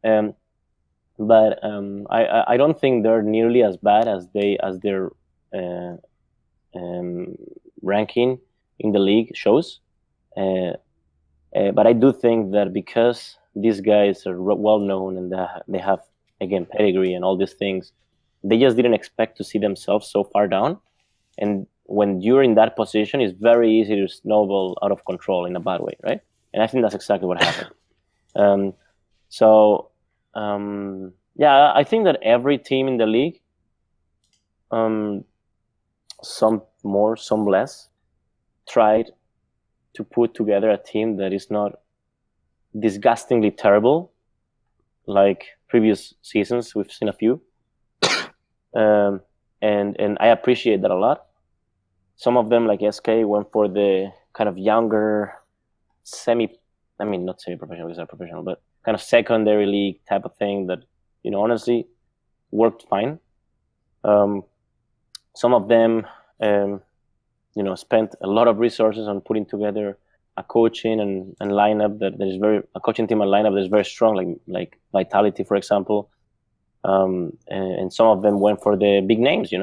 But I don't think they're nearly as bad as their ranking in the league shows. But I do think that because these guys are well known and they have, again, pedigree and all these things, they just didn't expect to see themselves so far down. And when you're in that position, it's very easy to snowball out of control in a bad way, right? And I think that's exactly what happened. I think that every team in the league, some more, some less, tried to put together a team that is not disgustingly terrible like previous seasons. We've seen a few. And I appreciate that a lot. Some of them, like SK, went for the kind of younger, not semi-professional, because they're professional, but kind of secondary league type of thing that, honestly worked fine. Some of them, spent a lot of resources on putting together a coaching and lineup that is a coaching team and lineup that is very strong, like Vitality, for example. And some of them went for the big names,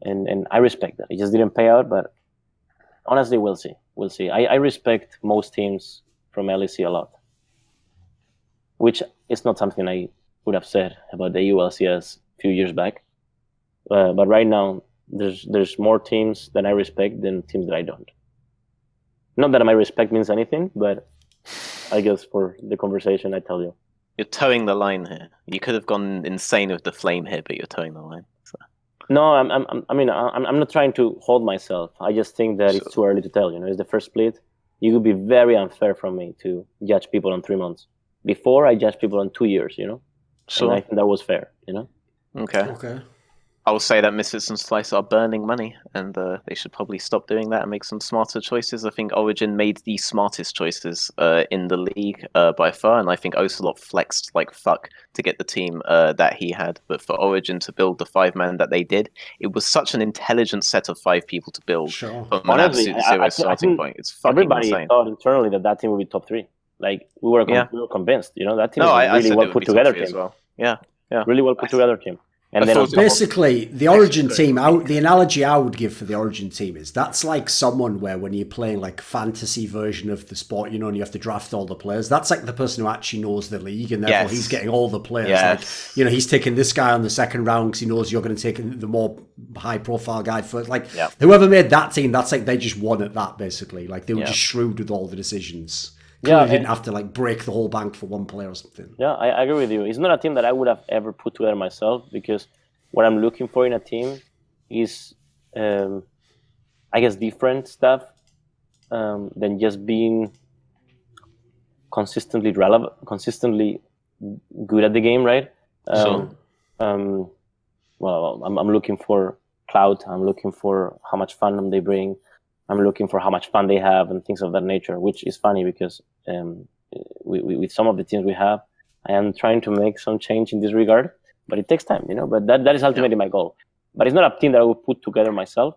and I respect that. It just didn't pay out, but honestly, we'll see. I respect most teams from LEC a lot, which is not something I would have said about the ULCS a few years back. But right now, there's more teams that I respect than teams that I don't. Not that my respect means anything, but I guess for the conversation, I tell you. You're towing the line here. You could have gone insane with the flame here, but you're towing the line. So. No, I'm not trying to hold myself. I just think that it's too early to tell. It's the first split. It would be very unfair from me to judge people on 3 months. Before, I judged people on 2 years. Sure. And I think that was fair. Okay. I will say that Misfits and Slice are burning money, and they should probably stop doing that and make some smarter choices. I think Origin made the smartest choices in the league by far, and I think Ocelote flexed like fuck to get the team that he had. But for Origin to build the 5-man that they did, it was such an intelligent set of 5 people to build from an absolute zero starting point. It's fucking everybody insane. thought internally that team would be top 3. Like we were convinced. That team is I really well put together team as well. Yeah. Really well put together team. And then basically, the Origin team, the analogy I would give for the Origin team is that's like someone where when you're playing like fantasy version of the sport, and you have to draft all the players, that's like the person who actually knows the league, and therefore he's getting all the players. Yes. Like, he's taking this guy on the second round because he knows you're going to take the more high-profile guy first. Like, whoever made that team, that's like they just won at that, basically. Like, they were just shrewd with all the decisions. They didn't have to like break the whole bank for one player or something. Yeah, I agree with you. It's not a team that I would have ever put together myself, because what I'm looking for in a team is, I guess, different stuff than just being consistently relevant, consistently good at the game, right? Well, I'm looking for clout. I'm looking for how much fandom they bring. I'm looking for how much fun they have and things of that nature, which is funny because with some of the teams we have, I am trying to make some change in this regard, but it takes time, but that is ultimately my goal. But it's not a team that I would put together myself.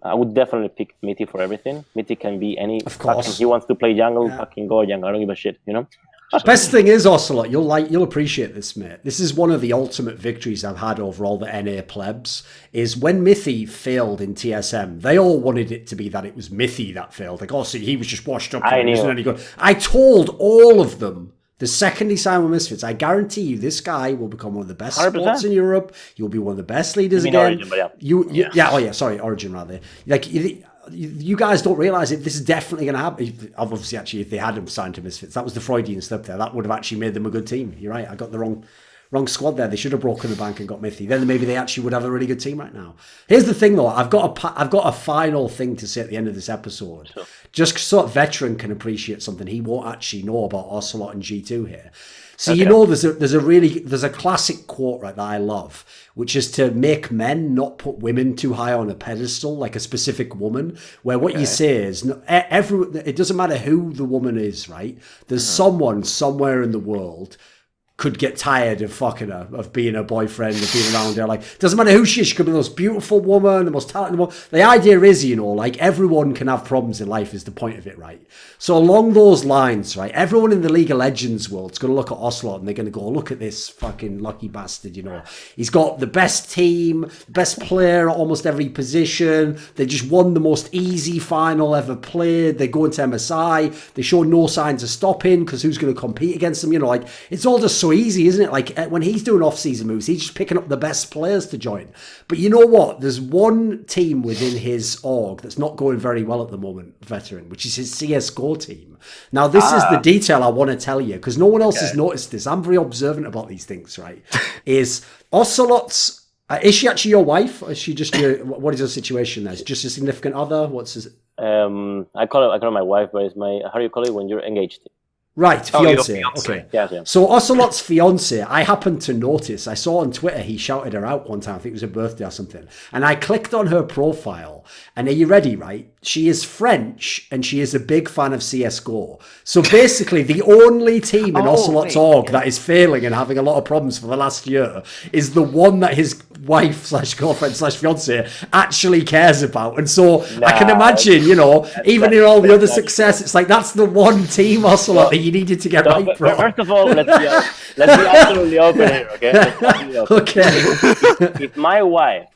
I would definitely pick Mitty for everything. Mitty can be any. Of course. He wants to play jungle, fucking go jungle. I don't give a shit, Best thing is, Ocelot, you'll appreciate this, mate. This is one of the ultimate victories I've had over all the NA plebs, is when Mithy failed in TSM, they all wanted it to be that it was Mithy that failed. Like, see, he was just washed up. I knew. Any good. I told all of them, the second he signed with Misfits, I guarantee you this guy will become one of the best 100%. sports in Europe. You'll be one of the best leaders again. Origin, Origin rather. Like, you guys don't realize it. This is definitely going to happen. Obviously, actually, if they had him signed to Misfits, that was the Freudian slip there. That would have actually made them a good team. You're right. I got the wrong squad there. They should have broken the bank and got Mithy. Then maybe they actually would have a really good team right now. Here's the thing, though. I've got a final thing to say at the end of this episode. Sure. Just so that Veteran can appreciate something he won't actually know about Ocelote and G2 here. So there's a classic quote, right, that I love, which is to make men not put women too high on a pedestal, like a specific woman, where what you say is it doesn't matter who the woman is, right? There's someone somewhere in the world could get tired of fucking her, of being her boyfriend, of being around her. Like, doesn't matter who she is, she could be the most beautiful woman, the most talented woman. The idea is, like, everyone can have problems in life is the point of it, right? So along those lines, right, everyone in the League of Legends world's going to look at Ocelot and they're going to go, look at this fucking lucky bastard, He's got the best team, best player at almost every position. They just won the most easy final ever played. They go into MSI. They show no signs of stopping because who's going to compete against them? Like, it's all just so so easy, isn't it? Like when he's doing off-season moves, he's just picking up the best players to join. But you know what? There's one team within his org that's not going very well at the moment, Veteran, which is his CSGO team. Now, this is the detail I want to tell you, because no one else has noticed this. I'm very observant about these things, right? Is Ocelote's... is she actually your wife? Or is she just your... What is her situation there? Is it just a significant other? What's his... I call her my wife, but it's my... How do you call it when you're engaged? Right, fiance. Okay. Yeah. So Ocelote's fiance, I happened to notice. I saw on Twitter he shouted her out one time. I think it was her birthday or something. And I clicked on her profile. And are you ready, right? She is French and she is a big fan of CSGO. So basically, the only team in Ocelote's org that is failing and having a lot of problems for the last year is the one that his wife/girlfriend/fiance actually cares about. And so I can imagine, even in all the other success, it's like that's the one team, Ocelote, that you needed to get right, bro. First of all, let's be absolutely open here, okay? Okay. If my wife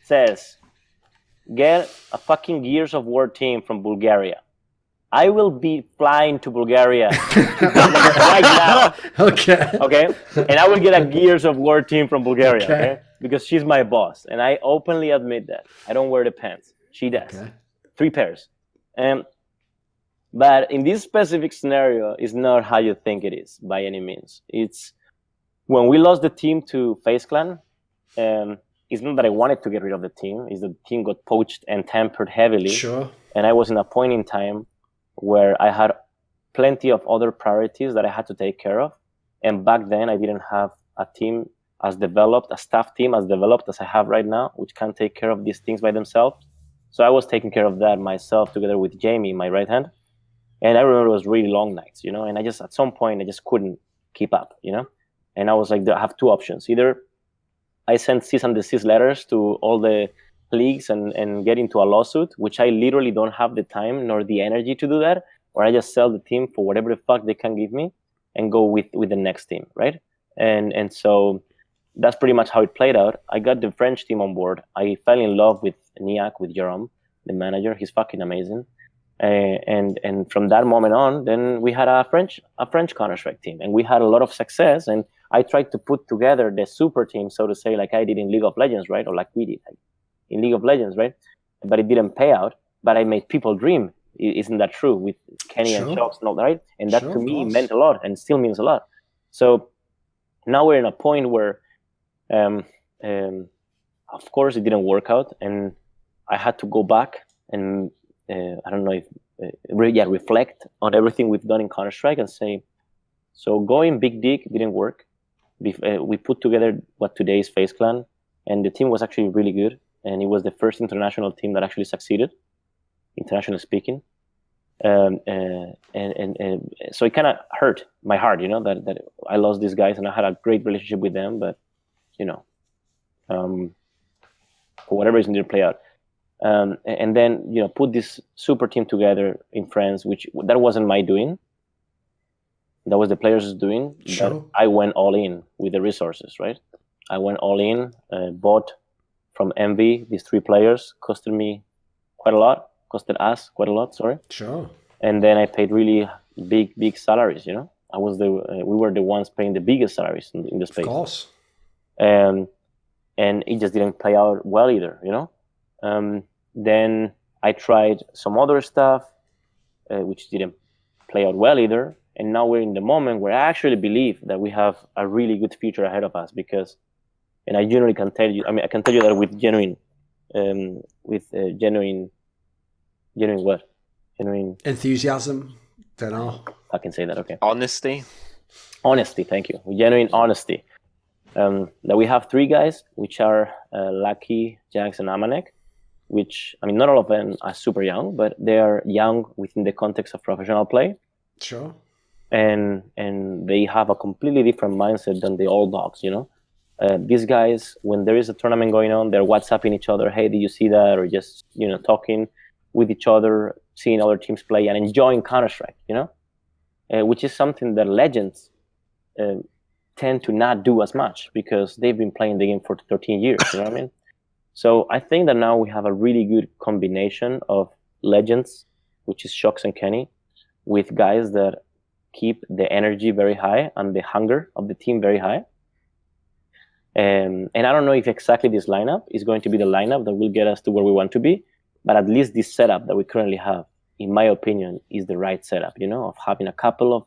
says, get a fucking Gears of War team from Bulgaria, I will be flying to Bulgaria right now. Okay? And I will get a Gears of War team from Bulgaria, okay? Because she's my boss. And I openly admit that. I don't wear the pants. She does. Okay. 3 pairs. But in this specific scenario, it's not how you think it is by any means. It's when we lost the team to FaZe Clan, it's not that I wanted to get rid of the team. It's that the team got poached and tampered heavily. Sure. And I was in a point in time where I had plenty of other priorities that I had to take care of. And back then, I didn't have a team as developed, a staff team as developed as I have right now, which can take care of these things by themselves. So I was taking care of that myself together with Jamie, my right hand. And I remember it was really long nights, and I just, at some point, I just couldn't keep up, And I was like, I have 2 options. Either I send cease and desist letters to all the leagues and get into a lawsuit, which I literally don't have the time nor the energy to do that, or I just sell the team for whatever the fuck they can give me and go with the next team, right? And so that's pretty much how it played out. I got the French team on board. I fell in love with Niak, with Jerome, the manager. He's fucking amazing. And from that moment on, then we had a French Counter-Strike team, and we had a lot of success. And I tried to put together the super team, so to say, like I did in League of Legends, right? Or like we did in League of Legends, right? But it didn't pay out. But I made people dream. Isn't that true? With Kenny and Shocks and all that, right? And that to me meant a lot, and still means a lot. So now we're in a point where, of course, it didn't work out, and I had to go back and I don't know if reflect on everything we've done in Counter-Strike and say, so going big dig didn't work. We put together what today is FaZe Clan, and the team was actually really good, and it was the first international team that actually succeeded, internationally speaking. And so it kind of hurt my heart, that I lost these guys, and I had a great relationship with them, but for whatever reason, didn't play out. And then, put this super team together in France, which that wasn't my doing. That was the players' doing. Sure. But I went all in with the resources, right? I went all in, bought from Envy these 3 players, costed us quite a lot, sorry. Sure. And then I paid really big salaries, we were the ones paying the biggest salaries in the space. Of course. And it just didn't play out well either, Then I tried some other stuff, which didn't play out well either. And now we're in the moment where I actually believe that we have a really good future ahead of us because, and I generally can tell you, I can tell you that with genuine enthusiasm. Don't know. I can say that. Okay. Honesty, thank you. Genuine honesty. That we have 3 guys, which are Lucky, Jax, and Amanek, which, not all of them are super young, but they are young within the context of professional play. Sure. And they have a completely different mindset than the old dogs, These guys, when there is a tournament going on, they're WhatsApping each other, hey, did you see that? Or just, talking with each other, seeing other teams play and enjoying Counter-Strike, which is something that legends tend to not do as much because they've been playing the game for 13 years, you know what I mean? So I think that now we have a really good combination of legends, which is Shocks and Kenny, with guys that keep the energy very high and the hunger of the team very high. And I don't know if exactly this lineup is going to be the lineup that will get us to where we want to be, but at least this setup that we currently have, in my opinion, is the right setup, of having a couple of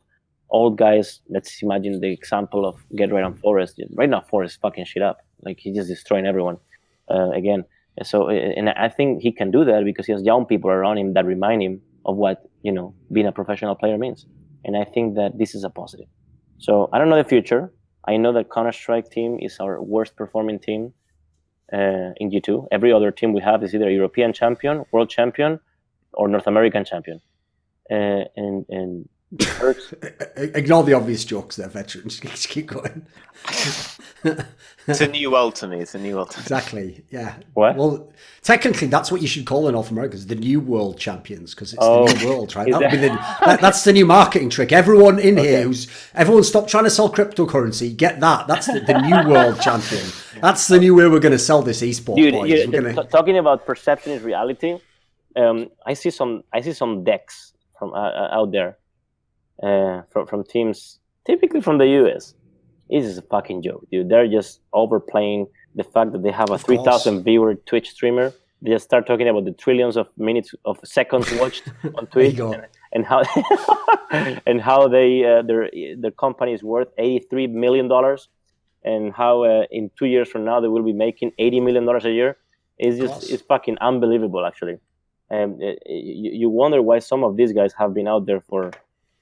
old guys. Let's imagine the example of Get Right on Forest. Right now, Forest is fucking shit up. Like, he's just destroying everyone again. So, and I think he can do that because he has young people around him that remind him of what, being a professional player means. And I think that this is a positive. So I don't know the future. I know that Counter-Strike team is our worst performing team in G2. Every other team we have is either a European champion, world champion, or North American champion. And ignore the obvious jokes there, Veteran. Just keep going. It's a new world to me. Exactly. Yeah. What? Well, technically, that's what you should call the North Americans, the new world champions, because it's the new world, right? That's the new marketing trick. Everyone in here everyone stop trying to sell cryptocurrency. Get that. That's the new world champion. That's the new way we're going to sell this esport. Dude, boys. Talking about perception is reality. I see some decks from out there from teams, typically from the US. This is a fucking joke, dude. They're just overplaying the fact that they have a 3,000 viewer Twitch streamer. They just start talking about the trillions of minutes of seconds watched on Twitch and how and how their company is worth $83 million, and how in 2 years from now they will be making $80 million a year. It's fucking unbelievable, actually. And you wonder why some of these guys have been out there for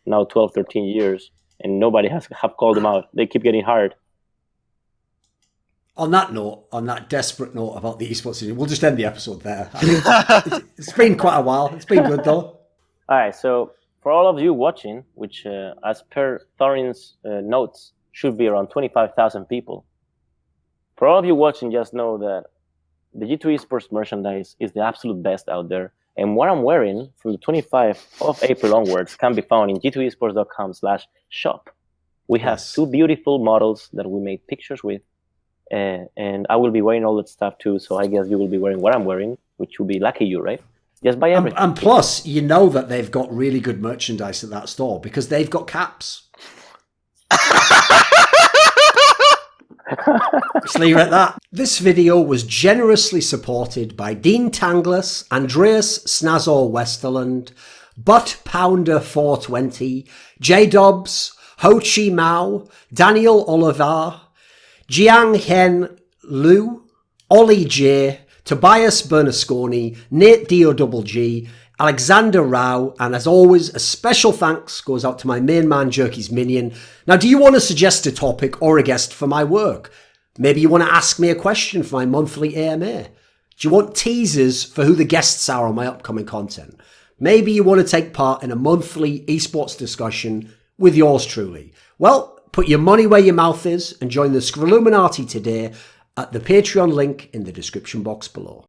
now 12, 13 years. And nobody have called them out. They keep getting hired. On that desperate note about the esports season, we'll just end the episode there. It's been quite a while. It's been good, though. All right, so for all of you watching, which as per Thorin's notes, should be around 25,000 people. For all of you watching, just know that the G2 Esports merchandise is the absolute best out there. And what I'm wearing from the 25th of April onwards can be found in g2esports.com/shop. We have two beautiful models that we made pictures with. And I will be wearing all that stuff too. So I guess you will be wearing what I'm wearing, which will be lucky you, right? Just buy everything. And plus, that they've got really good merchandise at that store because they've got caps. Just leave it at that. This video was generously supported by Dean Tanglis, Andreas Snazore Westerlund, Butt Pounder 420, JDubs, Chi Mao, Daniel Olivar, Jiangheng Lu, OllieJ, Tobias Bernasconi, NateDOhDoubleG, Alexander Rao, and as always, a special thanks goes out to my main man, Jerky's Minion. Now, do you want to suggest a topic or a guest for my work? Maybe you want to ask me a question for my monthly AMA. Do you want teasers for who the guests are on my upcoming content? Maybe you want to take part in a monthly esports discussion with yours truly. Well, put your money where your mouth is and join the Scrilluminati today at the Patreon link in the description box below.